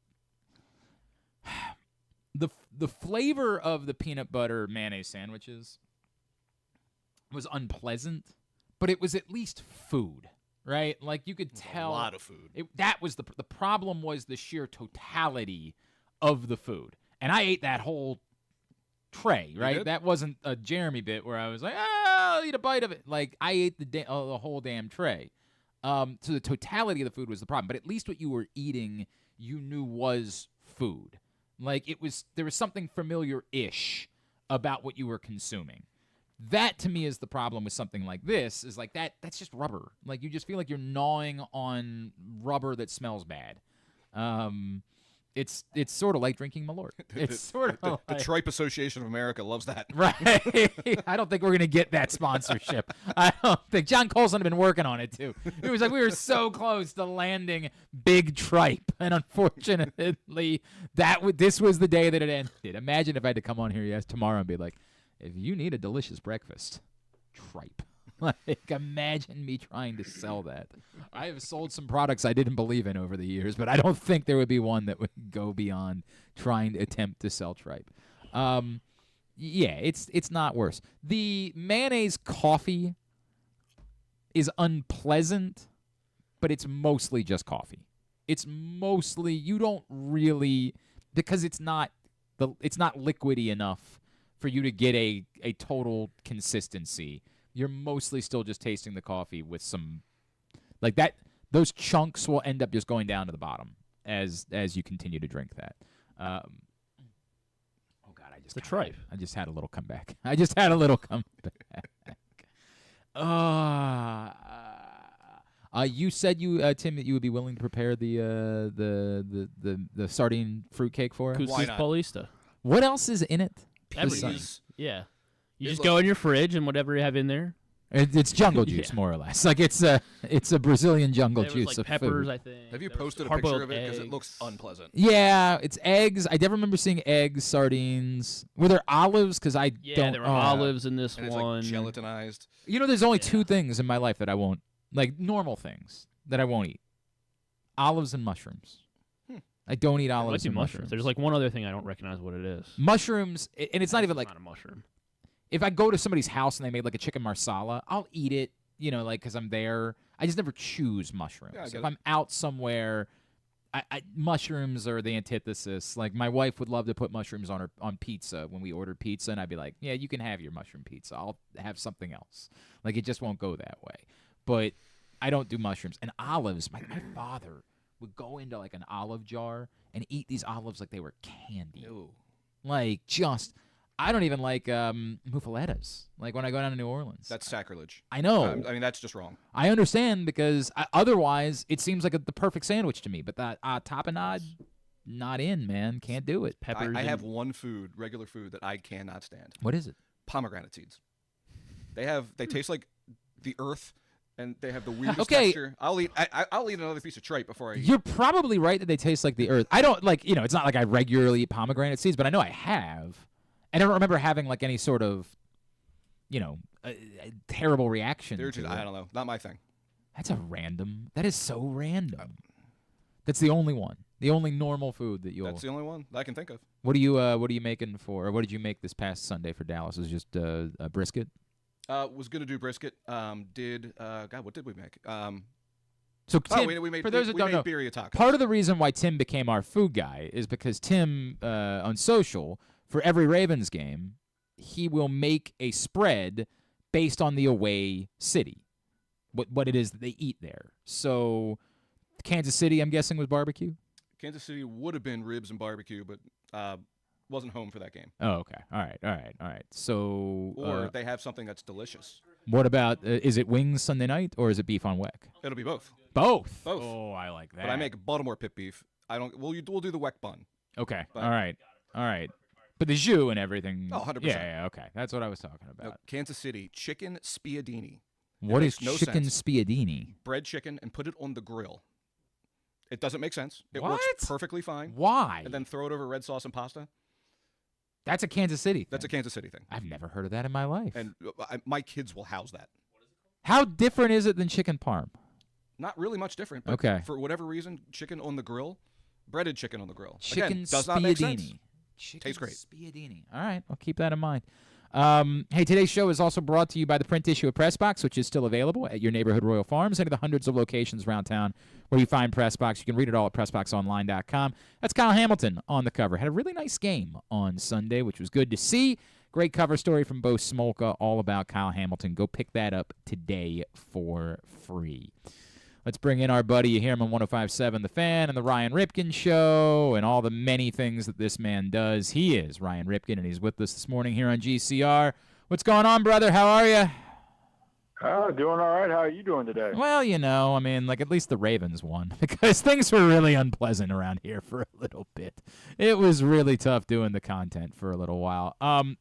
the flavor of the peanut butter mayonnaise sandwiches was unpleasant, but it was at least food, right? Like you could tell A lot of food. That was the problem was the sheer totality of the food, and I ate that whole tray, right? did? That wasn't a Jeremy bit where I was like, I'll eat a bite of it. Like I ate the whole damn tray. So the totality of the food was the problem, but at least what you were eating, you knew was food. Like there was something familiar-ish about what you were consuming. That to me is the problem with something like this. Is like that's just rubber. Like you just feel like you're gnawing on rubber that smells bad. It's sort of like drinking Malort. It's sort of the Tripe Association of America loves that. Right. I don't think we're gonna get that sponsorship. I don't think John Colson had been working on it too. It was like we were so close to landing big tripe, and unfortunately, this was the day that it ended. Imagine if I had to come on here tomorrow and be like, if you need a delicious breakfast, tripe. Like, imagine me trying to sell that. I have sold some products I didn't believe in over the years, but I don't think there would be one that would go beyond trying to attempt to sell tripe. Yeah, it's not worse. The mayonnaise coffee is unpleasant, but it's mostly just coffee. It's mostly, you don't really, because it's not liquidy enough for you to get a total consistency. You're mostly still just tasting the coffee with some, like that. Those chunks will end up just going down to the bottom as you continue to drink that. Oh God, The tripe. I just had a little comeback. You said Tim, that you would be willing to prepare the sardine fruitcake for us. Couscous Paulista. What else is in it? Everything. Yeah. You just go in your fridge and whatever you have in there. It's jungle juice, more or less. Like it's a Brazilian jungle There was, juice like of peppers, food. I think. Have you There was posted a hard-boiled picture of it? Because it eggs. looks unpleasant. Yeah, it's eggs. I never remember seeing eggs, sardines. Were there olives? Because I Yeah, don't. there were olives in this And it's one. like gelatinized. You know, there's only two things in my life that I won't, like normal things that I won't eat: olives and mushrooms. I don't eat I olives like the and mushrooms. There's like one other thing I don't recognize what it is. mushrooms, and it's not even like not a mushroom. if I go to somebody's house and they made like a chicken marsala, I'll eat it, like because I'm there. I just never choose mushrooms. Yeah, I get If it. I'm out somewhere, mushrooms are the antithesis. Like my wife would love to put mushrooms on pizza when we ordered pizza, and I'd be like, yeah, you can have your mushroom pizza. I'll have something else. Like it just won't go that way. But I don't do mushrooms. And olives, my father would go into like an olive jar and eat these olives like they were candy. Ew. Like I don't even like muffalettas. Like when I go down to New Orleans. That's sacrilege. I know. I mean, that's just wrong. I understand because otherwise it seems like the perfect sandwich to me. But that tapenade, not in, man. Can't do it. Peppers. I have one food, regular food, that I cannot stand. What is it? Pomegranate seeds. They taste like the earth, and they have the weirdest Okay. texture. I'll eat another piece of tripe before I eat. You're probably right that they taste like the earth. I don't like, it's not like I regularly eat pomegranate seeds, but I know I have. I don't remember having like any sort of, a terrible reaction. They're to just, it. I don't know, not my thing. That is so random. That's the only one. The only normal food that you'll. That's the only one that I can think of. What are you making for? Or what did you make this past Sunday for Dallas? It was just a brisket. Was gonna do brisket. What did we make? So Tim, we made for those that don't know, birria tacos. part of the reason why Tim became our food guy is because Tim on social, for every Ravens game, he will make a spread based on the away city, what it is that they eat there. So Kansas City, I'm guessing, was barbecue. Kansas City would have been ribs and barbecue, but wasn't home for that game. Oh, okay. All right. So Or they have something that's delicious. what about is it wings Sunday night or is it beef on weck? It'll be both. Both. Both. Oh, I like that. But I make Baltimore pit beef. We'll do the weck bun. Okay. But- All right. But the jus and everything. Oh, 100%. Yeah, okay. That's what I was talking No, about. Kansas City chicken spiadini. What is makes no chicken sense. spiadini? Bread chicken and put it on the grill. It doesn't make sense. It What? works perfectly fine. Why? And then throw it over red sauce and pasta. That's a Kansas City thing. That's a Kansas City thing. I've never heard of that in my life. And my kids will house that. How different is it than chicken parm? Not really much different. But Okay. For whatever reason, chicken on the grill, breaded chicken on the grill. Chicken Again, does not make sense. spiadini. Chicken Tastes great. Spiadini. All right, I'll keep that in mind. Hey, today's show is also brought to you by the print issue of PressBox, which is still available at your neighborhood Royal Farms, any of the hundreds of locations around town where you find PressBox. You can read it all at PressBoxOnline.com. That's Kyle Hamilton on the cover. Had a really nice game on Sunday, which was good to see. Great cover story from Bo Smolka, all about Kyle Hamilton. Go pick that up today for free. Let's bring in our buddy. You hear him on 105.7 The Fan and the Ryan Ripken Show and all the many things that this man does. He is Ryan Ripken, and he's with us this morning here on GCR. What's going on, brother? How are you? Doing all right. How are you doing today? Well, at least the Ravens won because things were really unpleasant around here for a little bit. It was really tough doing the content for a little while. I'm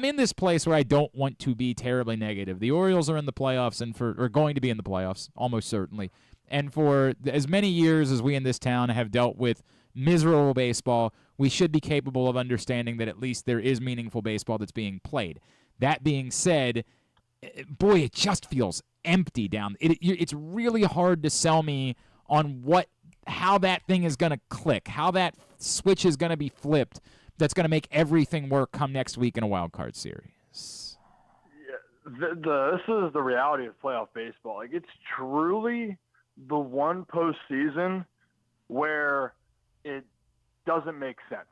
in this place where I don't want to be terribly negative. The Orioles are in the playoffs and are going to be in the playoffs, almost certainly. And for as many years as we in this town have dealt with miserable baseball, we should be capable of understanding that at least there is meaningful baseball that's being played. That being said, boy, it just feels empty down. It's really hard to sell me on how that thing is going to click, how that switch is going to be flipped. That's going to make everything work come next week in a wild card series. Yeah, This is the reality of playoff baseball. Like, it's truly the one postseason where it doesn't make sense.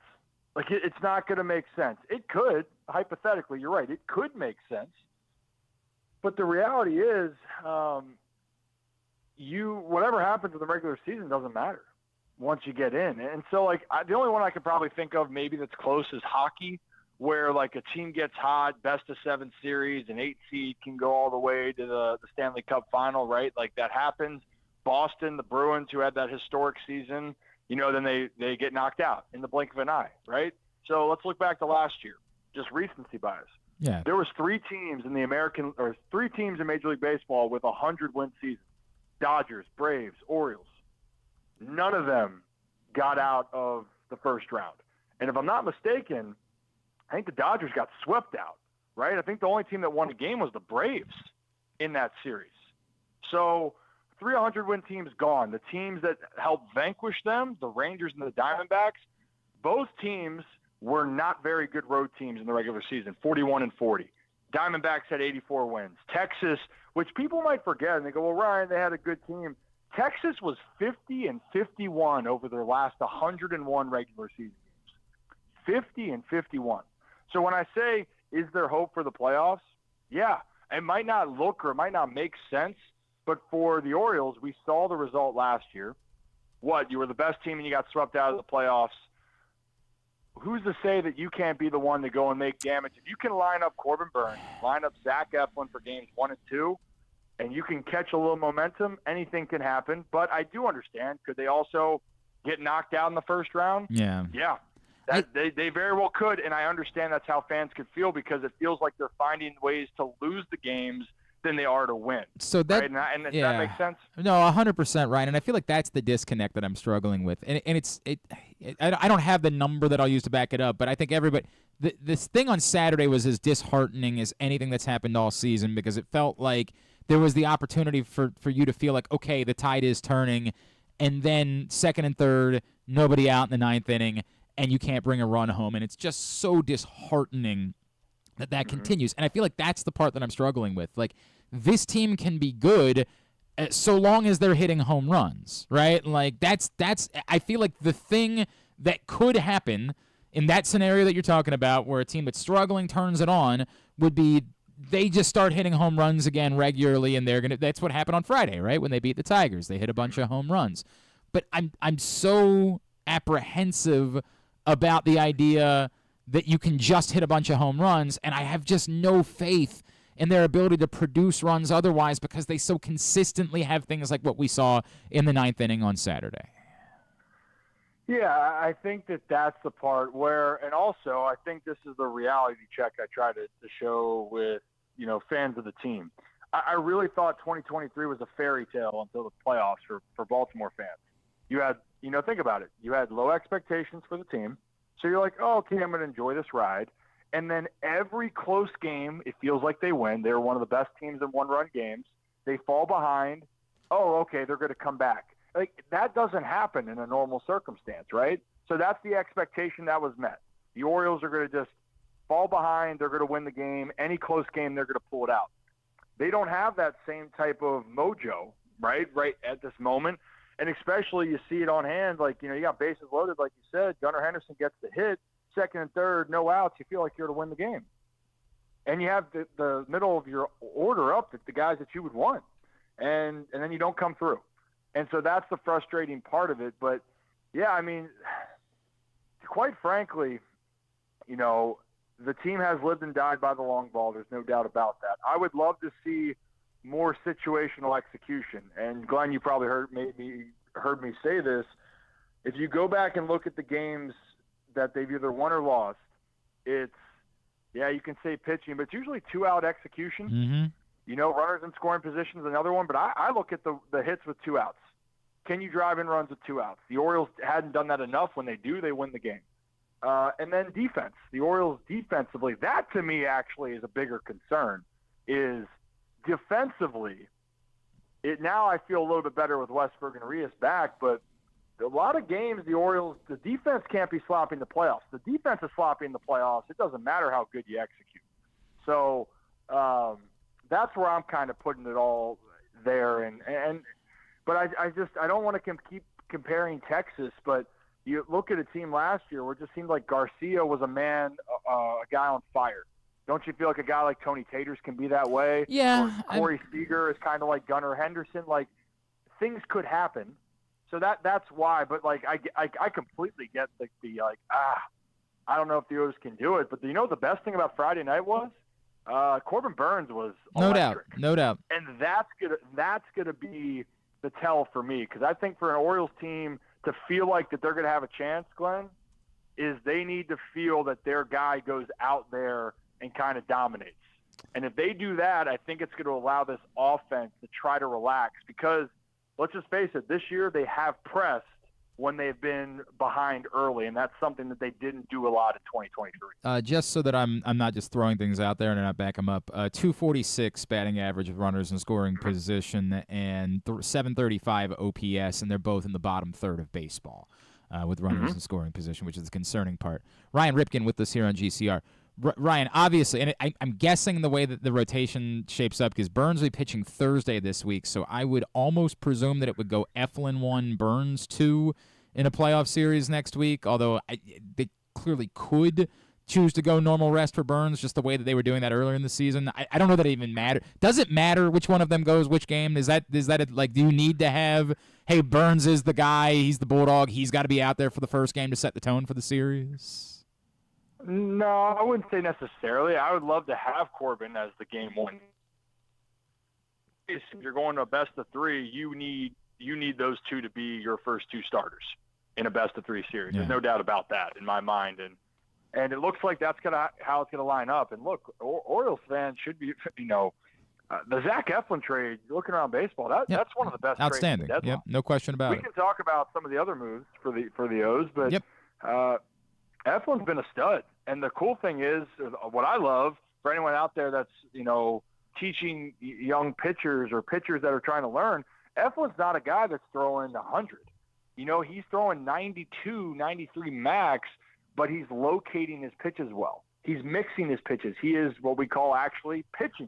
Like, it's not going to make sense. It could, hypothetically, you're right, it could make sense. But the reality is, whatever happens in the regular season doesn't matter once you get in. And so, like, the only one I could probably think of maybe that's close is hockey, where, like, a team gets hot, best-of-7 series, an 8 seed can go all the way to the Stanley Cup final, right? Like, that happens. Boston, the Bruins, who had that historic season, then they get knocked out in the blink of an eye, right? So let's look back to last year, just recency bias. Yeah. There was three teams in Major League Baseball with 100-win seasons: Dodgers, Braves, Orioles. None of them got out of the first round. And if I'm not mistaken, I think the Dodgers got swept out, right? I think the only team that won a game was the Braves in that series. So 300-win teams gone. The teams that helped vanquish them, the Rangers and the Diamondbacks, both teams were not very good road teams in the regular season, 41-40. Diamondbacks had 84 wins. Texas, which people might forget, and they go, well, Ryan, they had a good team. Texas was 50-51 over their last 101 regular season games. 50-51. So when I say, is there hope for the playoffs? Yeah, it might not look or it might not make sense, but for the Orioles, we saw the result last year. You were the best team and you got swept out of the playoffs. Who's to say that you can't be the one to go and make damage? If you can line up Corbin Burns, line up Zach Eflin for games 1 and 2, and you can catch a little momentum, anything can happen. But I do understand, could they also get knocked out in the first round? Yeah. Yeah. They very well could, and I understand that's how fans could feel because it feels like they're finding ways to lose the games than they are to win. So that, right? and that makes sense? No, 100% right. And I feel like that's the disconnect that I'm struggling with. And I don't have the number that I'll use to back it up, but I think everybody – this thing on Saturday was as disheartening as anything that's happened all season because it felt like there was the opportunity for you to feel like, okay, the tide is turning, and then second and third, nobody out in the ninth inning, and you can't bring a run home. And it's just so disheartening that continues. And I feel like that's the part that I'm struggling with. Like, this team can be good so long as they're hitting home runs, right? Like, that's I feel like the thing that could happen in that scenario that you're talking about where a team that's struggling turns it on would be they just start hitting home runs again regularly, and that's what happened on Friday, right? When they beat the Tigers. They hit a bunch of home runs. But I'm so apprehensive about the idea that you can just hit a bunch of home runs, and I have just no faith in their ability to produce runs otherwise because they so consistently have things like what we saw in the ninth inning on Saturday. Yeah, I think that's the part where, and also I think this is the reality check I try to show with, fans of the team. I really thought 2023 was a fairy tale until the playoffs for Baltimore fans. You had, think about it. You had low expectations for the team. So you're like, oh, okay, I'm going to enjoy this ride. And then every close game, it feels like they win. They're one of the best teams in one-run games. They fall behind. Oh, okay, they're going to come back. Like, that doesn't happen in a normal circumstance, right? So that's the expectation that was met. The Orioles are going to just fall behind. They're going to win the game. Any close game, they're going to pull it out. They don't have that same type of mojo, right at this moment. And especially you see it on hand, like, you got bases loaded, like you said. Gunnar Henderson gets the hit, second and third, no outs. You feel like you're to win the game. And you have the middle of your order up, the guys that you would want. And then you don't come through. And so that's the frustrating part of it. But, yeah, I mean, quite frankly, the team has lived and died by the long ball. There's no doubt about that. I would love to see more situational execution. And Glenn, you probably heard me say this. If you go back and look at the games that they've either won or lost, it's, you can say pitching, but it's usually 2-out execution. Mm-hmm. Runners in scoring position is another one, but I look at the hits with 2 outs. Can you drive in runs with 2 outs? The Orioles hadn't done that enough. When they do, they win the game. And then defense. The Orioles defensively, that to me actually is a bigger concern, is defensively, now I feel a little bit better with Westberg and Arias back, but a lot of games the Orioles, the defense can't be sloppy in the playoffs. The defense is sloppy in the playoffs. It doesn't matter how good you execute. So that's where I'm kind of putting it all there. But I don't want to keep comparing Texas, but you look at a team last year where it just seemed like Garcia was a guy on fire. Don't you feel like a guy like Tony Taters can be that way? Yeah. Or Corey Seager is kind of like Gunnar Henderson. Like, things could happen. So that's why. But, like, I completely get I don't know if the O's can do it. But you know what the best thing about Friday night was? Corbin Burns was electric. No doubt. And that's gonna be the tell for me, because I think for an Orioles team to feel like that they're gonna have a chance, Glenn, is they need to feel that their guy goes out there and kind of dominates. And if they do that, I think it's going to allow this offense to try to relax, because let's just face it, this year they have pressed when they've been behind early, and that's something that they didn't do a lot in 2023. Just so that I'm not just throwing things out there and not back them up, 246 batting average with runners in scoring position and 735 OPS, and they're both in the bottom third of baseball with runners in scoring position, which is the concerning part. Ryan Ripken with us here on GCR. Ryan, obviously, and I'm guessing the way that the rotation shapes up, because Burns will be pitching Thursday this week, so I would almost presume that it would go Eflin 1, Burns 2 in a playoff series next week, although they clearly could choose to go normal rest for Burns, just the way that they were doing that earlier in the season. I don't know that it even matters. Does it matter which one of them goes which game? Is that like, do you need to have, hey, Burns is the guy, he's the Bulldog, he's got to be out there for the first game to set the tone for the series? No, I wouldn't say necessarily. I would love to have Corbin as the game one. If you're going to a best of three, you need those two to be your first two starters in a best of three series. Yeah. There's no doubt about that in my mind, and it looks like that's how it's gonna line up. And look, Orioles fans should be, the Zach Eflin trade. Looking around baseball, that's one of the best. Outstanding. Trades. Yep, no question about it. We can talk about some of the other moves for the O's, but Eflin's been a stud. And the cool thing is, what I love for anyone out there that's, teaching young pitchers or pitchers that are trying to learn, Eflin's not a guy that's throwing 100. He's throwing 92, 93 max, but he's locating his pitches well. He's mixing his pitches. He is what we call actually pitching.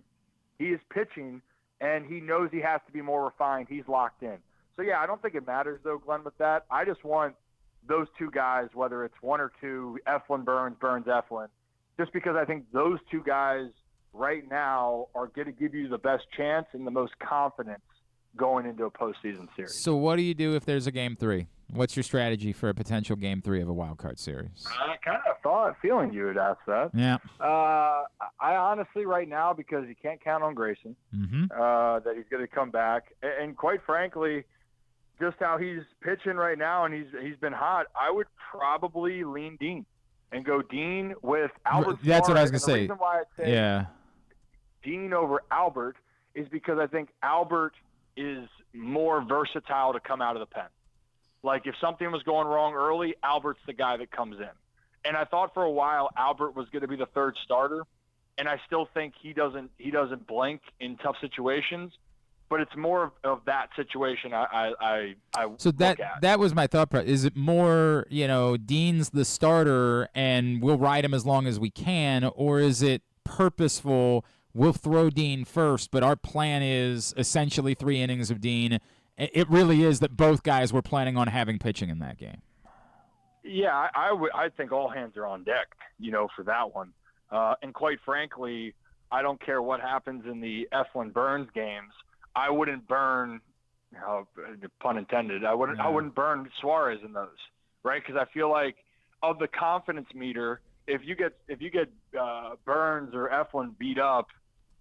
He is pitching, and he knows he has to be more refined. He's locked in. So, yeah, I don't think it matters, though, Glenn, with that. I just want those two guys, whether it's one or two, Eflin, Burns, Eflin, just because I think those two guys right now are going to give you the best chance and the most confidence going into a postseason series. So what do you do if there's a Game 3? What's your strategy for a potential Game 3 of a wild card series? I kind of feeling you would ask that. Yeah. I honestly, right now, because you can't count on Grayson, that he's going to come back, and quite frankly, just how he's pitching right now, and he's been hot, I would probably lean Dean and go Dean with Albert. That's what I was going to say. The reason why I say Dean over Albert is because I think Albert is more versatile to come out of the pen. Like, if something was going wrong early, Albert's the guy that comes in. And I thought for a while Albert was going to be the third starter, and I still think he doesn't blink in tough situations. But it's more of that situation I so look at. That was my thought process. Is it more, Dean's the starter and we'll ride him as long as we can, or is it purposeful, we'll throw Dean first, but our plan is essentially 3 innings of Dean? It really is that both guys were planning on having pitching in that game. Yeah, I think all hands are on deck, for that one. And quite frankly, I don't care what happens in the Eflin Burns games. I wouldn't burn, pun intended. I wouldn't burn Suarez in those, right? Because I feel like of the confidence meter, if you get Burns or Eflin beat up,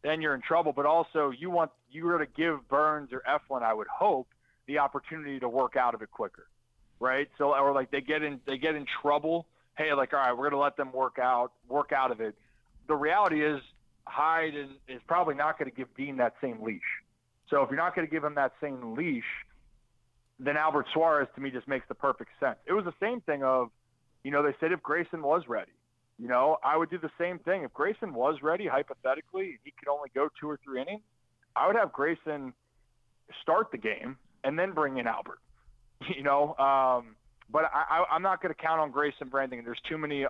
then you're in trouble. But also, you were to give Burns or Eflin, I would hope, the opportunity to work out of it quicker, right? So, or like they get in trouble. Hey, like, all right, we're gonna let them work out of it. The reality is, Hyde is probably not going to give Dean that same leash. So if you're not going to give him that same leash, then Albert Suarez, to me, just makes the perfect sense. It was the same thing of, they said if Grayson was ready, I would do the same thing. If Grayson was ready, hypothetically, he could only go 2 or 3 innings, I would have Grayson start the game and then bring in Albert, But I'm not going to count on Grayson for anything. There's too many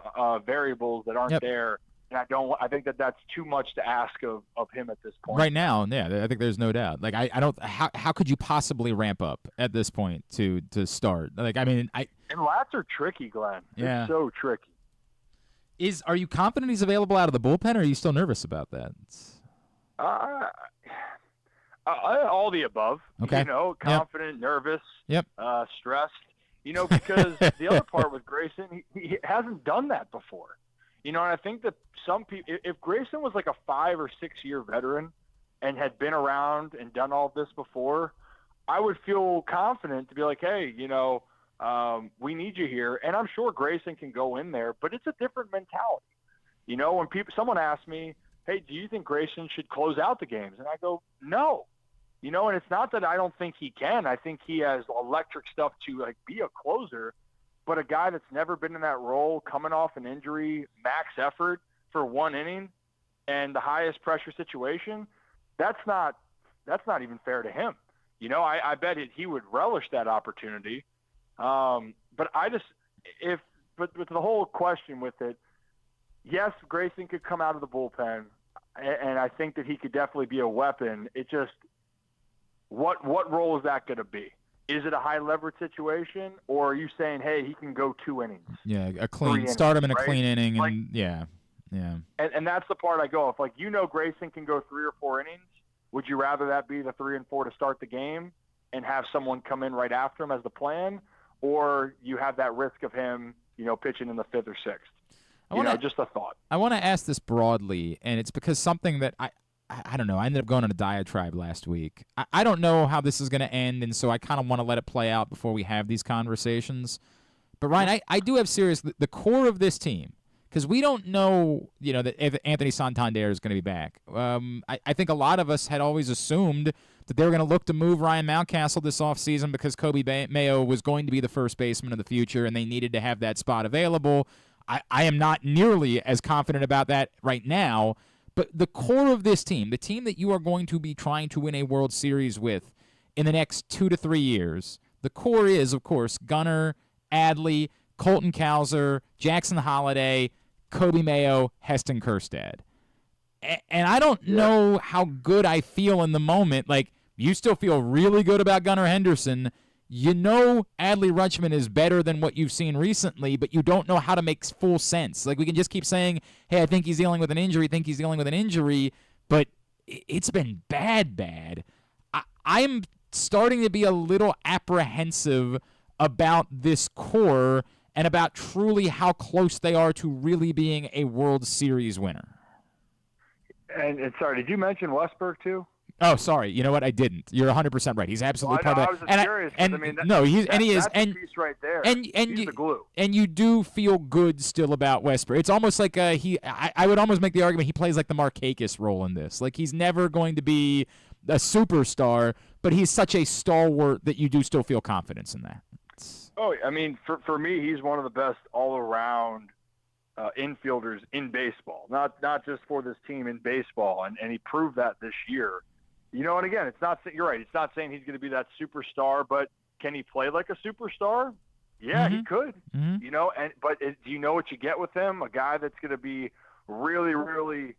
variables that aren't there And I think that that's too much to ask of him at this point. Right now, yeah, I think there's no doubt. Like I don't. How could you possibly ramp up at this point to start? Like I mean, And lats are tricky, Glenn. Yeah. They're so tricky. Are you confident he's available out of the bullpen, or are you still nervous about that? All the above. Okay. You know, confident, nervous, Yep. Stressed. You know, because the other part with Grayson, he hasn't done that before. You know, and I think that some people, if Grayson was like a 5 or 6 year veteran and had been around and done all this before, I would feel confident to be like, hey, you know, we need you here. And I'm sure Grayson can go in there, but it's a different mentality. You know, when someone asks me, hey, do you think Grayson should close out the games? And I go, no. You know, and it's not that I don't think he can. I think he has electric stuff to like be a closer. But a guy that's never been in that role, coming off an injury, max effort for 1 inning, and the highest pressure situation, that's not even fair to him. You know, I bet he would relish that opportunity. But with the whole question with it, yes, Grayson could come out of the bullpen, and I think that he could definitely be a weapon. It just, what role is that going to be? Is it a high leverage situation, or are you saying, hey, he can go 2 innings? Yeah, start him in a clean inning, and like, yeah. And that's the part I go. If, like, you know Grayson can go 3 or 4 innings, would you rather that be the 3 and 4 to start the game and have someone come in right after him as the plan, or you have that risk of him, you know, pitching in the 5th or 6th? Just a thought. I want to ask this broadly, and it's because something that I don't know. I ended up going on a diatribe last week. I don't know how this is going to end, and so I kind of want to let it play out before we have these conversations. But, Ryan, I do have the core of this team, because we don't know, you know, that if Anthony Santander is going to be back. I think a lot of us had always assumed that they were going to look to move Ryan Mountcastle this offseason because Kobe Mayo was going to be the first baseman of the future, and they needed to have that spot available. I am not nearly as confident about that right now. But the core of this team, the team that you are going to be trying to win a World Series with in the next 2 to 3 years, the core is, of course, Gunnar, Adley, Colton Cowser, Jackson Holliday, Kobe Mayo, Heston Kjerstad. And I don't know how good I feel in the moment. Like, you still feel really good about Gunnar Henderson. You know Adley Rutschman is better than what you've seen recently, but you don't know how to make full sense. Like, we can just keep saying, hey, I think he's dealing with an injury, but it's been bad. I'm starting to be a little apprehensive about this core and about truly how close they are to really being a World Series winner. And sorry, did you mention Westberg too? Oh, sorry. You know what? I didn't. You're 100% right. He's absolutely part of that. I was just curious. That's the piece right there. He's the glue. And you do feel good still about Westberg. It's almost like I would almost make the argument he plays like the Markakis role in this. Like, he's never going to be a superstar, but he's such a stalwart that you do still feel confidence in that. Oh, I mean, for me, he's one of the best all-around infielders in baseball. Not just for this team, in baseball, and he proved that this year. You know, and again, it's not. You're right. It's not saying he's going to be that superstar, but can he play like a superstar? Yeah, he could. Mm-hmm. You know, but do you know what you get with him? A guy that's going to be really, really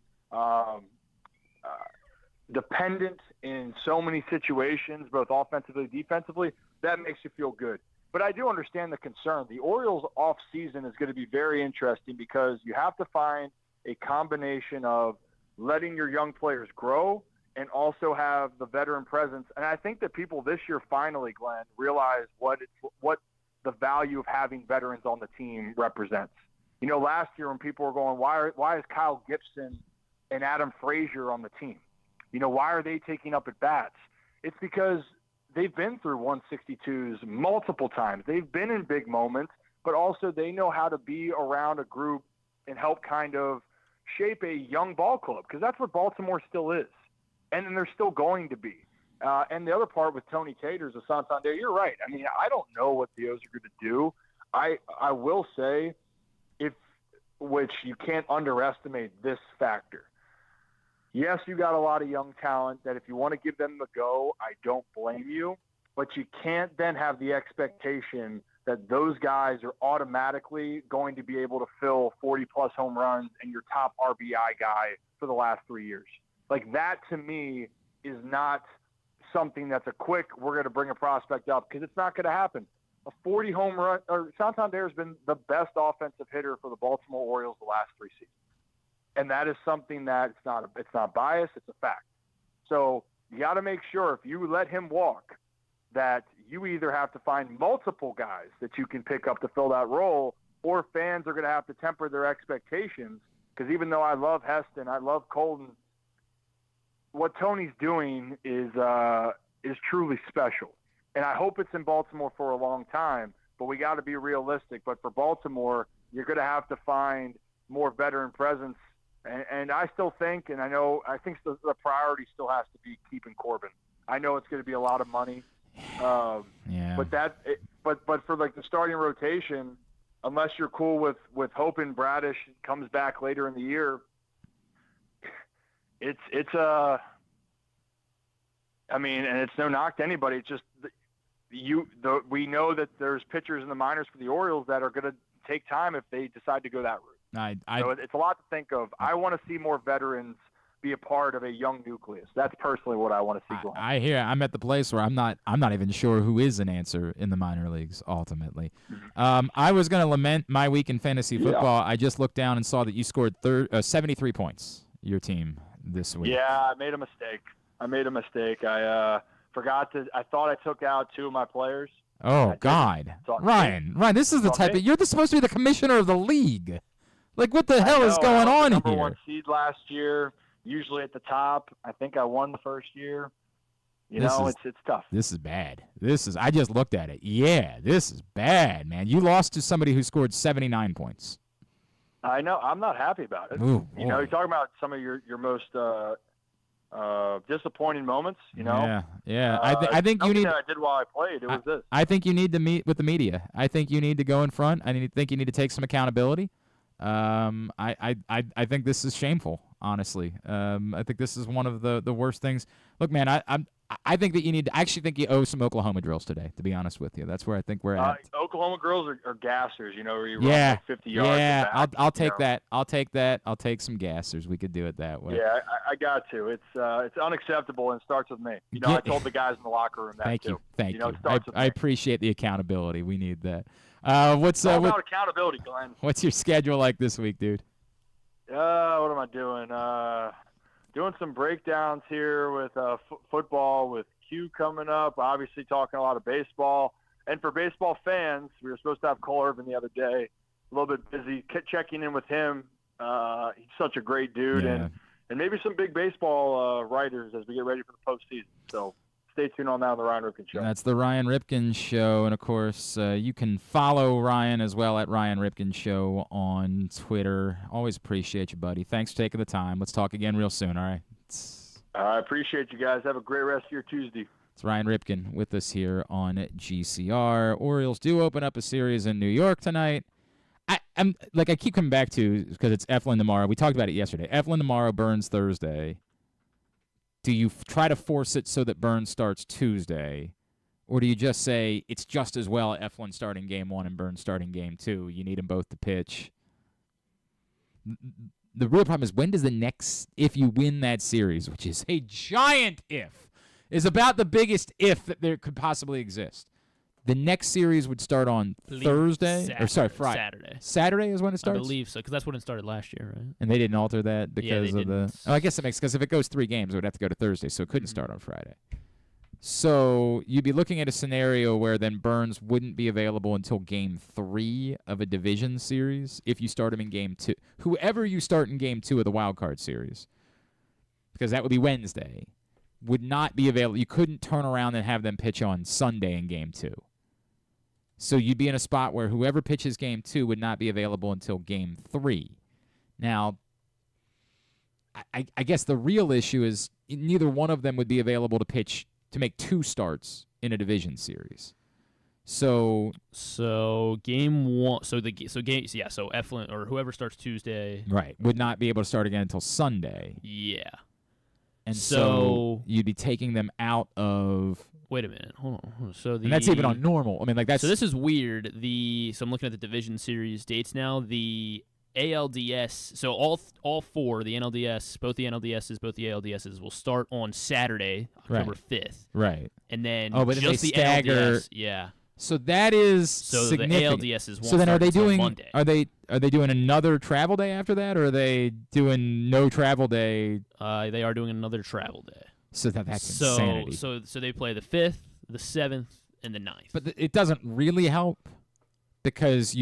dependent in so many situations, both offensively and defensively. That makes you feel good. But I do understand the concern. The Orioles' off-season is going to be very interesting because you have to find a combination of letting your young players grow and also have the veteran presence. And I think that people this year finally, Glenn, realize what the value of having veterans on the team represents. You know, last year when people were going, why is Kyle Gibson and Adam Frazier on the team? You know, why are they taking up at bats? It's because they've been through 162s multiple times. They've been in big moments, but also they know how to be around a group and help kind of shape a young ball club, because that's what Baltimore still is. And then they're still going to be. And the other part with Tony Taters of Santander, you're right. I mean, I don't know what the O's are going to do. I will say, which you can't underestimate this factor. Yes, you got a lot of young talent that if you want to give them the go, I don't blame you. But you can't then have the expectation that those guys are automatically going to be able to fill 40-plus home runs and your top RBI guy for the last 3 years. Like, that to me is not something that's a quick, we're going to bring a prospect up, because it's not going to happen. A 40 home run, or Santander has been the best offensive hitter for the Baltimore Orioles the last 3 seasons. And that is something that it's not biased, it's a fact. So you got to make sure if you let him walk that you either have to find multiple guys that you can pick up to fill that role, or fans are going to have to temper their expectations. Because even though I love Heston, I love Colton, what Tony's doing is truly special. And I hope it's in Baltimore for a long time, but we got to be realistic. But for Baltimore, you're going to have to find more veteran presence. And I still think, and I think the priority still has to be keeping Corbin. I know it's going to be a lot of money. Yeah. But for like the starting rotation, unless you're cool with hoping Bradish comes back later in the year, and it's no knock to anybody. It's just we know that there's pitchers in the minors for the Orioles that are going to take time if they decide to go that route. So it's a lot to think of. I want to see more veterans be a part of a young nucleus. That's personally what I want to see going. I hear. I'm at the place where I'm not even sure who is an answer in the minor leagues ultimately. I was going to lament my week in fantasy football. I just looked down and saw that you scored 73 points, your team, this week. Yeah, I made a mistake. I forgot to. I thought I took out 2 of my players. Oh God, Ryan, this is the type of you're supposed to be the commissioner of the league. Like, what the hell is going on number here? Number 1 seed last year, usually at the top. I think I won the first year. It's tough. This is bad. I just looked at it. Yeah, this is bad, man. You lost to somebody who scored 79 points. I know. I'm not happy about it. Ooh, you're talking about some of your most disappointing moments. Yeah. I think you need. That I did while I played. It was this. I think you need to meet with the media. I think you need to go in front. I think you need to take some accountability. I think this is shameful, honestly. I think this is one of the worst things. Look, man, I think that I actually think you owe some Oklahoma drills today, to be honest with you. That's where I think we're at. Oklahoma drills are gassers, where you run like 50 yards. Yeah, I'll take that. I'll take that. I'll take some gassers. We could do it that way. Yeah, I got to. It's unacceptable, and it starts with me. I told the guys in the locker room that Thank too. you. Thank you. It starts with I me. appreciate the accountability. We need that. What's all about accountability, Glenn? What's your schedule like this week, dude? What am I doing? Doing some breakdowns here with football, with Q coming up. Obviously, talking a lot of baseball. And for baseball fans, we were supposed to have Cole Irvin the other day. A little bit busy checking in with him. He's such a great dude, and maybe some big baseball writers as we get ready for the postseason. So stay tuned on that on the Ryan Ripken Show. That's the Ryan Ripken Show. And, of course, you can follow Ryan as well at Ryan Ripken Show on Twitter. Always appreciate you, buddy. Thanks for taking the time. Let's talk again real soon, all right? I appreciate you guys. Have a great rest of your Tuesday. It's Ryan Ripken with us here on GCR. Orioles do open up a series in New York tonight. I keep coming back to, because it's Eflin tomorrow. We talked about it yesterday. Eflin tomorrow, Burns Thursday. Do you try to force it so that Burns starts Tuesday? Or do you just say it's just as well Eflin starting game 1 and Burns starting game 2? You need them both to pitch. The real problem is, when does the next, if you win that series, which is a giant if, is about the biggest if that there could possibly exist. The next series would start on Thursday, Friday. Saturday is when it starts? I believe so, because that's when it started last year, right? And they didn't alter that because they of didn't. the... Oh, I guess it makes... Because if it goes 3 games, it would have to go to Thursday, so it couldn't start on Friday. So you'd be looking at a scenario where then Burns wouldn't be available until Game 3 of a division series if you start him in Game 2. Whoever you start in Game 2 of the wild card series, because that would be Wednesday, would not be available. You couldn't turn around and have them pitch on Sunday in Game 2. So you'd be in a spot where whoever pitches Game 2 would not be available until Game 3. Now, I guess the real issue is neither one of them would be available to pitch to make 2 starts in a division series. So game 1. So Eflin or whoever starts Tuesday, right, would not be able to start again until Sunday. Yeah. And so you'd be taking them out of Wait a minute. Hold on. So and that's even on normal. I mean, like that's. So this is weird. So I'm looking at the division series dates now. The ALDS. So all four, the NLDS, both the NLDSs, both the ALDSs, will start on Saturday, October 5th. Right. And then but just then they the stagger. NLDS. Yeah. So that is So significant. the ALDSs won't So then, are start they until doing? Monday. Are they doing another travel day after that, or are they doing no travel day? They are doing another travel day. So that's insanity. So they play the 5th, the 7th, and the 9th. But it doesn't really help because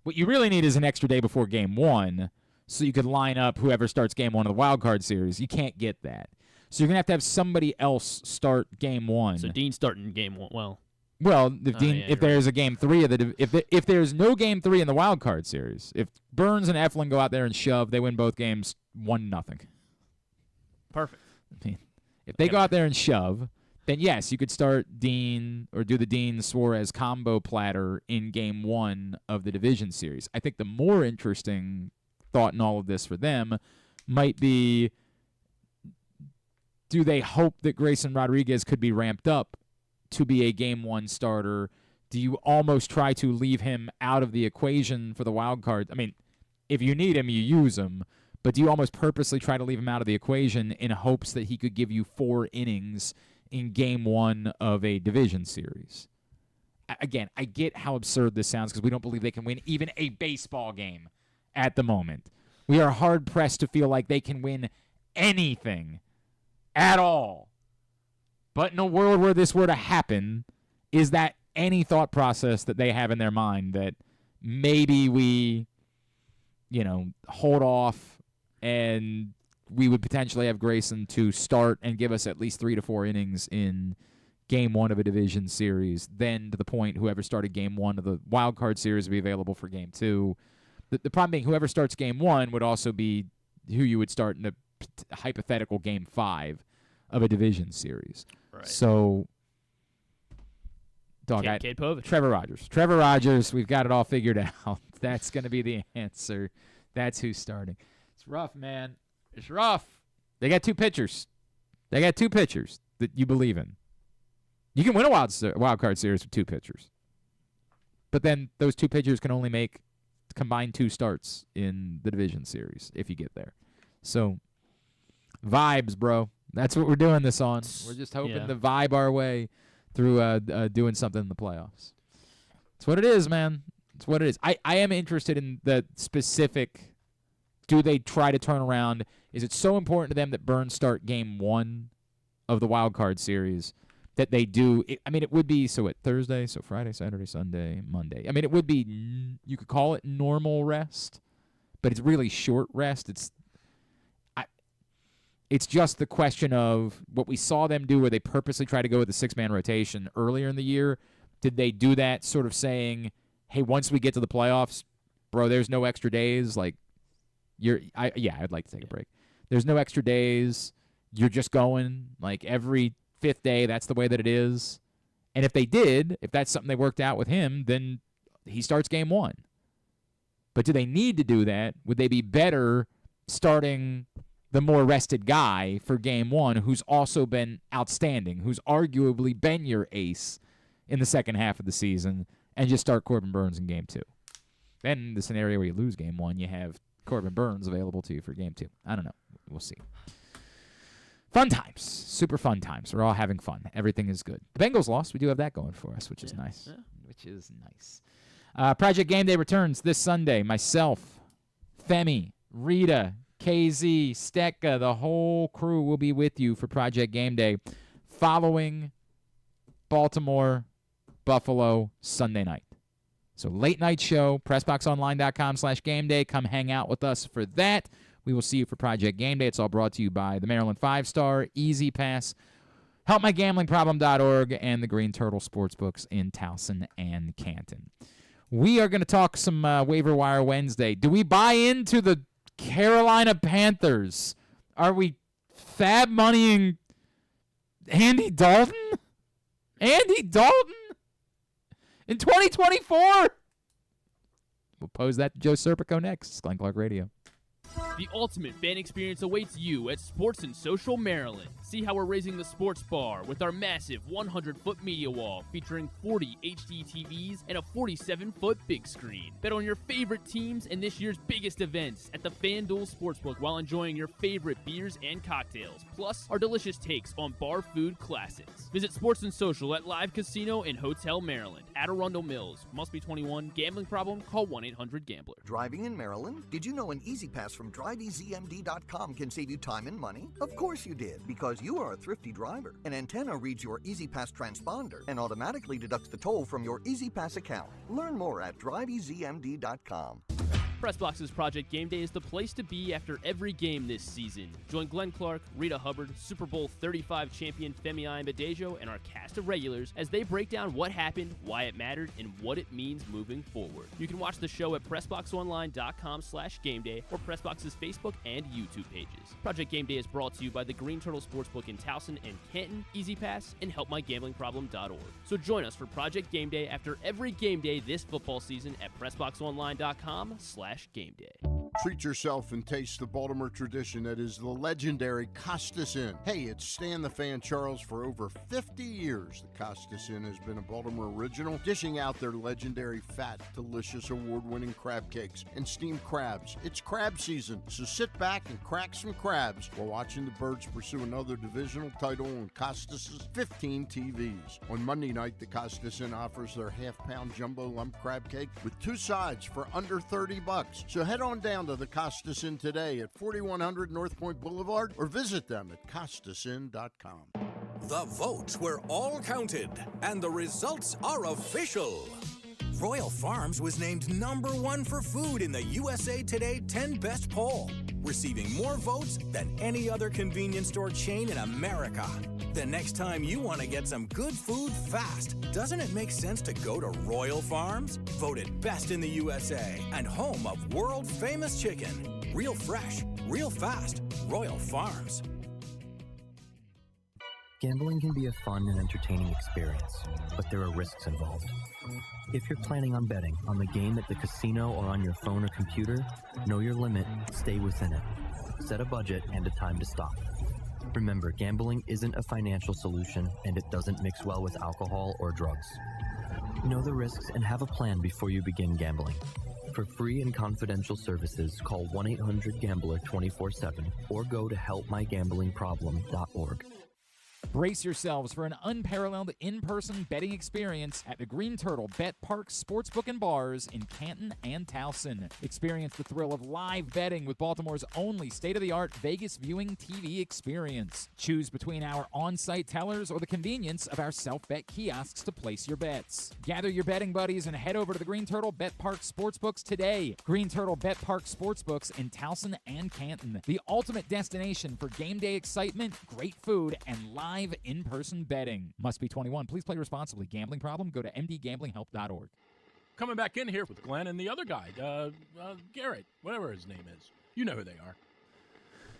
what you really need is an extra day before game 1 so you could line up whoever starts game 1 of the wild card series. You can't get that. So you're going to have somebody else start game 1. So Dean's starting game 1. Well, if there's a game 3 of if there's no game 3 in the wild card series, if Burns and Eflin go out there and shove, they win both games 1-0. Perfect. I mean, if they go out there and shove, then yes, you could start Dean or do the Dean Suarez combo platter in game 1 of the division series. I think the more interesting thought in all of this for them might be, do they hope that Grayson Rodriguez could be ramped up to be a game 1 starter? Do you almost try to leave him out of the equation for the wild card? I mean, if you need him, you use him. But do you almost purposely try to leave him out of the equation in hopes that he could give you 4 innings in game 1 of a division series? Again, I get how absurd this sounds because we don't believe they can win even a baseball game at the moment. We are hard-pressed to feel like they can win anything at all. But in a world where this were to happen, is that any thought process that they have in their mind that maybe we, hold off and we would potentially have Grayson to start and give us at least 3 to 4 innings in game 1 of a division series. Then to the point, whoever started game 1 of the wild card series would be available for game 2. The problem being, whoever starts game 1 would also be who you would start in a hypothetical game 5 of a division series. Right. So, Cade Povich. Trevor Rogers, we've got it all figured out. That's going to be the answer. That's who's starting. It's rough, man. It's rough. They got 2 pitchers. That you believe in. You can win a wild card series with 2 pitchers. But then those 2 pitchers can only make combined 2 starts in the division series if you get there. So, vibes, bro. That's what we're doing this on. We're just hoping to vibe our way through doing something in the playoffs. It's what it is, man. It's what it is. I am interested in the specific, do they try to turn around? Is it so important to them that Burns start game 1 of the wild card series that they do? It would be, Thursday, so Friday, Saturday, Sunday, Monday. It would be, you could call it normal rest, but it's really short rest. It's just the question of what we saw them do where they purposely try to go with the 6-man rotation earlier in the year. Did they do that sort of saying, hey, once we get to the playoffs, bro, there's no extra days. Like, I'd like to take a break. There's no extra days. You're just going. Like, every 5th day, that's the way that it is. And if that's something they worked out with him, then he starts game 1. But do they need to do that? Would they be better starting the more rested guy for game 1 who's also been outstanding, who's arguably been your ace in the second half of the season, and just start Corbin Burns in game 2? Then the scenario where you lose game 1, you have Corbin Burns available to you for game 2. I don't know. We'll see. Fun times. Super fun times. We're all having fun. Everything is good. The Bengals lost. We do have that going for us, which is nice. Project Game Day returns this Sunday. Myself, Femi, Rita, KZ, Stecca, the whole crew will be with you for Project Game Day following Baltimore, Buffalo, Sunday night. So late night show, PressBoxOnline.com/game day. Come hang out with us for that. We will see you for Project Game Day. It's all brought to you by the Maryland 5-Star, Easy Pass, HelpMyGamblingProblem.org, and the Green Turtle Sportsbooks in Towson and Canton. We are going to talk some Waiver-Wire Wednesday. Do we buy into the Carolina Panthers? Are we fab moneying Andy Dalton? Andy Dalton? In 2024? We'll pose that to Joe Serpico next. It's Glenn Clark Radio. The ultimate fan experience awaits you at Sports and Social Maryland. See how we're raising the sports bar with our massive 100-foot media wall featuring 40 HD TVs and a 47-foot big screen. Bet on your favorite teams and this year's biggest events at the FanDuel Sportsbook while enjoying your favorite beers and cocktails, plus our delicious takes on bar food classics. Visit Sports and Social at Live Casino and Hotel Maryland at Arundel Mills. Must be 21. Gambling problem? Call 1-800-GAMBLER. Driving in Maryland? Did you know an Easy Pass from DriveEasyMD.com can save you time and money? Of course you did, because you are a thrifty driver. An antenna reads your Easy Pass transponder and automatically deducts the toll from your Easy Pass account. Learn more at DriveEasyMD.com. PressBox's Project Game Day is the place to be after every game this season. Join Glenn Clark, Rita Hubbard, Super Bowl 35 champion Femi Ayanbadejo, and our cast of regulars as they break down what happened, why it mattered, and what it means moving forward. You can watch the show at PressBoxOnline.com/GameDay or PressBox's Facebook and YouTube pages. Project Game Day is brought to you by the Green Turtle Sportsbook in Towson and Canton, Easy Pass, and HelpMyGamblingProblem.org. So join us for Project Game Day after every game day this football season at PressBoxOnline.com/GameDay. Treat yourself and taste the Baltimore tradition that is the legendary Costas Inn. Hey, it's Stan the Fan Charles. For over 50 years, the Costas Inn has been a Baltimore original, dishing out their legendary fat, delicious, award-winning crab cakes and steamed crabs. It's crab season, so sit back and crack some crabs while watching the Birds pursue another divisional title on Costas's 15 TVs. On Monday night, the Costas Inn offers their half-pound jumbo lump crab cake with 2 sides for under $30. So head on down to the Costas Inn today at 4100 North Point Boulevard or visit them at CostasInn.com. The votes were all counted, and the results are official. Royal Farms was named #1 for food in the USA Today 10 Best poll, receiving more votes than any other convenience store chain in America. The next time you want to get some good food fast, doesn't it make sense to go to Royal Farms? Voted best in the USA and home of world-famous chicken. Real fresh, real fast. Royal Farms. Gambling can be a fun and entertaining experience, but there are risks involved. If you're planning on betting on the game at the casino or on your phone or computer, know your limit, stay within it. Set a budget and a time to stop. Remember, gambling isn't a financial solution, and it doesn't mix well with alcohol or drugs. Know the risks and have a plan before you begin gambling. For free and confidential services, call 1-800-GAMBLER 24/7 or go to helpmygamblingproblem.org. Brace yourselves for an unparalleled in-person betting experience at the Green Turtle Bet Park Sportsbook and Bars in Canton and Towson. Experience the thrill of live betting with Baltimore's only state-of-the-art Vegas viewing TV experience. Choose between our on-site tellers or the convenience of our self-bet kiosks to place your bets. Gather your betting buddies and head over to the Green Turtle Bet Park Sportsbooks today. Green Turtle Bet Park Sportsbooks in Towson and Canton. The ultimate destination for game day excitement, great food, and live in-person betting. Must be 21. Please play responsibly. Gambling problem? Go to mdgamblinghelp.org. Coming back in here with Glenn and the other guy, Garrett, whatever his name is. You know who they are.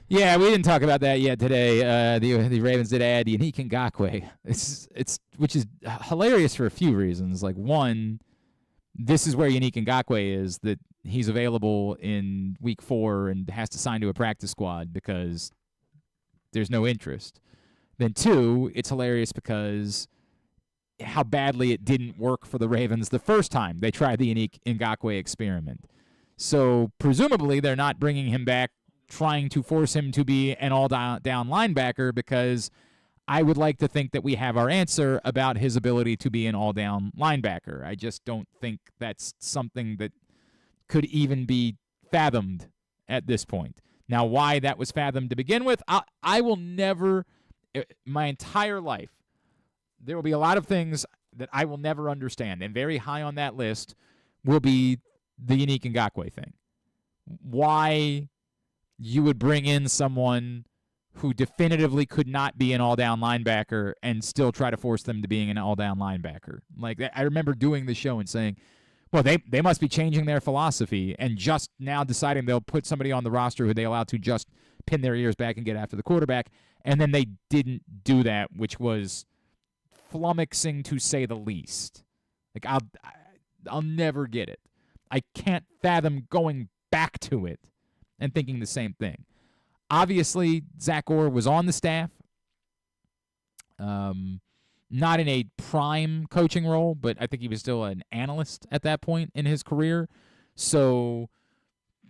Yeah, we didn't talk about that yet today. The Ravens did add Unique Ngakoue. Which is hilarious for a few reasons. Like, one, this is where Unique Ngakoue is, that he's available in week 4 and has to sign to a practice squad because there's no interest. Then 2, it's hilarious because how badly it didn't work for the Ravens the first time they tried the Unique Ngakoue experiment. So presumably they're not bringing him back trying to force him to be an all-down linebacker, because I would like to think that we have our answer about his ability to be an all-down linebacker. I just don't think that's something that could even be fathomed at this point. Now, why that was fathomed to begin with, I will never... my entire life, there will be a lot of things that I will never understand, and very high on that list will be the Unique Ngakoue thing. Why you would bring in someone who definitively could not be an all-down linebacker and still try to force them to being an all-down linebacker. Like, I remember doing the show and saying, well, they must be changing their philosophy and just now deciding they'll put somebody on the roster who they allow to just pin their ears back and get after the quarterback. And then they didn't do that, which was flummoxing to say the least. Like, I'll never get it. I can't fathom going back to it and thinking the same thing. Obviously, Zach Orr was on the staff Not in a prime coaching role, but I think he was still an analyst at that point in his career. So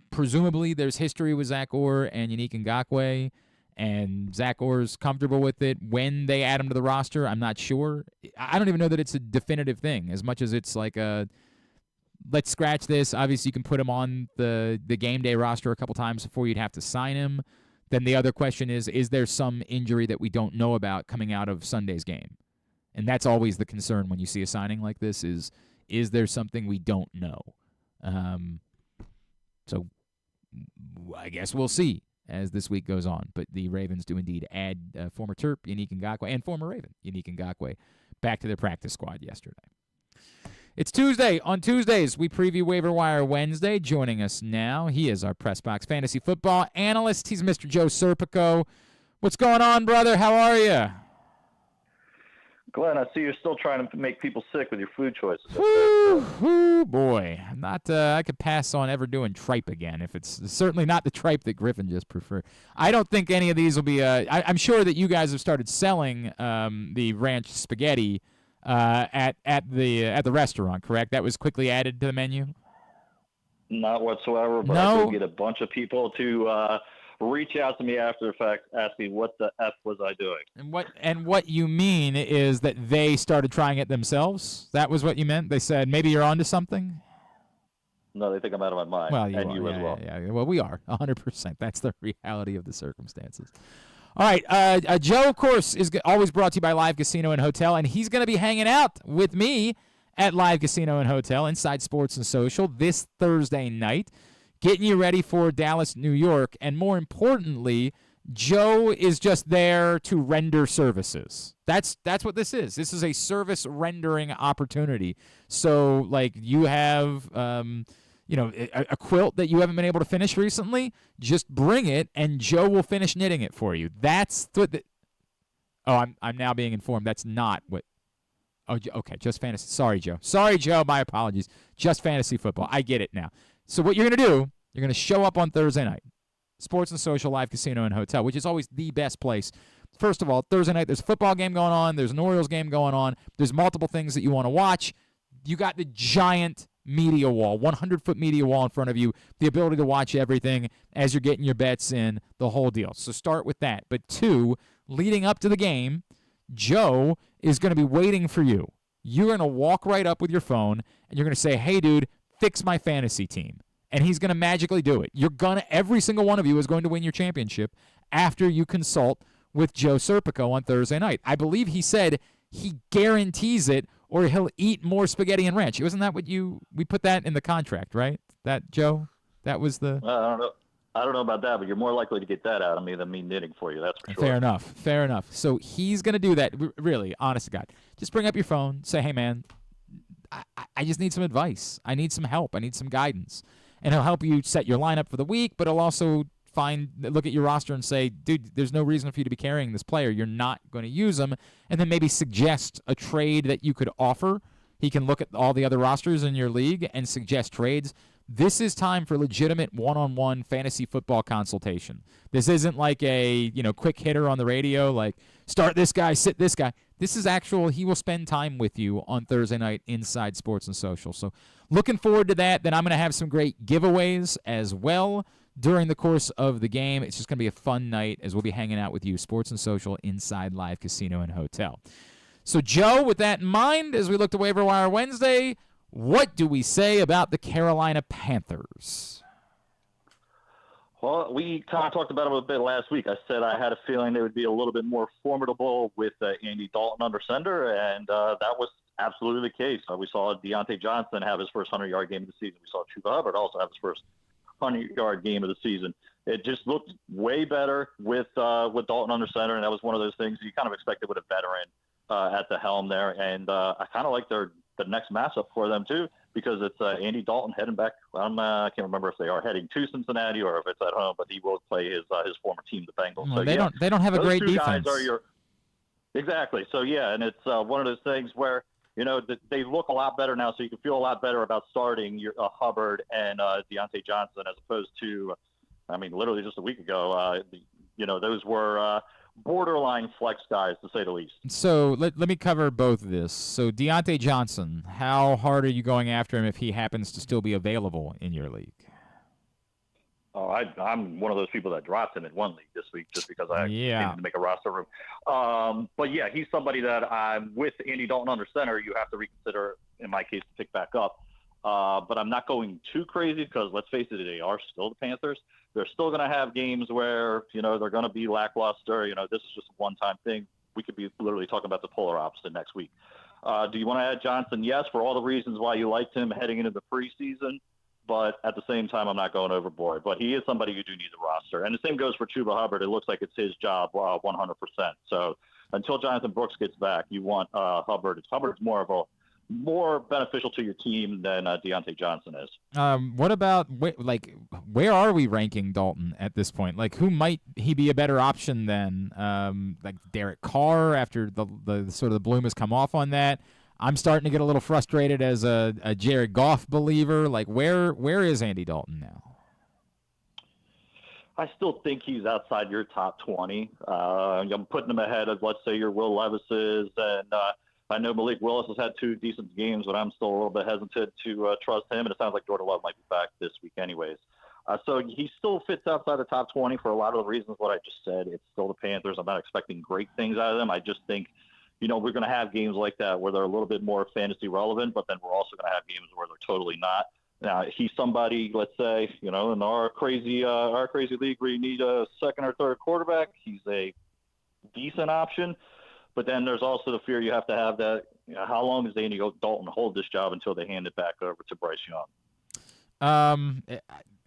presumably there's history with Zach Orr and Yannick Ngakoue, and Zach Orr's comfortable with it. When they add him to the roster, I'm not sure. I don't even know that it's a definitive thing, as much as it's like a let's scratch this. Obviously, you can put him on the game day roster a couple times before you'd have to sign him. Then the other question is there some injury that we don't know about coming out of Sunday's game? And that's always the concern when you see a signing like this is there something we don't know? So I guess we'll see as this week goes on. But the Ravens do indeed add former Terp, Yannick Ngakoue, and former Raven, Yannick Ngakoue, back to their practice squad yesterday. It's Tuesday. On Tuesdays, we preview Waiver-Wire Wednesday. Joining us now, he is our PressBox fantasy football analyst. He's Mr. Joe Serpico. What's going on, brother? How are you? Glenn, I see you're still trying to make people sick with your food choices. Woo, boy. Not. I could pass on ever doing tripe again if it's certainly not the tripe that Griffin just preferred. I don't think any of these will be. I'm sure that you guys have started selling the ranch spaghetti at the restaurant, correct? That was quickly added to the menu? Not whatsoever, but No? I did get a bunch of people to reach out to me after the fact asking what the F was I doing. And what you mean is that they started trying it themselves? That was what you meant? They said, maybe you're onto something? No, they think I'm out of my mind. Well, and you are, as well. Yeah. Well, we are, 100%. That's the reality of the circumstances. All right, Joe, of course, is always brought to you by Live Casino and Hotel, and he's going to be hanging out with me at Live Casino and Hotel, Inside Sports and Social, this Thursday night, getting you ready for Dallas, New York, and more importantly, Joe is just there to render services. That's what this is. This is a service rendering opportunity. So, like, you have a quilt that you haven't been able to finish recently, just bring it, and Joe will finish knitting it for you. That's what I'm now being informed that's not what. Oh, okay, just fantasy. Sorry, Joe. My apologies. Just fantasy football. I get it now. So what you're going to do, you're going to show up on Thursday night. Sports and Social, Live Casino and Hotel, which is always the best place. First of all, Thursday night, there's a football game going on. There's an Orioles game going on. There's multiple things that you want to watch. You got the giant media wall, 100-foot media wall in front of you, the ability to watch everything as you're getting your bets in, the whole deal. So start with that. But two, leading up to the game, Joe is going to be waiting for you. You're going to walk right up with your phone, and you're going to say, hey, dude, fix my fantasy team. And he's going to magically do it. Every single one of you is going to win your championship after you consult with Joe Serpico on Thursday night. I believe he said he guarantees it or he'll eat more spaghetti and ranch. Wasn't that what we put that in the contract, right? That, Joe? That was the... I don't know about that, but you're more likely to get that out of me than me knitting for you. That's for sure. Fair enough. So he's going to do that. Really, honest to God. Just bring up your phone. Say, hey, man, I just need some advice. I need some help. I need some guidance. And he'll help you set your lineup for the week, but he'll also look at your roster and say, dude, there's no reason for you to be carrying this player. You're not going to use him. And then maybe suggest a trade that you could offer. He can look at all the other rosters in your league and suggest trades. This is time for legitimate one-on-one fantasy football consultation. This isn't like a quick hitter on the radio, like start this guy, sit this guy. This is actual. He will spend time with you on Thursday night inside Sports and Social. So looking forward to that. Then I'm going to have some great giveaways as well during the course of the game. It's just going to be a fun night as we'll be hanging out with you, Sports and Social, inside Live Casino and Hotel. So, Joe, with that in mind, as we look to Waiver-Wire Wednesday, what do we say about the Carolina Panthers? Well, we kind of talked about it a bit last week. I said I had a feeling they would be a little bit more formidable with Andy Dalton under center, and that was absolutely the case. We saw Deontay Johnson have his first 100-yard game of the season. We saw Chuba Hubbard also have his first 100-yard game of the season. It just looked way better with Dalton under center, and that was one of those things you kind of expected with a veteran at the helm there. And I kind of like the next matchup for them, too, because it's Andy Dalton heading back. I can't remember if they are heading to Cincinnati or if it's at home, but he will play his former team, the Bengals. Well, so, they don't have a great defense. defense. Guys are exactly. So, yeah, and it's one of those things where, they look a lot better now, so you can feel a lot better about starting your Hubbard and Deontay Johnson as opposed to, literally just a week ago, those were borderline flex guys, to say the least. So let me cover both of this. So Deontay Johnson, how hard are you going after him if he happens to still be available in your league? Oh, I'm one of those people that dropped him in one league this week just because I needed to make a roster room. But yeah, he's somebody that I'm with Andy Dalton under center. You have to reconsider, in my case, to pick back up. But I'm not going too crazy because let's face it, they are still the Panthers. They're still going to have games where, they're going to be lackluster. This is just a one-time thing. We could be literally talking about the polar opposite next week. Do you want to add Johnson? Yes, for all the reasons why you liked him heading into the preseason. But at the same time, I'm not going overboard. But he is somebody you do need the roster. And the same goes for Chuba Hubbard. It looks like it's his job 100%. So until Jonathan Brooks gets back, you want Hubbard. Hubbard's more beneficial to your team than Deontay Johnson is. What about, where are we ranking Dalton at this point? Like, who might he be a better option than, Derek Carr after the sort of the bloom has come off on that? I'm starting to get a little frustrated as a Jared Goff believer. Like, where is Andy Dalton now? I still think he's outside your top 20. I'm putting him ahead of, let's say, your Will-Levis's. And I know Malik Willis has had 2 decent games, but I'm still a little bit hesitant to trust him. And it sounds like Jordan Love might be back this week anyways. So he still fits outside the top 20 for a lot of the reasons what I just said. It's still the Panthers. I'm not expecting great things out of them. I just think we're going to have games like that where they're a little bit more fantasy relevant, but then we're also going to have games where they're totally not. Now, he's somebody, let's say, in our crazy league where you need a second or third quarterback, he's a decent option. But then there's also the fear you have to have that, how long does Andy Dalton hold this job until they hand it back over to Bryce Young?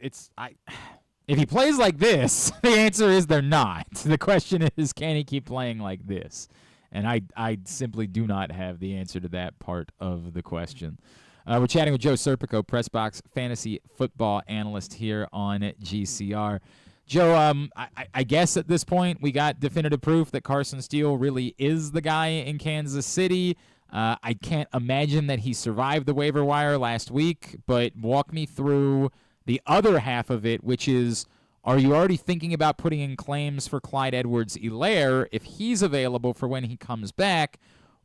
If he plays like this, the answer is they're not. The question is, can he keep playing like this? And I simply do not have the answer to that part of the question. We're chatting with Joe Serpico, PressBox fantasy football analyst here on GCR. Joe, I guess at this point we got definitive proof that Carson Steele really is the guy in Kansas City. I can't imagine that he survived the waiver wire last week, but walk me through the other half of it, which is, are you already thinking about putting in claims for Clyde Edwards-Helaire if he's available for when he comes back?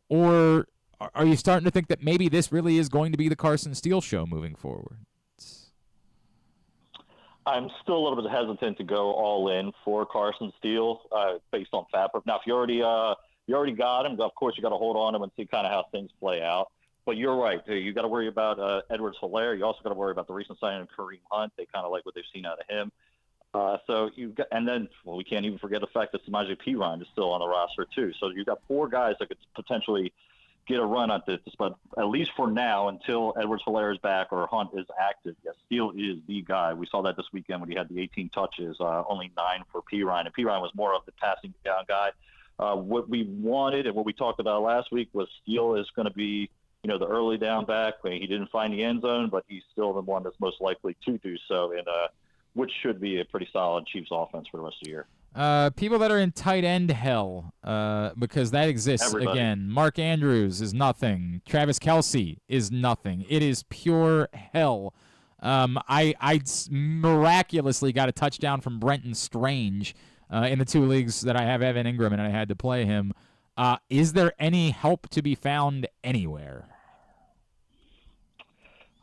Or are you starting to think that maybe this really is going to be the Carson Steele show moving forward? I'm still a little bit hesitant to go all in for Carson Steele based on FAPR. Now, if you already got him, of course you got to hold on to him and see kind of how things play out. But you're right. You got to worry about Edwards-Helaire. You also got to worry about the recent signing of Kareem Hunt. They kind of like what they've seen out of him. We can't even forget the fact that Samaje Perine is still on the roster too. So you've got 4 guys that could potentially get a run at this, but at least for now, until Edwards-Helaire is back or Hunt is active, yes, Steele is the guy. We saw that this weekend when he had the 18 touches, only 9 for Perine, and Perine was more of the passing down guy. What we wanted and what we talked about last week was Steele is going to be, the early down back. He didn't find the end zone, but he's still the one that's most likely to do so, and which should be a pretty solid Chiefs offense for the rest of the year. People that are in tight end hell, because that exists. Everybody. Again. Mark Andrews is nothing. Travis Kelce is nothing. It is pure hell. I miraculously got a touchdown from Brenton Strange in the 2 leagues that I have Evan Ingram and I had to play him. Is there any help to be found anywhere?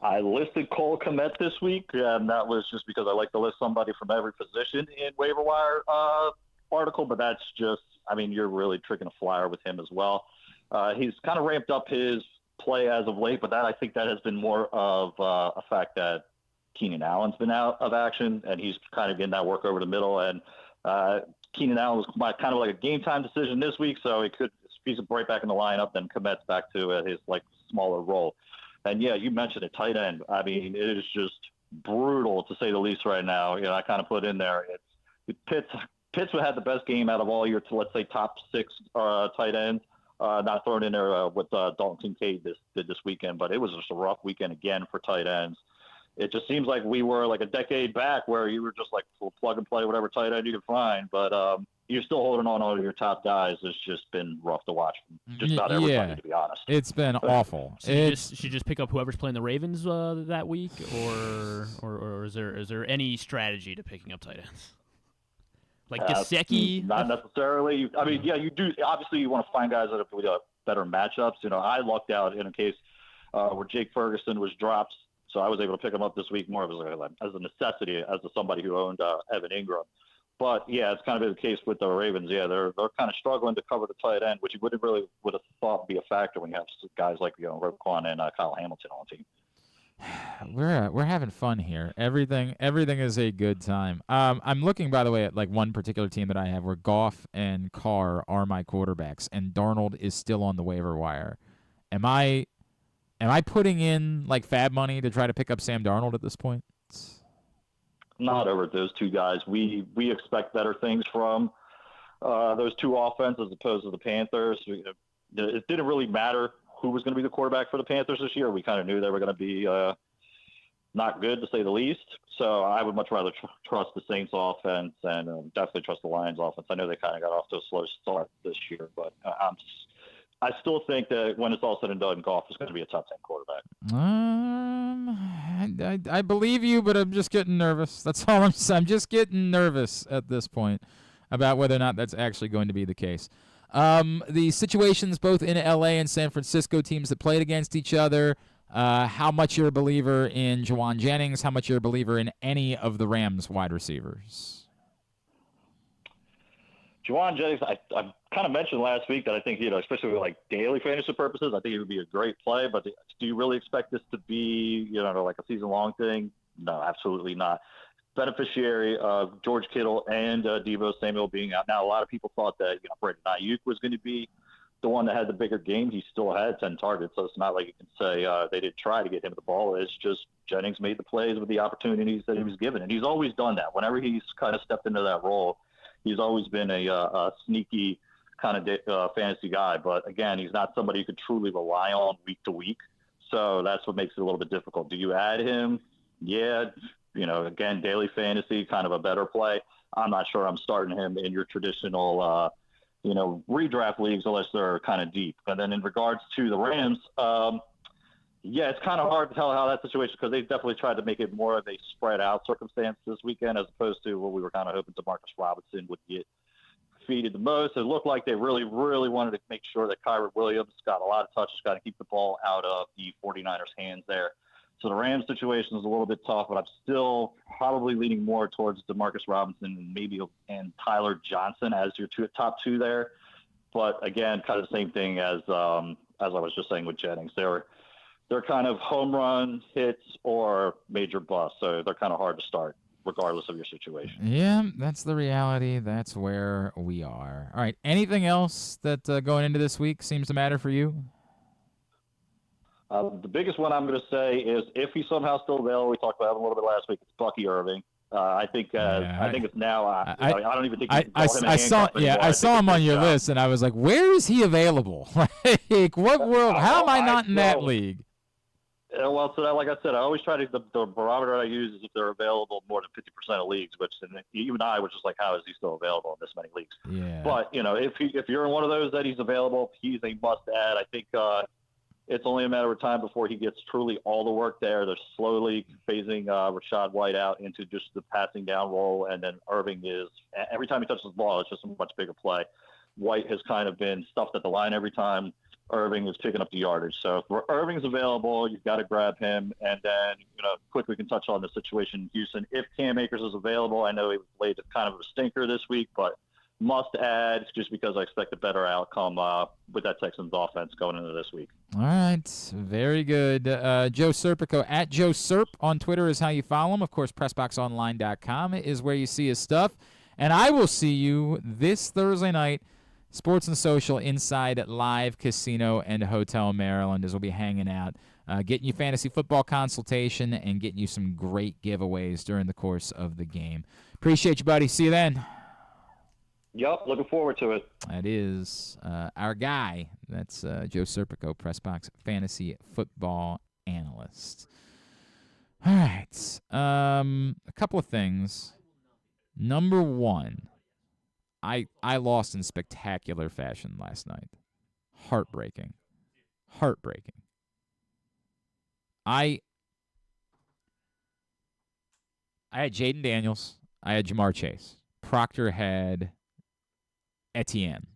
I listed Cole Kmet this week, and that was just because I like to list somebody from every position in waiver wire article, but that's just, you're really tricking a flyer with him as well. He's kind of ramped up his play as of late, but I think that has been more of a fact that Keenan Allen's been out of action, and he's kind of getting that work over the middle, and Keenan Allen was kind of like a game-time decision this week, so he's right back in the lineup, then Kmet's back to his smaller role. And, yeah, you mentioned a tight end. It is just brutal, to say the least, right now. I kind of put in there. Pitts had the best game out of all your, let's say, top 6 tight ends. Not thrown in there with Dalton Kincaid did this weekend, but it was just a rough weekend again for tight ends. It just seems like we were like a decade back where you were just like plug and play whatever tight end you could find. But you're still holding on to your top guys. It's just been rough to watch from just about everybody, to be honest. It's been awful. So you just pick up whoever's playing the Ravens that week, or is there any strategy to picking up tight ends? Like Gesicki? Not necessarily. I mean, yeah, you do. Obviously, you want to find guys that have better matchups. I lucked out in a case where Jake Ferguson was dropped, so I was able to pick him up this week more of as a necessity as somebody who owned Evan Ingram. But yeah, it's kind of been the case with the Ravens. Yeah, they're kind of struggling to cover the tight end, which you would have thought be a factor when you have guys like Ripken and Kyle Hamilton on the team. We're having fun here. Everything is a good time. I'm looking, by the way, at like one particular team that I have where Goff and Carr are my quarterbacks, and Darnold is still on the waiver wire. Am I putting in like fab money to try to pick up Sam Darnold at this point? Not over those two guys. We expect better things from those two offenses as opposed to the Panthers. It didn't really matter who was going to be the quarterback for the Panthers this year. We kind of knew they were going to be not good, to say the least. So I would much rather trust the Saints offense and definitely trust the Lions offense. I know they kind of got off to a slow start this year, but I still think that when it's all said and done, Goff is going to be a top 10 quarterback. I believe you, but I'm just getting nervous. That's all I'm saying. I'm just getting nervous at this point about whether or not that's actually going to be the case. The situations both in L.A. and San Francisco, teams that played against each other, how much you're a believer in Juwan Jennings, how much you're a believer in any of the Rams wide receivers. Juwan Jennings, I kind of mentioned last week that I think, especially with like daily fantasy purposes, I think it would be a great play. But do you really expect this to be, like a season-long thing? No, absolutely not. Beneficiary of George Kittle and Deebo Samuel being out. Now, a lot of people thought that, Brandon Ayuk was going to be the one that had the bigger game. He still had 10 targets, so it's not like you can say they did try to get him the ball. It's just Jennings made the plays with the opportunities that he was given, and he's always done that. Whenever he's kind of stepped into that role, he's always been a sneaky kind of fantasy guy. But, again, he's not somebody you could truly rely on week to week. So that's what makes it a little bit difficult. Do you add him? Yeah. Again, daily fantasy, kind of a better play. I'm not sure I'm starting him in your traditional, redraft leagues unless they're kind of deep. And then in regards to the Rams, it's kind of hard to tell how that situation, because they definitely tried to make it more of a spread out circumstance this weekend as opposed to what we were kind of hoping Demarcus Robinson would get feeded the most. It looked like they really, really wanted to make sure that Kyron Williams got a lot of touches, got to keep the ball out of the 49ers' hands there. So the Rams situation is a little bit tough, but I'm still probably leaning more towards Demarcus Robinson and Tyler Johnson as your top two there. But again, kind of the same thing as I was just saying with Jennings. They're kind of home run hits or major busts, so they're kind of hard to start regardless of your situation. Yeah, that's the reality. That's where we are. All right, anything else that going into this week seems to matter for you? The biggest one I'm going to say is if he's somehow still available, we talked about him a little bit last week, it's Bucky Irving. I think it's now. I don't even think I saw him on your list, and I was like, where is he available? Like, what world? How am I not in that league? Well, so like I said, I always try to the barometer I use is if they're available more than 50% of leagues, which even I was just like, how is he still available in this many leagues? Yeah. But if you're in one of those that he's available, he's a must add. I think. It's only a matter of time before he gets truly all the work there. They're slowly phasing Rachaad White out into just the passing down role, and then Irving is – every time he touches the ball, it's just a much bigger play. White has kind of been stuffed at the line every time. Irving is picking up the yardage. So if Irving's available, you've got to grab him. And then, quickly we can touch on the situation in Houston. If Cam Akers is available, I know he played kind of a stinker this week, but – must add just because I expect a better outcome with that Texans offense going into this week. All right. Very good. Joe Serpico, at Joe Serp on Twitter is how you follow him. Of course, PressBoxOnline.com is where you see his stuff. And I will see you this Thursday night, Sports and Social inside Live Casino and Hotel Maryland, as we'll be hanging out, getting you fantasy football consultation and getting you some great giveaways during the course of the game. Appreciate you, buddy. See you then. Yep, looking forward to it. That is our guy. That's Joe Serpico, PressBox Fantasy Football Analyst. All right. A couple of things. Number one, I lost in spectacular fashion last night. Heartbreaking. I had Jaden Daniels. I had Jamar Chase. Proctor had Etienne.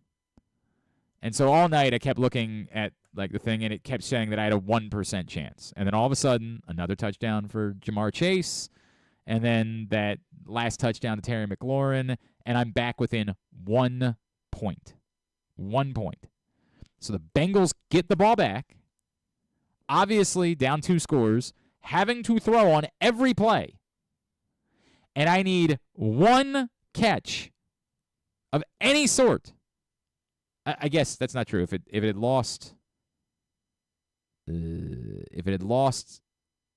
And so all night I kept looking at like the thing, and it kept saying that I had a 1% chance. And then all of a sudden, another touchdown for Jamar Chase, and then that last touchdown to Terry McLaurin, and I'm back within 1 point. 1 point. So the Bengals get the ball back, obviously down 2 scores, having to throw on every play. And I need 1 catch of any sort. I guess that's not true. If it had lost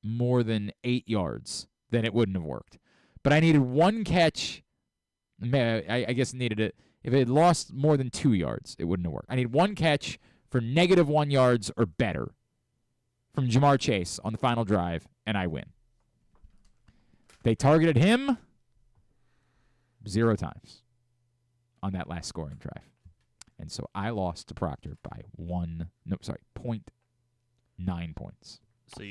more than 8 yards, then it wouldn't have worked. But I needed 1 catch. I guess needed it. If it had lost more than 2 yards, it wouldn't have worked. I need 1 catch for -1 yards or better from Jamar Chase on the final drive, and I win. They targeted him 0 times on that last scoring drive. And so I lost to Proctor by 0.9 points. So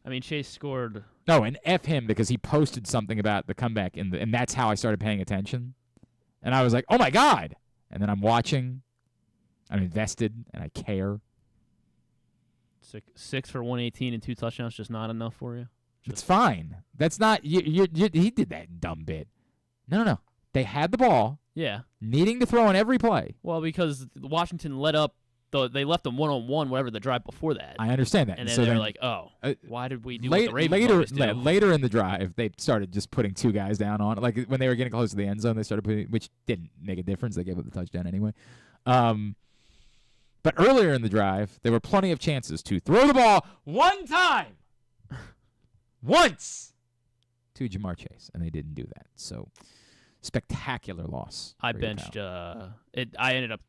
I mean, Chase scored. No, and F him because he posted something about the comeback, and that's how I started paying attention. And I was like, oh, my God. And then I'm watching. I'm invested, and I care. 6 for 118 and 2 touchdowns, just not enough for you? It's fine. That's not he did that dumb bit. No. They had the ball. Yeah. Needing to throw on every play. Well, because Washington let up. They left them 1-on-1, whatever the drive before that. I understand that. And then so they're like, oh, why did we do what the Ravens always do? Later in the drive, they started just putting 2 guys down on it. Like when they were getting close to the end zone, they started putting, which didn't make a difference. They gave up the touchdown anyway. But earlier in the drive, there were plenty of chances to throw the ball 1 time. Once. To Jamar Chase, and they didn't do that. So, spectacular loss. I benched it. I ended up.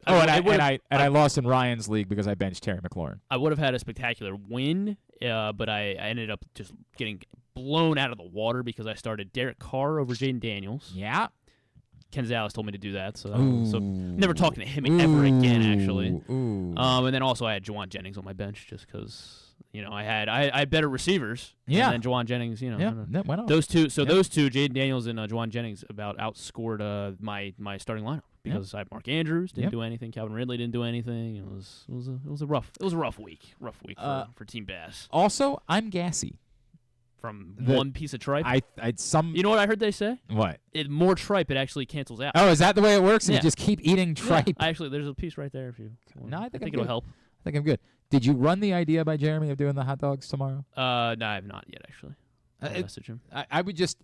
I lost in Ryan's league because I benched Terry McLaurin. I would have had a spectacular win, but I ended up just getting blown out of the water because I started Derek Carr over Jaden Daniels. Yeah. Ken Zales told me to do that, so never talking to him ever again, actually. And then also I had Juwan Jennings on my bench just because. I had better receivers than Juwan Jennings. Why not? Those two. So those two, Jaden Daniels and Juwan Jennings, about outscored my starting lineup because I had Mark Andrews didn't do anything, Calvin Ridley didn't do anything. It was a rough week for Team Bass. Also, I'm gassy from one piece of tripe. You know what I heard they say? What? More tripe, it actually cancels out. Oh, is that the way it works? You just keep eating tripe. Yeah. Actually, there's a piece right there if you. No, I think it'll help. I think I'm good. Did you run the idea by Jeremy of doing the hot dogs tomorrow? No, I have not yet, actually. I'll message him. I would just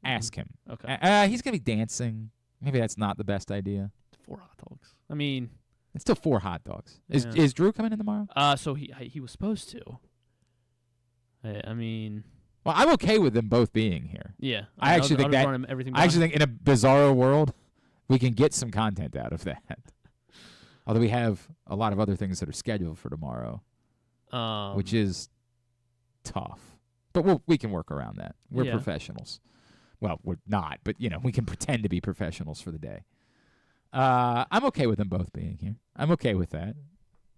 ask him. Okay. He's going to be dancing. Maybe that's not the best idea. 4 hot dogs. I mean... It's still 4 hot dogs. Yeah. Is Drew coming in tomorrow? So he was supposed to. I mean... Well, I'm okay with them both being here. Yeah. I actually think in a bizarro world, we can get some content out of that. Although we have a lot of other things that are scheduled for tomorrow, which is tough. But we can work around that. We're professionals. Well, we're not, but, we can pretend to be professionals for the day. I'm okay with them both being here. I'm okay with that.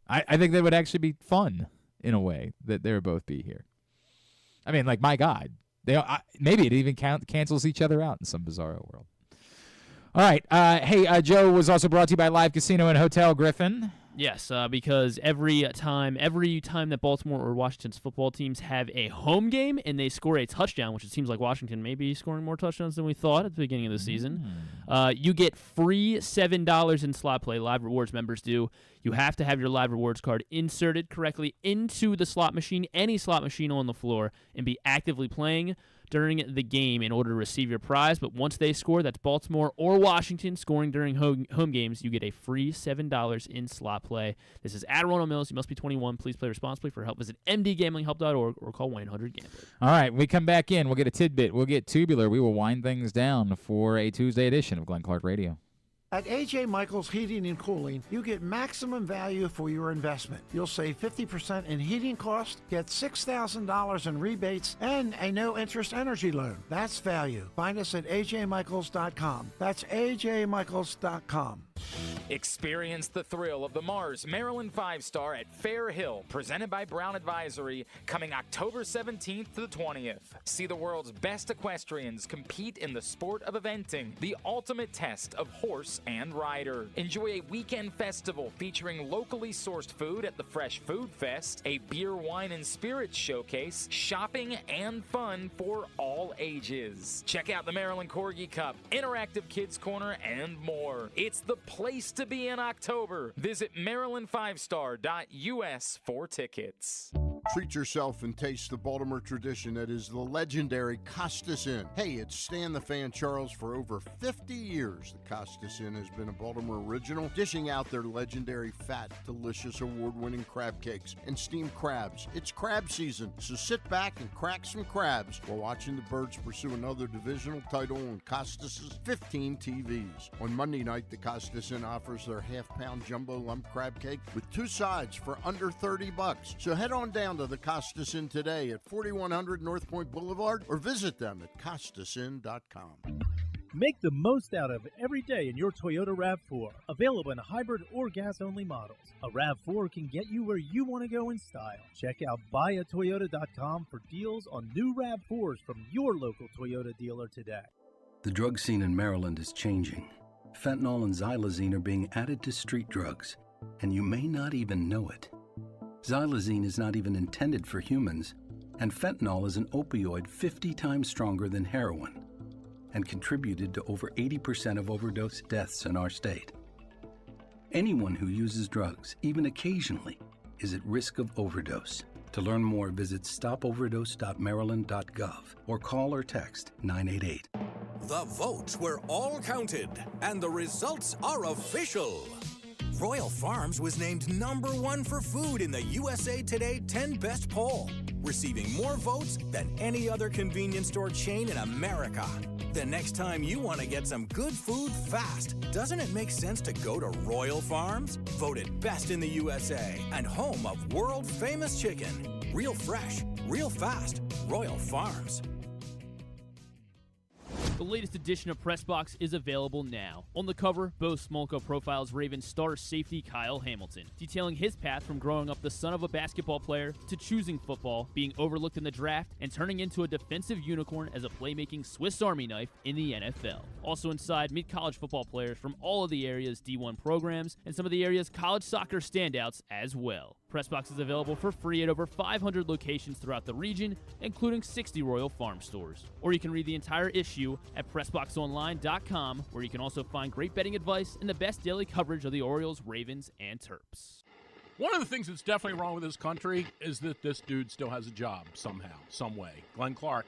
I think that would actually be fun, in a way, that they would both be here. I mean, like, my God. Maybe it even cancels each other out in some bizarro world. All right. Hey, Joe was also brought to you by Live Casino and Hotel Griffin. Yes, because every time that Baltimore or Washington's football teams have a home game and they score a touchdown, which it seems like Washington may be scoring more touchdowns than we thought at the beginning of the season, you get free $7 in slot play. Live Rewards members do. You have to have your Live Rewards card inserted correctly into the slot machine, any slot machine on the floor, and be actively playing during the game in order to receive your prize. But once they score, that's Baltimore or Washington scoring during home games, you get a free $7 in slot play. This is at Ronald Mills. You must be 21. Please play responsibly. For help, visit mdgamblinghelp.org or call 1-800-GAMBLER. All right, when we come back in, we'll get a tidbit. We'll get tubular. We will wind things down for a Tuesday edition of Glenn Clark Radio. At A.J. Michaels Heating and Cooling, you get maximum value for your investment. You'll save 50% in heating costs, get $6,000 in rebates, and a no-interest energy loan. That's value. Find us at ajmichaels.com. That's ajmichaels.com. Experience the thrill of the Mars Maryland 5-Star at Fair Hill, presented by Brown Advisory, coming October 17th to the 20th. See the world's best equestrians compete in the sport of eventing, the ultimate test of horse and rider. Enjoy a weekend festival featuring locally sourced food at the Fresh Food Fest, a beer, wine, and spirits showcase, shopping, and fun for all ages. Check out the Maryland Corgi Cup, interactive kids corner, and more. It's the place to be in October. Visit maryland5star.us for tickets. Treat yourself and taste the Baltimore tradition that is the legendary Costas Inn. Hey, it's Stan the Fan Charles. For over 50 years, the Costas Inn has been a Baltimore original, dishing out their legendary fat, delicious, award-winning crab cakes and steamed crabs. It's crab season, so sit back and crack some crabs while watching the Birds pursue another divisional title on Costas' 15 TVs. On Monday night, the Costas Inn offers their half-pound jumbo lump crab cake with 2 sides for under $30. So head on down to the Costas Inn today at 4100 North Point Boulevard or visit them at costasinn.com. Make the most out of every day in your Toyota RAV4. Available in hybrid or gas-only models. A RAV4 can get you where you want to go in style. Check out buyatoyota.com for deals on new RAV4s from your local Toyota dealer today. The drug scene in Maryland is changing. Fentanyl and xylazine are being added to street drugs, and you may not even know it. Xylazine is not even intended for humans, and fentanyl is an opioid 50 times stronger than heroin and contributed to over 80% of overdose deaths in our state. Anyone who uses drugs, even occasionally, is at risk of overdose. To learn more, visit stopoverdose.maryland.gov or call or text 988. The votes were all counted, and the results are official. Royal Farms was named #1 for food in the USA Today 10 Best poll, receiving more votes than any other convenience store chain in America. The next time you want to get some good food fast, doesn't it make sense to go to Royal Farms? Voted best in the USA and home of world-famous chicken. Real fresh, real fast, Royal Farms. The latest edition of PressBox is available now. On the cover, Bo Smolka profiles Ravens star safety Kyle Hamilton, detailing his path from growing up the son of a basketball player to choosing football, being overlooked in the draft, and turning into a defensive unicorn as a playmaking Swiss Army knife in the NFL. Also inside, meet college football players from all of the area's D1 programs and some of the area's college soccer standouts as well. PressBox is available for free at over 500 locations throughout the region, including 60 Royal Farm stores. Or you can read the entire issue at PressBoxOnline.com, where you can also find great betting advice and the best daily coverage of the Orioles, Ravens, and Terps. One of the things that's definitely wrong with this country is that this dude still has a job somehow, some way. Glenn Clark.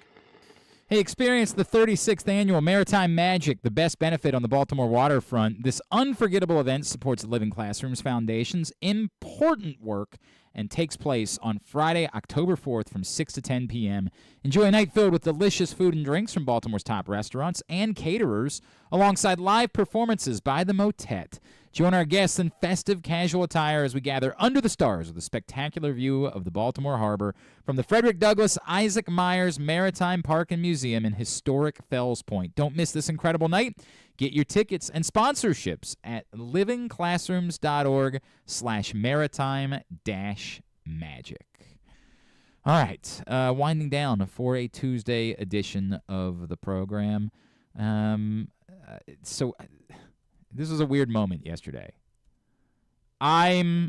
Hey, experience the 36th annual Maritime Magic, the best benefit on the Baltimore waterfront. This unforgettable event supports the Living Classrooms Foundation's important work and takes place on Friday, October 4th from 6 to 10 p.m. Enjoy a night filled with delicious food and drinks from Baltimore's top restaurants and caterers, alongside live performances by the Motet. Join our guests in festive casual attire as we gather under the stars with a spectacular view of the Baltimore Harbor from the Frederick Douglass Isaac Myers Maritime Park and Museum in historic Fells Point. Don't miss this incredible night. Get your tickets and sponsorships at livingclassrooms.org/maritime-magic. All right, winding down for a Tuesday edition of the program. So this was a weird moment yesterday. I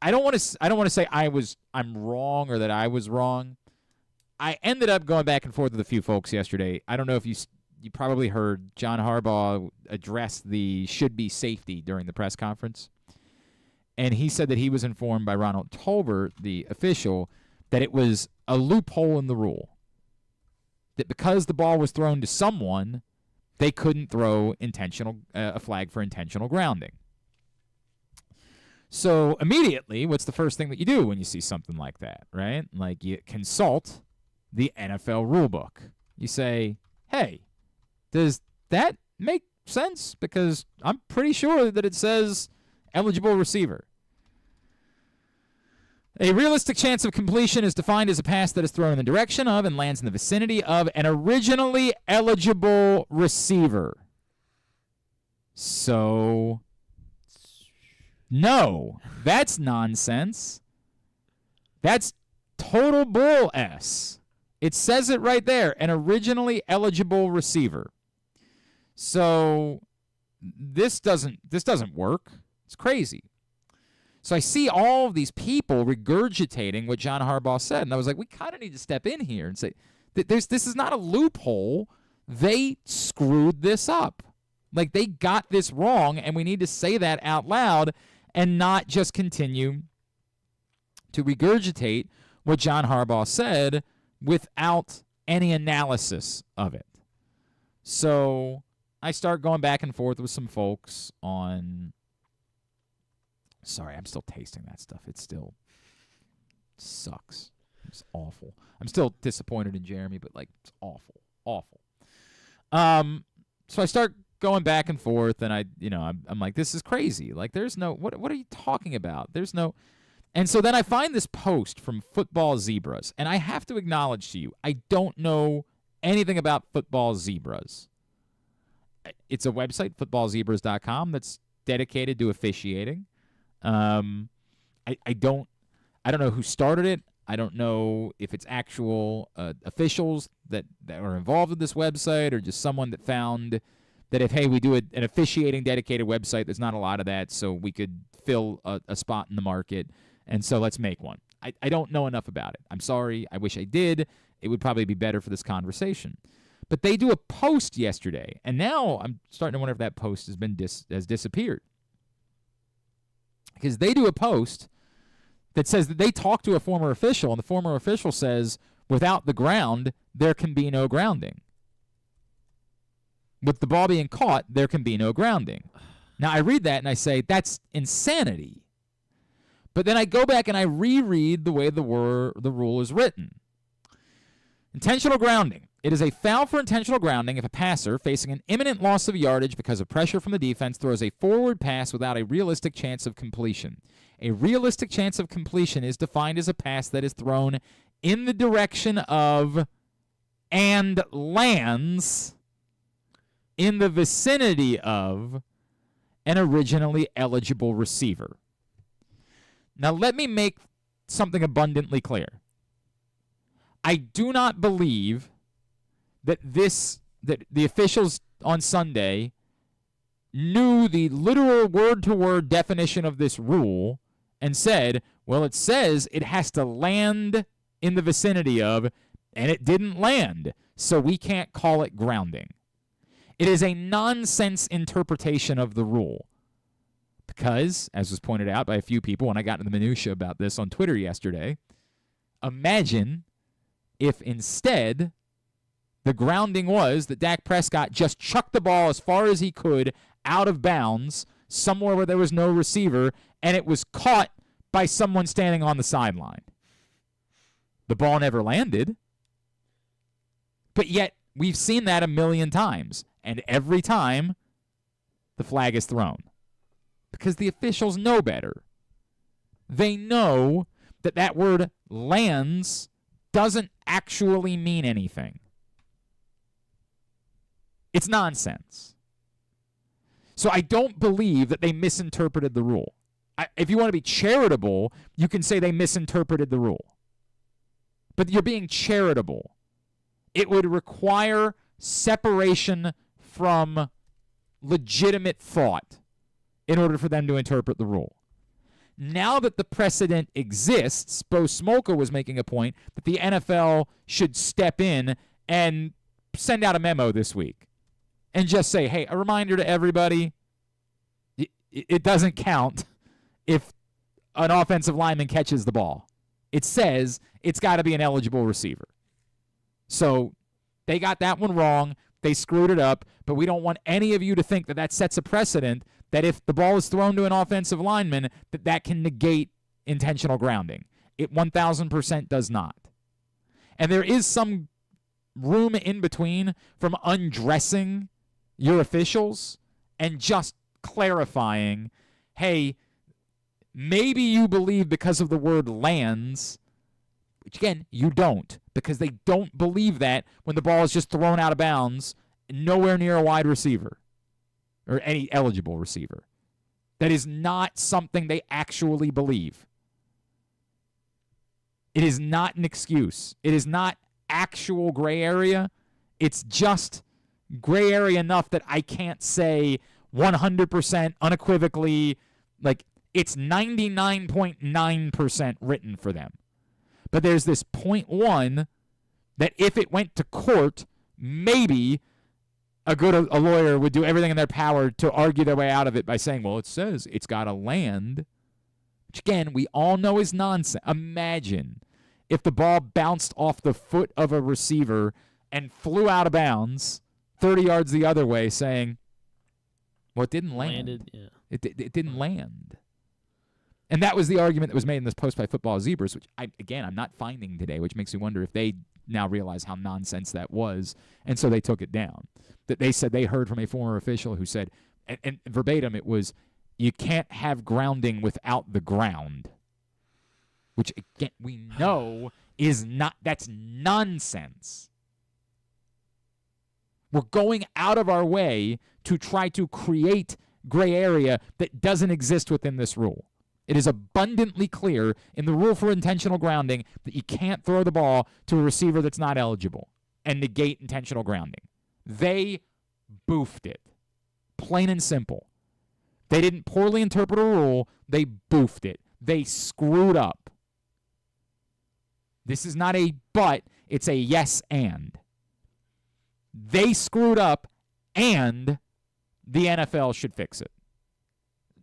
don't want to say I'm wrong or that I was wrong. I ended up going back and forth with a few folks yesterday. I don't know if you probably heard John Harbaugh address the should-be safety during the press conference. And he said that he was informed by Ronald Tolbert, the official, that it was a loophole in the rule. That because the ball was thrown to someone, they couldn't throw a flag for intentional grounding. So immediately, what's the first thing that you do when you see something like that, right? Like you consult the NFL rulebook. You say, hey, does that make sense? Because I'm pretty sure that it says eligible receiver. A realistic chance of completion is defined as a pass that is thrown in the direction of and lands in the vicinity of an originally eligible receiver. So, no, that's nonsense. That's total bull S. It says it right there, an originally eligible receiver. So this doesn't work. It's crazy. So I see all of these people regurgitating what John Harbaugh said, and I was like, we kind of need to step in here and say, this is not a loophole. They screwed this up. Like, they got this wrong, and we need to say that out loud and not just continue to regurgitate what John Harbaugh said without any analysis of it. So I start going back and forth with some folks on... Sorry, I'm still tasting that stuff. It still sucks. It's awful. I'm still disappointed in Jeremy, but, like, it's awful. Awful. So I start going back and forth, and I'm like, this is crazy. Like, there's no... What are you talking about? There's no... And so then I find this post from Football Zebras, and I have to acknowledge to you, I don't know anything about Football Zebras. It's a website, footballzebras.com, that's dedicated to officiating. I don't know who started it. I don't know if it's actual officials that are involved with this website or just someone that found that if, hey, we do an officiating dedicated website, there's not a lot of that, so we could fill a spot in the market, and so let's make one. I don't know enough about it. I'm sorry. I wish I did. It would probably be better for this conversation. But they do a post yesterday, and now I'm starting to wonder if that post has disappeared. Because they do a post that says that they talked to a former official, and the former official says, without the ground, there can be no grounding. With the ball being caught, there can be no grounding. Now, I read that, and I say, that's insanity. But then I go back and I reread the way the rule is written. Intentional grounding. It is a foul for intentional grounding if a passer facing an imminent loss of yardage because of pressure from the defense throws a forward pass without a realistic chance of completion. A realistic chance of completion is defined as a pass that is thrown in the direction of and lands in the vicinity of an originally eligible receiver. Now, let me make something abundantly clear. I do not believe that the officials on Sunday knew the literal word-to-word definition of this rule and said, well, it says it has to land in the vicinity of, and it didn't land, so we can't call it grounding. It is a nonsense interpretation of the rule. Because, as was pointed out by a few people when I got into the minutia about this on Twitter yesterday, imagine if instead the grounding was that Dak Prescott just chucked the ball as far as he could out of bounds somewhere where there was no receiver, and it was caught by someone standing on the sideline. The ball never landed, but yet we've seen that a million times, and every time the flag is thrown. Because the officials know better. They know that that word lands doesn't actually mean anything. It's nonsense. So I don't believe that they misinterpreted the rule. If you want to be charitable, you can say they misinterpreted the rule. But you're being charitable. It would require separation from legitimate thought in order for them to interpret the rule. Now that the precedent exists, Bo Smolka was making a point that the NFL should step in and send out a memo this week and just say, hey, a reminder to everybody, it doesn't count if an offensive lineman catches the ball. It says it's got to be an eligible receiver. So they got that one wrong. They screwed it up, but we don't want any of you to think that that sets a precedent that if the ball is thrown to an offensive lineman, that can negate intentional grounding. It 1,000% does not. And there is some room in between from undressing your officials and just clarifying, hey, maybe you believe because of the word lands, which again, you don't, because they don't believe that when the ball is just thrown out of bounds, nowhere near a wide receiver. or any eligible receiver. That is not something they actually believe. It is not an excuse. It is not actual gray area. It's just gray area enough that I can't say 100% unequivocally, like it's 99.9% written for them. But there's this 0.1 that if it went to court, maybe a lawyer would do everything in their power to argue their way out of it by saying, well, it says it's got to land, which again, we all know is nonsense. Imagine if the ball bounced off the foot of a receiver and flew out of bounds 30 yards the other way, saying, well, it didn't land. Landed, yeah. It didn't land. And that was the argument that was made in this post by Football Zebras, which, I'm not finding today, which makes me wonder if they now realize how nonsense that was, and so they took it down. That they said they heard from a former official who said, and verbatim it was, you can't have grounding without the ground, which, again, we know is not, that's nonsense. We're going out of our way to try to create gray area that doesn't exist within this rule. It is abundantly clear in the rule for intentional grounding that you can't throw the ball to a receiver that's not eligible and negate intentional grounding. They boofed it. Plain and simple. They didn't poorly interpret a rule. They boofed it. They screwed up. This is not a but, it's a yes and. They screwed up, and the NFL should fix it.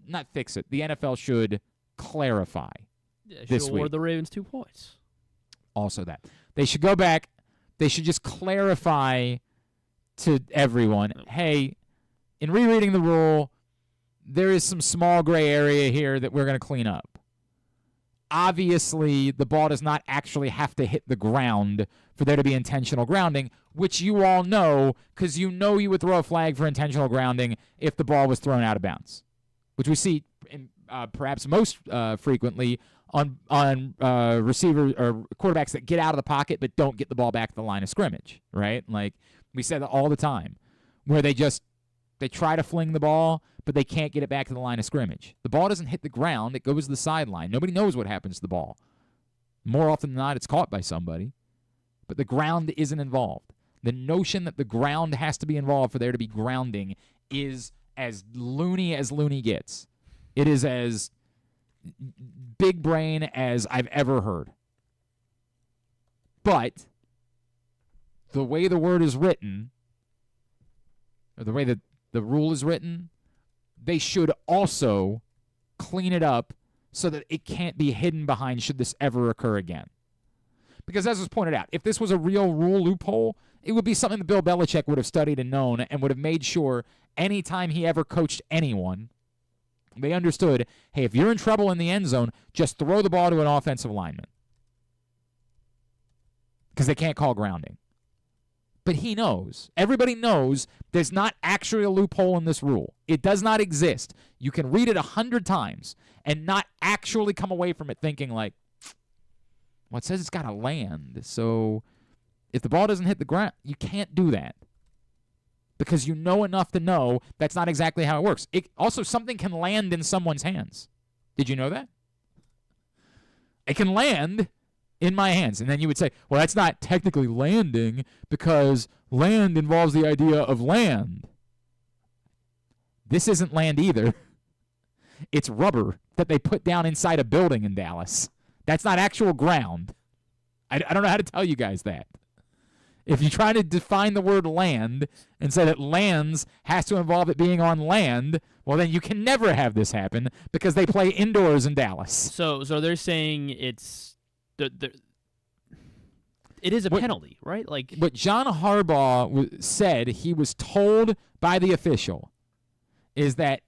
Not fix it. The NFL should clarify this week. Award the Ravens 2 points. Also that. They should go back. They should just clarify to everyone, hey, in rereading the rule, there is some small gray area here that we're going to clean up. Obviously, the ball does not actually have to hit the ground for there to be intentional grounding, which you all know because you know you would throw a flag for intentional grounding if the ball was thrown out of bounds, which we see perhaps most frequently on receivers or quarterbacks that get out of the pocket but don't get the ball back to the line of scrimmage, right? Like we say that all the time, where they try to fling the ball, but they can't get it back to the line of scrimmage. The ball doesn't hit the ground. It goes to the sideline. Nobody knows what happens to the ball. More often than not, it's caught by somebody, but the ground isn't involved. The notion that the ground has to be involved for there to be grounding is as loony gets. It is as big brain as I've ever heard. But the way the word is written, or the way that the rule is written, they should also clean it up so that it can't be hidden behind should this ever occur again. Because as was pointed out, if this was a real rule loophole, it would be something that Bill Belichick would have studied and known and would have made sure anytime he ever coached anyone, they understood, hey, if you're in trouble in the end zone, just throw the ball to an offensive lineman. Because they can't call grounding. But he knows. Everybody knows there's not actually a loophole in this rule. It does not exist. You can read it 100 times and not actually come away from it thinking like, well, it says it's got to land. So if the ball doesn't hit the ground, you can't do that. Because you know enough to know that's not exactly how it works. Also, something can land in someone's hands. Did you know that? It can land in my hands. And then you would say, well, that's not technically landing because land involves the idea of land. This isn't land either. It's rubber that they put down inside a building in Dallas. That's not actual ground. I don't know how to tell you guys that. If you try to define the word land and say that lands has to involve it being on land, well, then you can never have this happen because they play indoors in Dallas. So they're saying it's it is a penalty, right? Like what John Harbaugh said he was told by the official is that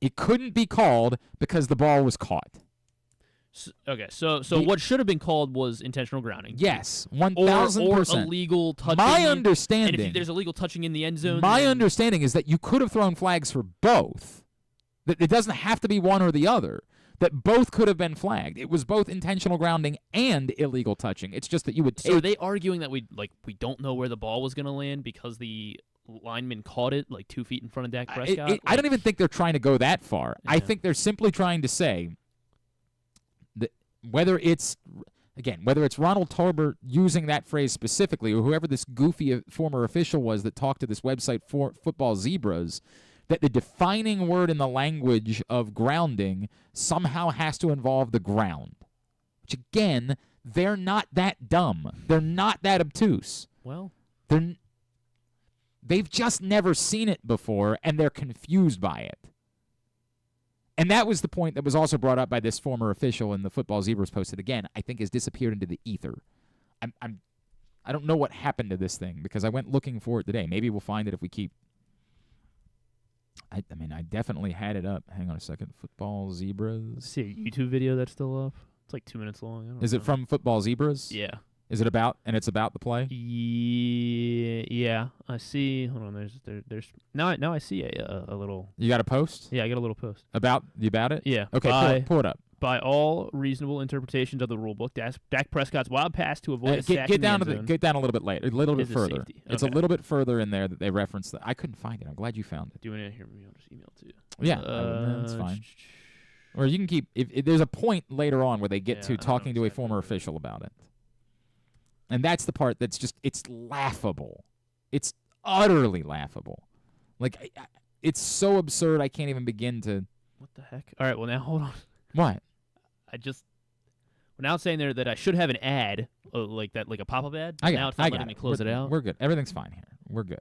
it couldn't be called because the ball was caught. So what should have been called was intentional grounding. Yes, 1,000%. Or illegal touching. My understanding. And if there's illegal touching in the end zone. My understanding is that you could have thrown flags for both. That it doesn't have to be one or the other. That both could have been flagged. It was both intentional grounding and illegal touching. It's just that you would take. So are they arguing that we don't know where the ball was going to land because the lineman caught it like 2 feet in front of Dak Prescott. I don't even think they're trying to go that far. Yeah. I think they're simply trying to say that whether it's Ronald Tolbert using that phrase specifically, or whoever this goofy former official was that talked to this website for Football Zebras, that the defining word in the language of grounding somehow has to involve the ground. Which, again, they're not that dumb. They're not that obtuse. Well, they've just never seen it before, and they're confused by it. And that was the point that was also brought up by this former official in the Football Zebras post that, again, I think has disappeared into the ether. I don't know what happened to this thing because I went looking for it today. Maybe we'll find it if we keep. I definitely had it up. Hang on a second. Football Zebras. See a YouTube video that's still up. It's like 2 minutes long. I don't know. It from Football Zebras? Yeah. Is it about? And it's about the play? Yeah. I see. Hold on. There's now I see a little. You got a post? Yeah, I got a little post about it. Yeah. Okay. Pull it up. By all reasonable interpretations of the rulebook, Dak Prescott's wild pass to avoid a sack get down in the end zone get down a little bit later, a little bit further. Safety. It's a little bit further in there that they referenced that. I couldn't find it. I'm glad you found it. Do you want to hear me? I'll just email it to you. Yeah, that's fine. Or you can keep. If there's a point later on where they get to talking to a former official about it, and that's the part that's just—it's laughable. It's utterly laughable. Like it's so absurd. I can't even begin to. What the heck? All right. Well, now hold on. What? We're now saying there that I should have an ad like that, like a pop-up ad. Now it's not letting me close it out. We're good. Everything's fine here. We're good.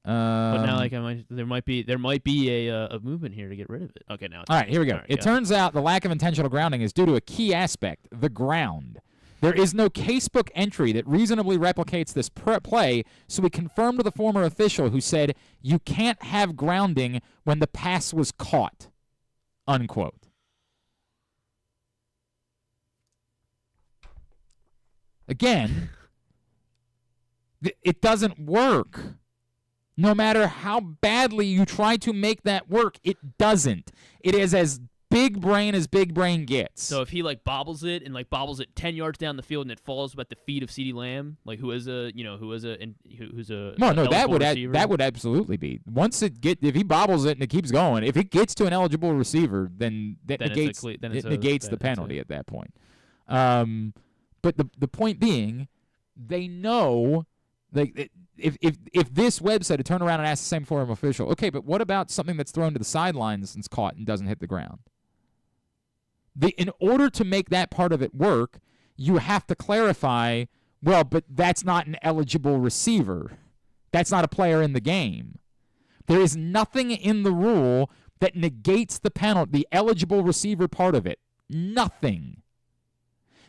But now, like, there might be a movement here to get rid of it. Okay, now. It's all right, here we go. Right, it turns out the lack of intentional grounding is due to a key aspect: the ground. There is no casebook entry that reasonably replicates this play, so we confirmed with a former official who said you can't have grounding when the pass was caught. Unquote. Again, it doesn't work. No matter how badly you try to make that work, it doesn't. It is as big brain as big brain gets. So if he bobbles it and bobbles it 10 yards down the field and it falls at the feet of CeeDee Lamb, who's a that would absolutely be. If he bobbles it and it keeps going, if it gets to an eligible receiver, then that negates the penalty at that point. But the point being, they know, if this website had turned around and asked the same former official, okay, but what about something that's thrown to the sidelines and caught and doesn't hit the ground? In order to make that part of it work, you have to clarify, well, but that's not an eligible receiver. That's not a player in the game. There is nothing in the rule that negates the penalty, the eligible receiver part of it. Nothing.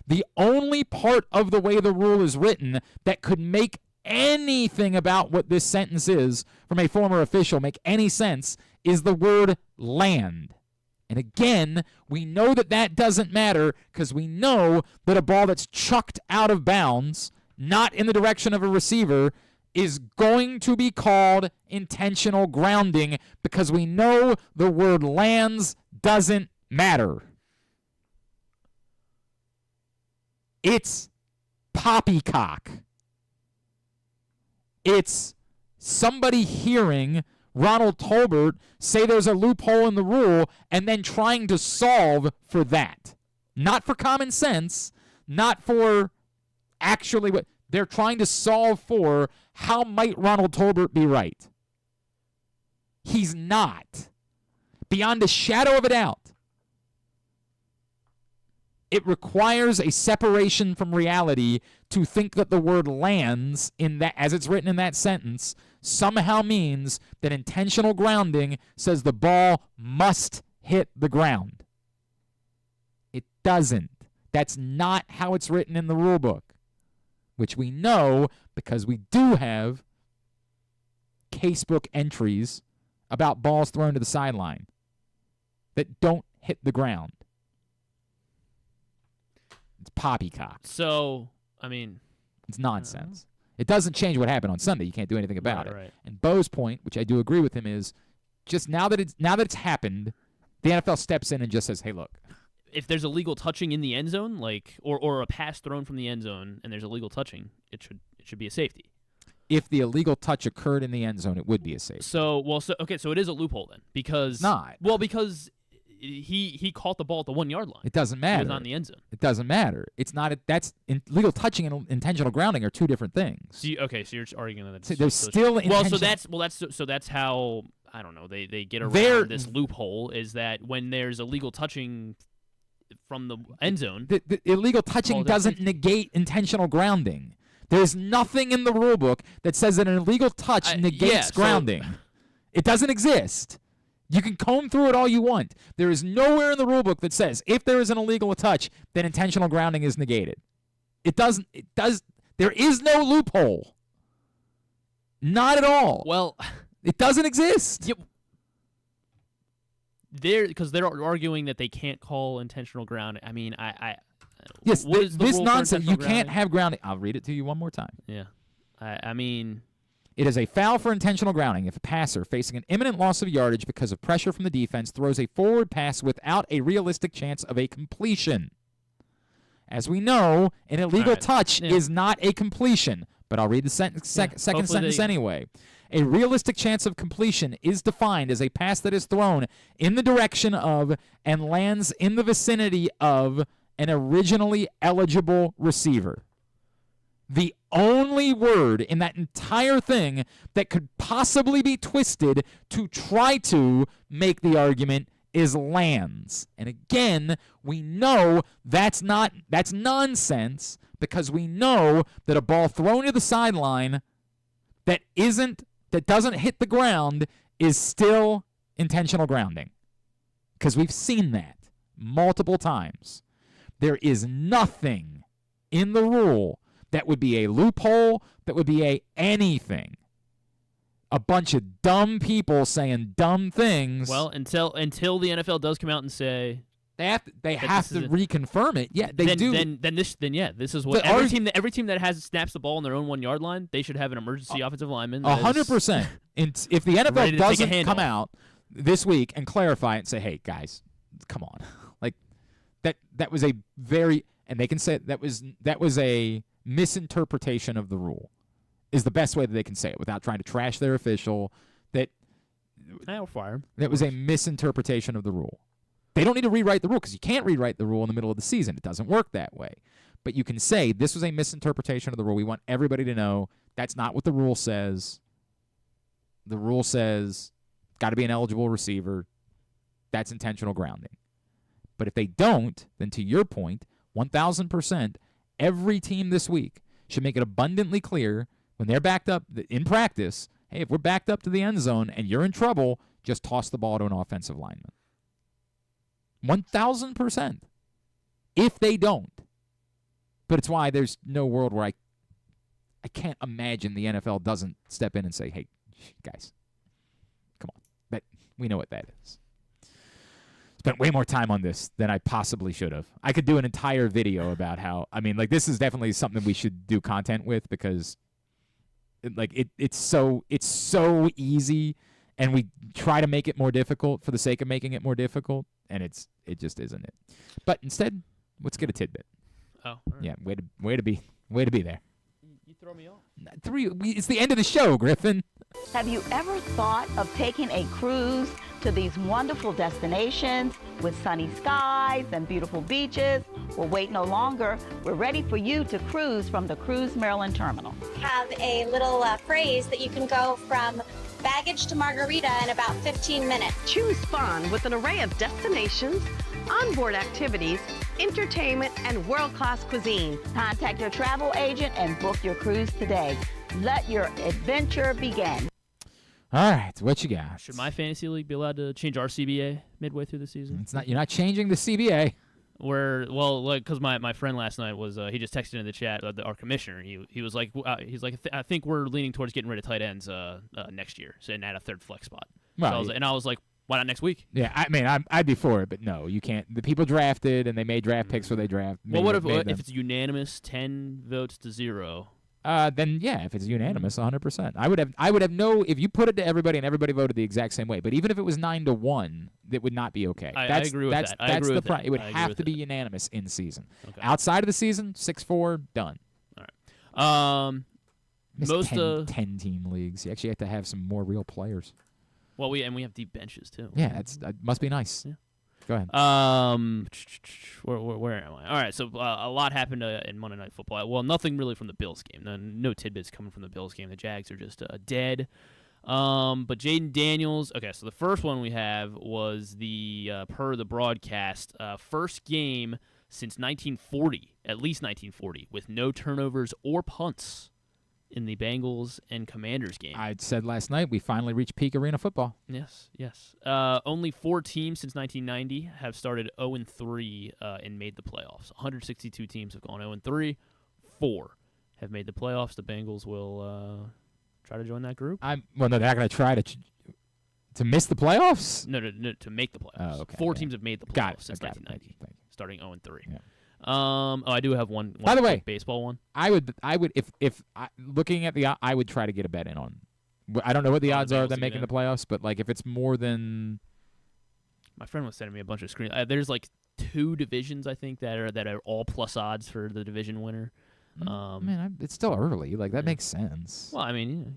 The only part of the way the rule is written that could make anything about what this sentence is from a former official make any sense is the word land. And again, we know that doesn't matter because we know that a ball that's chucked out of bounds, not in the direction of a receiver, is going to be called intentional grounding because we know the word lands doesn't matter. It's poppycock. It's somebody hearing Ronald Tolbert say there's a loophole in the rule and then trying to solve for that. Not for common sense, not for actually what they're trying to solve for. How might Ronald Tolbert be right? He's not. Beyond a shadow of a doubt. It requires a separation from reality to think that the word lands, in that, as it's written in that sentence, somehow means that intentional grounding says the ball must hit the ground. It doesn't. That's not how it's written in the rule book, which we know because we do have casebook entries about balls thrown to the sideline that don't hit the ground. It's poppycock. So, I mean, it's nonsense. It doesn't change what happened on Sunday. You can't do anything about it. Right. And Bo's point, which I do agree with him, is just now that it's happened, the NFL steps in and just says, "Hey, look, if there's a legal touching in the end zone, or a pass thrown from the end zone, and there's a legal touching, it should be a safety." if the illegal touch occurred in the end zone, it would be a safety. So it is a loophole then because because he caught the ball at the 1 yard line. It doesn't matter. He was on the end zone. It doesn't matter. It's not. That's illegal touching and intentional grounding are two different things. So you're arguing that there's still so that's how I don't know they get around this loophole is that when there's illegal touching from the end zone, the illegal touching doesn't negate intentional grounding. There's nothing in the rule book that says that an illegal touch negates grounding. It doesn't exist. You can comb through it all you want. There is nowhere in the rule book that says if there is an illegal touch, then intentional grounding is negated. It doesn't. It does. There is no loophole. Not at all. Well, it doesn't exist. Because they're arguing that they can't call intentional grounding. I mean, Yes, this nonsense. You grounding? Can't have grounding. I'll read it to you one more time. Yeah. I mean, it is a foul for intentional grounding if a passer facing an imminent loss of yardage because of pressure from the defense throws a forward pass without a realistic chance of a completion. As we know, an illegal touch is not a completion, but I'll read the second sentence anyway. A realistic chance of completion is defined as a pass that is thrown in the direction of and lands in the vicinity of an originally eligible receiver. The only word in that entire thing that could possibly be twisted to try to make the argument is lands. And again, we know that's nonsense because we know that a ball thrown to the sideline that doesn't hit the ground is still intentional grounding. Because we've seen that multiple times. There is nothing in the rule that would be a loophole, that would be a anything. A bunch of dumb people saying dumb things. Well, until the NFL does come out and say they have to reconfirm it. Yeah, they do. This is what every team that snaps the ball on their own 1 yard line, they should have an emergency offensive lineman. 100%. If the NFL doesn't come out this week and clarify it and say, "Hey guys, come on," like that was a very and they can say that was a misinterpretation of the rule. Is the best way that they can say it without trying to trash their official. I'll fire him. That was a misinterpretation of the rule. They don't need to rewrite the rule because you can't rewrite the rule in the middle of the season. It doesn't work that way. But you can say this was a misinterpretation of the rule. We want everybody to know that's not what the rule says. The rule says got to be an eligible receiver. That's intentional grounding. But if they don't, then to your point, 1,000%, every team this week should make it abundantly clear when they're backed up in practice, hey, if we're backed up to the end zone and you're in trouble, just toss the ball to an offensive lineman. 1,000%. If they don't. But it's why there's no world where I can't imagine the NFL doesn't step in and say, hey, guys, come on. We know what that is. Spent way more time on this than I possibly should have. I could do an entire video about how, this is definitely something we should do content with because it's so easy and we try to make it more difficult for the sake of making it more difficult and it just isn't it. But instead, let's get a tidbit. Oh, all right. Yeah, way to be there. You throw me off. It's the end of the show, Griffin. Have you ever thought of taking a cruise to these wonderful destinations with sunny skies and beautiful beaches? Well, wait no longer. We're ready for you to cruise from the Cruise Maryland Terminal. Have a little phrase that you can go from baggage to margarita in about 15 minutes. Choose fun with an array of destinations, onboard activities, entertainment, and world-class cuisine. Contact your travel agent and book your cruise today. Let your adventure begin. All right, what you got? Should my fantasy league be allowed to change our CBA midway through the season? It's not. You're not changing the CBA. Because my friend last night was he just texted in the chat our commissioner. He was like I think we're leaning towards getting rid of tight ends next year, and add a third flex spot. Right. So I was like, why not next week? Yeah, I'd be for it, but no, you can't. The people drafted and they made draft picks where they draft. Well, what if it's unanimous, 10 votes to 0? Then yeah, if it's unanimous, 100%. I would have no. If you put it to everybody and everybody voted the exact same way, but even if it was 9-1, that would not be okay. I agree with that. That's the problem. It would have to be unanimous in season. Okay. Outside of the season, 6-4, done. All right. Most 10-team leagues. You actually have to have some more real players. Well, we have deep benches too. Yeah, it must be nice. Yeah. Go ahead. Where am I? All right, so a lot happened in Monday Night Football. Well, nothing really from the Bills game. No tidbits coming from the Bills game. The Jags are just dead. But Jaden Daniels. Okay, so the first one we have was the per the broadcast first game since 1940, at least 1940, with no turnovers or punts in the Bengals and Commanders game. I said last night we finally reached peak arena football. Yes. Only 4 teams since 1990 have started 0-3 and made the playoffs. 162 teams have gone 0-3. 4 have made the playoffs. The Bengals will try to join that group. No, they're not going to try to miss the playoffs. No, to make the playoffs. Oh, okay. 4 teams have made the playoffs since Got it. 1990, Thank you. starting 0-3. Yeah. I do have one. By the way, baseball one. I would if looking at I would try to get a bet in on. I don't know what the odds are of them making the playoffs, but like if it's more than. My friend was sending me a bunch of screens. There's like 2 divisions I think that are all plus odds for the division winner. It's still early. Like that makes sense. Well, I mean,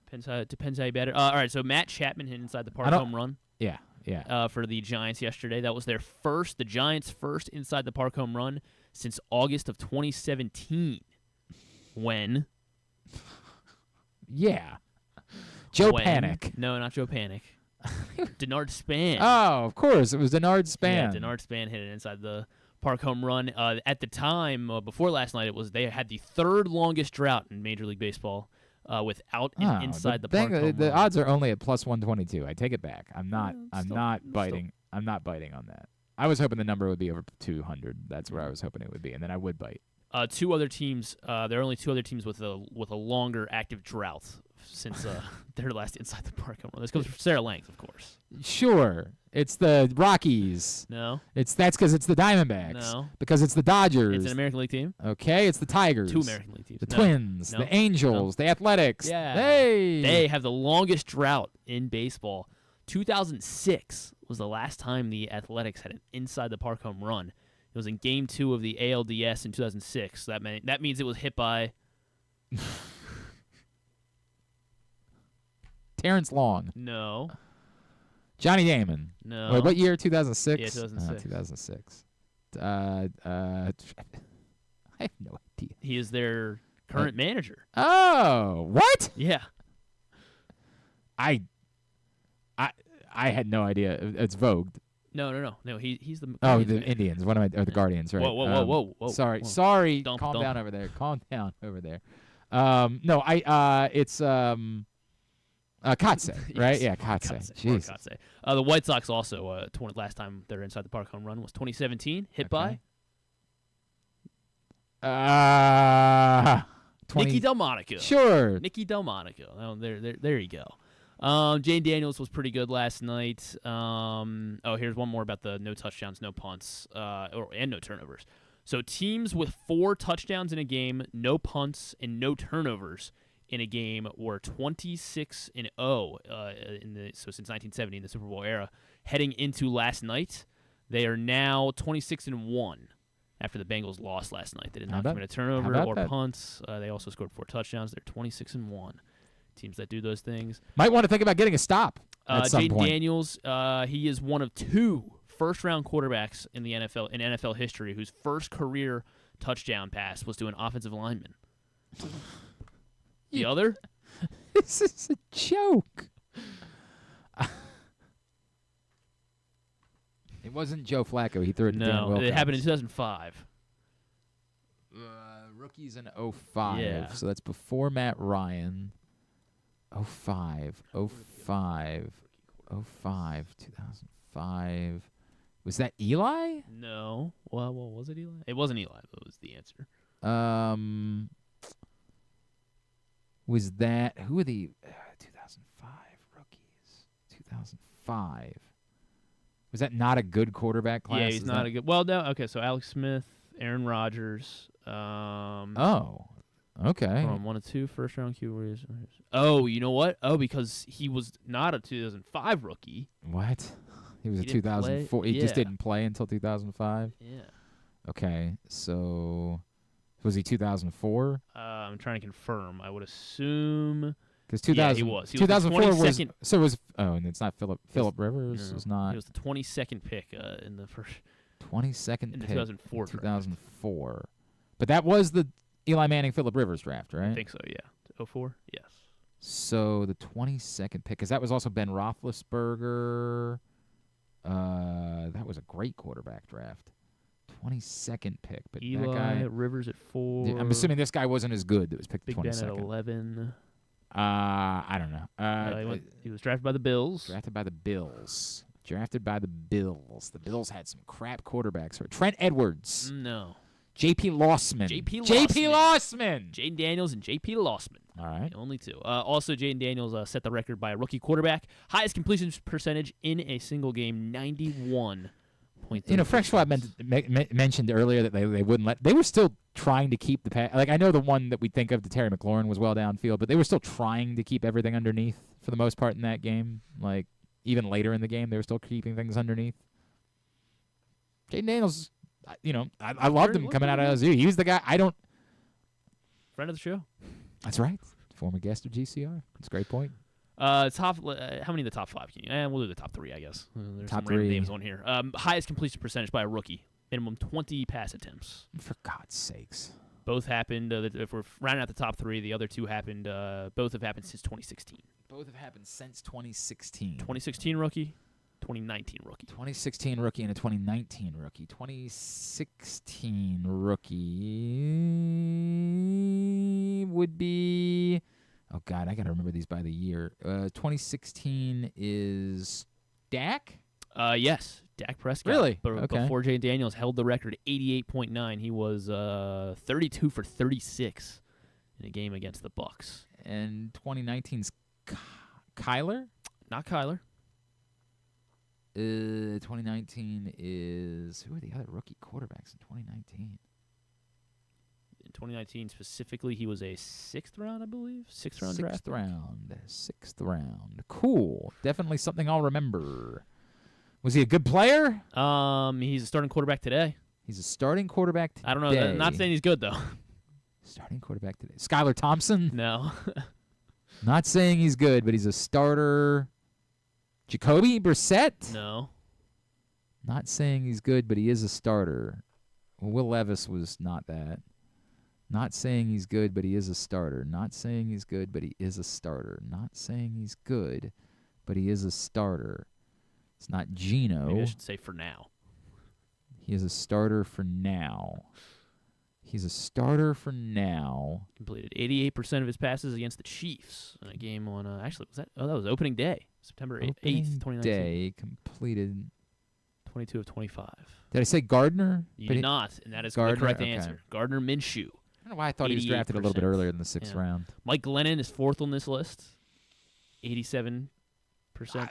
depends how you bet it. All right, so Matt Chapman hit inside the park home run. Yeah. For the Giants yesterday. That was the Giants' first inside the park home run since August of 2017. When? Yeah. Joe Panic. No, not Joe Panic. Denard Span. Oh, of course. It was Denard Span. Yeah, Denard Span hit it inside the park home run. At the time, before last night, they had the 3rd longest drought in Major League Baseball. Without an inside the park home run. The odds are only at plus 122. I take it back. I'm not biting. I'm not biting on that. I was hoping the number would be over 200. That's where I was hoping it would be, and then I would bite. 2 other teams. There are only 2 other teams with a longer active drought since their last inside the park home run. This goes for Sarah Langs, of course. Sure, it's the Rockies. No, that's because it's the Diamondbacks. No, because it's the Dodgers. It's an American League team. Okay, it's the Tigers. 2 American League teams. The Twins, No. the Angels, the Athletics. Yeah, hey, they have the longest drought in baseball. 2006 was the last time the Athletics had an inside the park home run. It was in Game 2 of the ALDS in 2006. That means it was hit by Terrence Long. No. Johnny Damon. No. Wait, what year? 2006? Yeah, 2006. 2006. I have no idea. He is their current manager. Oh, what? Yeah. I had no idea. It's Vogue. No. He's the. The Indians. What am I? Or the Guardians, right? Whoa. Sorry. Dump. Calm down over there. It's Kotze, right? Yes. Yeah, Kotze. Jeez. Jeez. The White Sox also. Last time their inside the park home run was 2017. Hit by. Nicky Delmonico. Sure. Nicky Delmonico. Oh, there you go. Jane Daniels was pretty good last night. Here's one more about the no touchdowns, no punts, and no turnovers. So teams with 4 touchdowns in a game, no punts, and no turnovers in a game were 26-0 since 1970 in the Super Bowl era. Heading into last night, they are now 26-1 after the Bengals lost last night. They did not commit a turnover or punts. They also scored 4 touchdowns. They're 26-1. Teams that do those things might want to think about getting a stop at some Jaden point. Daniels, he is one of 2 first-round quarterbacks in the NFL history whose first career touchdown pass was to an offensive lineman. The other? This is a joke. It wasn't Joe Flacco. He threw it to Dan Wilcox. It happened in 2005. Rookies in 05. Yeah. So that's before Matt Ryan. 05, 2005. Was that Eli? No. Well, was it Eli? It wasn't Eli. That was the answer. Was that who are the 2005 rookies? 2005. Was that not a good quarterback class? Yeah, he's not a good. Well, no. Okay, so Alex Smith, Aaron Rodgers. Okay. 1 of 2 first-round QBs. Oh, you know what? Oh, because he was not a 2005 rookie. What? He was a didn't 2004. play? He just Yeah. didn't play until 2005? Yeah. Okay, so Was he 2004? I'm trying to confirm. I would assume. Because 2000, he was. He 2004 was the 22nd. so it was. Oh, and it's not Philip Rivers. No, Is not. He was the 22nd pick in the first. 22nd in the pick. 2004. 2004. But that was the Eli Manning Philip Rivers draft, right? I think so. Yeah. 04. Yes. So the 22nd pick, because that was also Ben Roethlisberger. That was a great quarterback draft. 22nd pick, but Eli that guy Rivers at 4. I'm assuming this guy wasn't as good that was picked Big 22nd. Ben at 11. I don't know. He was drafted by the Bills. Drafted by the Bills. The Bills had some crap quarterbacks. Trent Edwards. No. J.P. Lossman. J.P. Lossman. Jaden Daniels and J.P. Lossman. All right. The only two. Also, Jaden Daniels set the record by a rookie quarterback. Highest completion percentage in a single game, 91. Frank Schwab mentioned earlier that they wouldn't let. They were still trying to keep the pass. Like, I know the one that we think of, the Terry McLaurin, was well downfield, but they were still trying to keep everything underneath for the most part in that game. Like, even later in the game, they were still keeping things underneath. Jaden Daniels, I loved him coming out of LSU. He was the guy. Friend of the show. That's right. Former guest of GCR. That's a great point. How many of the top 5 can you? We'll do the top 3, I guess. There's Top some random 3. names on here. Highest completion percentage by a rookie. Minimum 20 pass attempts. For God's sakes. Both happened. If we're rounding out the top 3, the other 2 happened. Both have happened since 2016. Both have happened since 2016. 2016 rookie, 2019 rookie. 2016 rookie and a 2019 rookie. 2016 rookie would be... Oh, God, I got to remember these by the year. 2016 is Dak? Yes, Dak Prescott. Really? Okay. Before Jay Daniels held the record, 88.9. He was 32 for 36 in a game against the Bucks. And 2019's Kyler? Not Kyler. 2019 is... Who are the other rookie quarterbacks in 2019? In 2019 specifically, he was a 6th round, I believe. 6th round draft. 6th round. Cool. Definitely something I'll remember. Was he a good player? He's a starting quarterback today. He's a starting quarterback today. I don't know. I'm not saying he's good, though. Starting quarterback today. Skylar Thompson? No. Not saying he's good, but he's a starter. Jacoby Brissett? No. Not saying he's good, but he is a starter. Well, Will Levis was not that. Not saying he's good, but he is a starter. Not saying he's good, but he is a starter. Not saying he's good, but he is a starter. It's not Geno. Maybe I should say for now. He is a starter for now. He's a starter for now. Completed 88% of his passes against the Chiefs in a game on, actually, was that? Oh, that was opening day, September 8th, 2019. Day completed. 22 of 25. Did I say Gardner? You did not, and that is the correct answer. Gardner Minshew. I don't know why I thought he was drafted a little bit earlier than the 6th round. Mike Glennon is 4th on this list. 87%.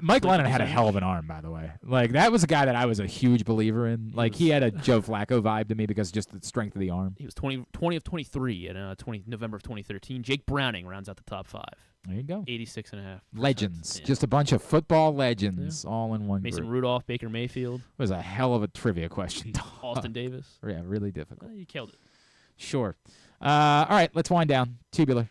Mike Glennon had a hell of an arm, by the way. Like, that was a guy that I was a huge believer in. Like, he had a Joe Flacco vibe to me because just the strength of the arm. He was 20 of 23 in November of 2013. Jake Browning rounds out the top 5. There you go. 86.5%. Legends. Yeah. Just a bunch of football legends all in one Mason group. Rudolph, Baker Mayfield. It was a hell of a trivia question. Austin Davis. Yeah, really difficult. You killed it. Sure. All right, let's wind down. Tubular.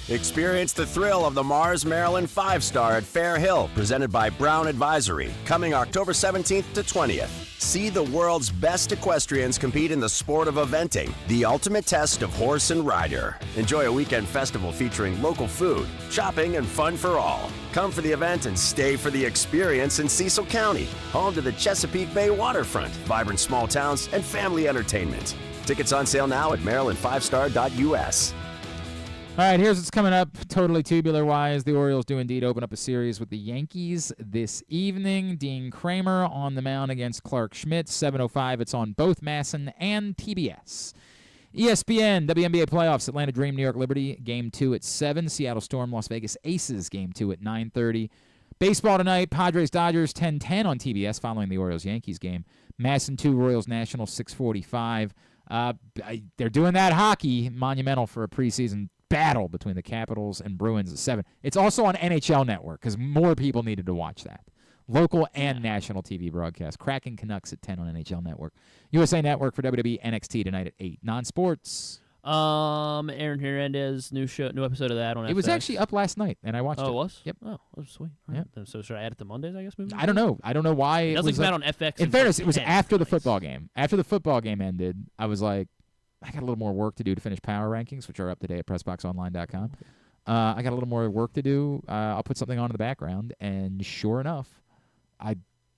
Experience the thrill of the Mars, Maryland 5-Star at Fair Hill, presented by Brown Advisory, coming October 17th to 20th. See the world's best equestrians compete in the sport of eventing, the ultimate test of horse and rider. Enjoy a weekend festival featuring local food, shopping, and fun for all. Come for the event and stay for the experience in Cecil County, home to the Chesapeake Bay waterfront, vibrant small towns, and family entertainment. Tickets on sale now at maryland5star.us. All right, here's what's coming up totally tubular-wise. The Orioles do indeed open up a series with the Yankees this evening. Dean Kramer on the mound against Clark Schmidt. 7:05, it's on both MASN and TBS. ESPN, WNBA playoffs, Atlanta Dream, New York Liberty, Game 2 at 7. Seattle Storm, Las Vegas Aces, Game 2 at 9:30. Baseball tonight, Padres-Dodgers, 10:10 on TBS following the Orioles-Yankees game. MASN 2, Royals-Nationals, 6:45. They're doing that hockey, monumental for a preseason battle between the Capitals and Bruins at 7. It's also on NHL Network because more people needed to watch that. Local and national TV broadcast. Kraken Canucks at 10 on NHL Network. USA Network for WWE NXT tonight at 8. Non-sports. Aaron Hernandez, new episode of that on FX. It was actually up last night, and I watched it. Oh, it was? Yep. Oh, that was sweet. Yep. So should I add it to Mondays, I guess? Maybe? I don't know. I don't know why It doesn't come out on FX. In until fairness, it was 10. after the football game. After the football game ended, I was like, I got a little more work to do to finish power rankings, which are up today at PressBoxOnline.com. I got a little more work to do. I'll put something on in the background, and sure enough,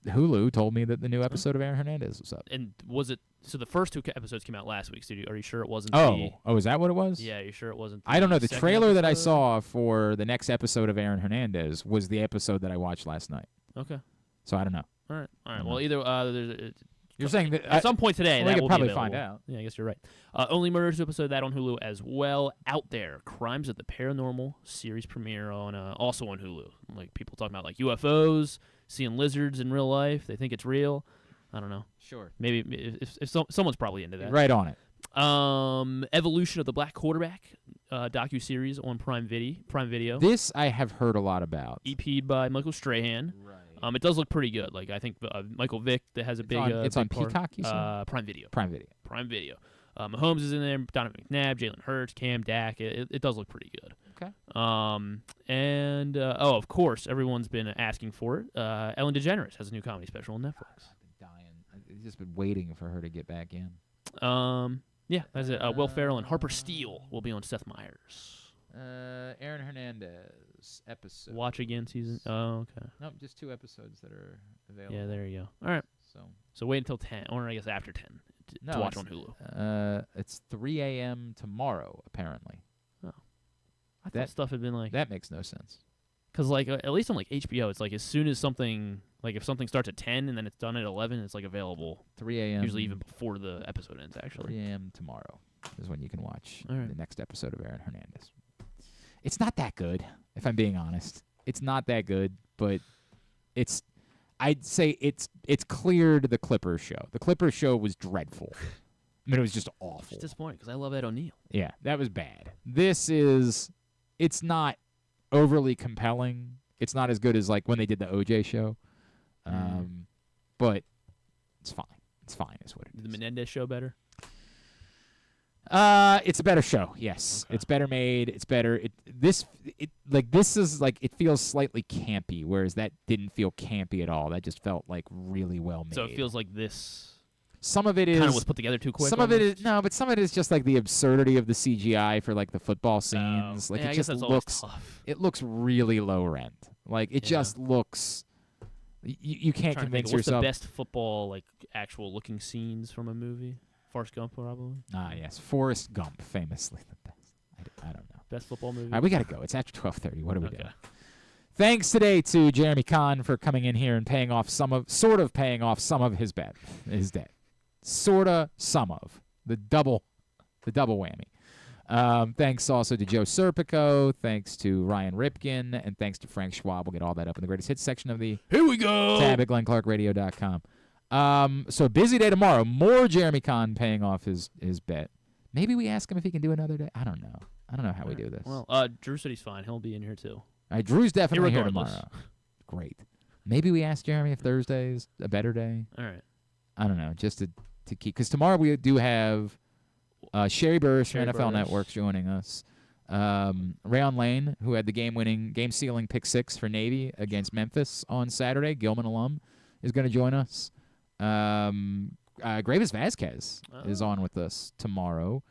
Hulu told me that the new episode of Aaron Hernandez was up. And was it? So the first 2 episodes came out last week. So are you sure it wasn't? Oh, is that what it was? Yeah, you sure it wasn't? I don't know. The second trailer that I episode? saw for the next episode of Aaron Hernandez was the episode that I watched last night. Okay. So I don't know. All right. I don't Well, know. either You're saying that at some point today, well, that we could will probably be find available. out. Yeah, I guess you're right. Only Murders episode that on Hulu as well. Out There, Crimes of the Paranormal series premiere on also on Hulu. Like people talking about like UFOs, seeing lizards in real life. They think it's real. I don't know. Sure. Maybe if someone's probably into that. Right on it. Evolution of the Black Quarterback docu-series on Prime Video. This I have heard a lot about. EP'd by Michael Strahan. Right. It does look pretty good. Like I think Michael Vick that has a big. It's big on part. Peacock. You said? Prime Video. Prime Video. Mahomes is in there. Donovan McNabb, Jalen Hurts, Cam, Dak. It does look pretty good. Okay. And of course, everyone's been asking for it. Ellen DeGeneres has a new comedy special on Netflix. I've been dying. I've just been waiting for her to get back in. Yeah, that's it. Will Ferrell and Harper Steele will be on Seth Meyers. Aaron Hernandez episode. Watch again season. Oh, okay. Nope, just 2 episodes that are available. Yeah, there you go. All right. So wait until 10, or I guess after 10, to watch on Hulu. It's 3 a.m. tomorrow, apparently. Oh. I thought stuff had been like... That makes no sense. Because, like, at least on, like, HBO, it's like as soon as something... Like, if something starts at 10 and then it's done at 11, it's, like, available. 3 a.m. Usually even before the episode ends, actually. 3 a.m. tomorrow is when you can watch All right. the next episode of Aaron Hernandez. It's not that good, if I'm being honest. It's not that good, but it's... I'd say it's cleared the Clippers show. The Clippers show was dreadful. I mean, it was just awful. It's disappointing because I love Ed O'Neill. Yeah, that was bad. This is... It's not overly compelling. It's not as good as, like, when they did the OJ show. But it's fine. It's fine is what it is. The Menendez show better? It's a better show. Yes, okay. It's better made. It's better. This is like it feels slightly campy, whereas that didn't feel campy at all. That just felt like really well made. So it feels like this. Some of it is kind of was put together too quick. Some of it is no, but some of it is just like the absurdity of the CGI for like the football scenes. Like yeah, it just looks. It looks really low rent. Like it just looks. You can't convince yourself. What's the best football like actual looking scenes from a movie? Forrest Gump, probably. Ah, yes, Forrest Gump, famously the best. I don't know. Best football movie. All right, we gotta go. It's after 12:30. What are we doing? Thanks today to Jeremy Conn for coming in here and paying off sort of paying off some of his debt. Sorta, some of the double whammy. Thanks also to Joe Serpico. Thanks to Ryan Ripken, and thanks to Frank Schwab. We'll get all that up in the greatest hits section of the Here we go tab at GlennClarkRadio.com. So busy day tomorrow. More Jeremy Conn paying off his bet. Maybe we ask him if he can do another day. I don't know. I don't know how we do this. Well, Drew said he's fine. He'll be in here too. All right, Drew's definitely here Irregardless. tomorrow. Great. Maybe we ask Jeremy if Thursday's a better day. All right. I don't know, just to keep, because tomorrow we do have Sherry Burris from NFL Network joining us. Rayon Lane, who had the game-sealing pick 6 for Navy against Memphis on Saturday, Gilman alum, is going to join us. Gravis Vasquez is on with us tomorrow.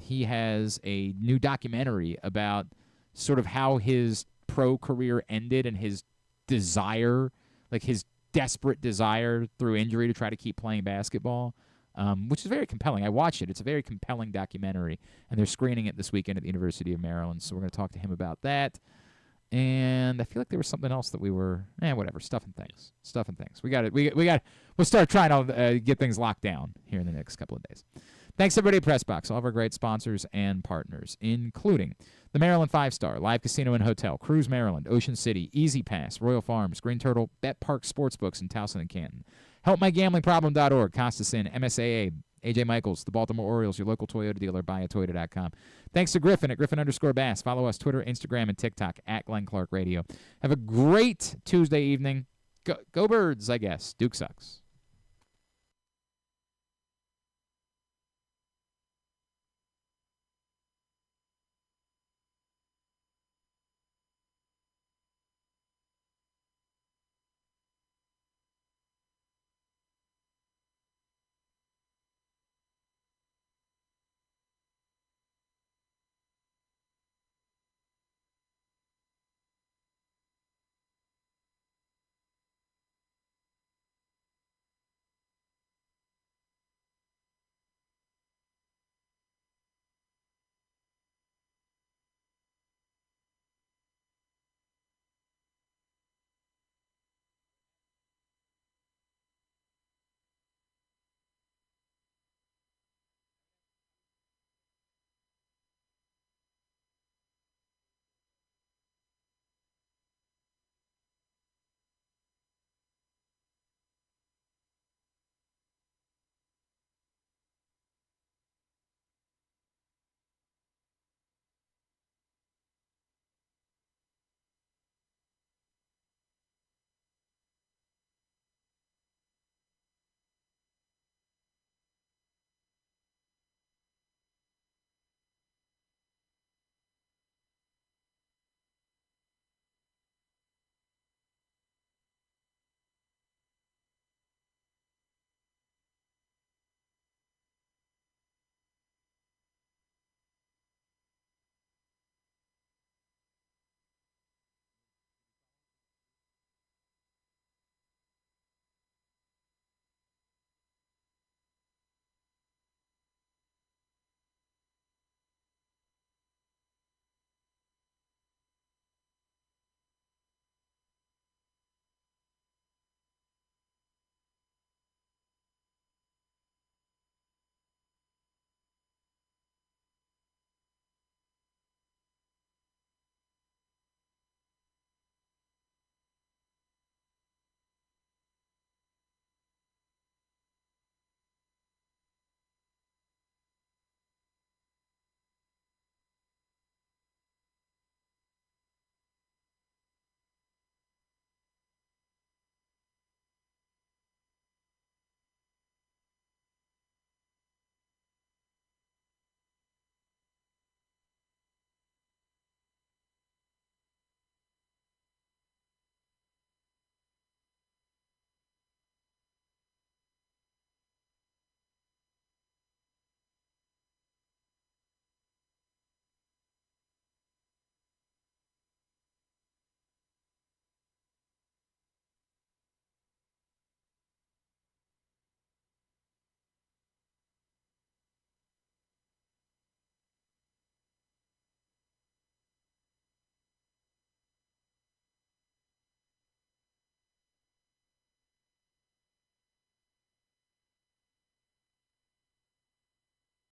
He has a new documentary about sort of how his pro career ended and his desire, like his desperate desire through injury to try to keep playing basketball, which is very compelling. I watched it. It's a very compelling documentary, and they're screening it this weekend at the University of Maryland, so we're going to talk to him about that. And I feel like there was something else that we were, whatever, stuff and things. We'll start trying to get things locked down here in the next couple of days. Thanks, everybody at PressBox, all of our great sponsors and partners, including the Maryland 5-Star, Live Casino and Hotel, Cruise Maryland, Ocean City, Easy Pass, Royal Farms, Green Turtle, Bet Park Sportsbooks in Towson and Canton, HelpMyGamblingProblem.org, Costas Inn, MSAA, AJ Michaels, the Baltimore Orioles, your local Toyota dealer, buyatoyota.com. Thanks to Griffin at Griffin_Bass. Follow us Twitter, Instagram, and TikTok at Glenn Clark Radio. Have a great Tuesday evening. Go Birds, I guess. Duke sucks.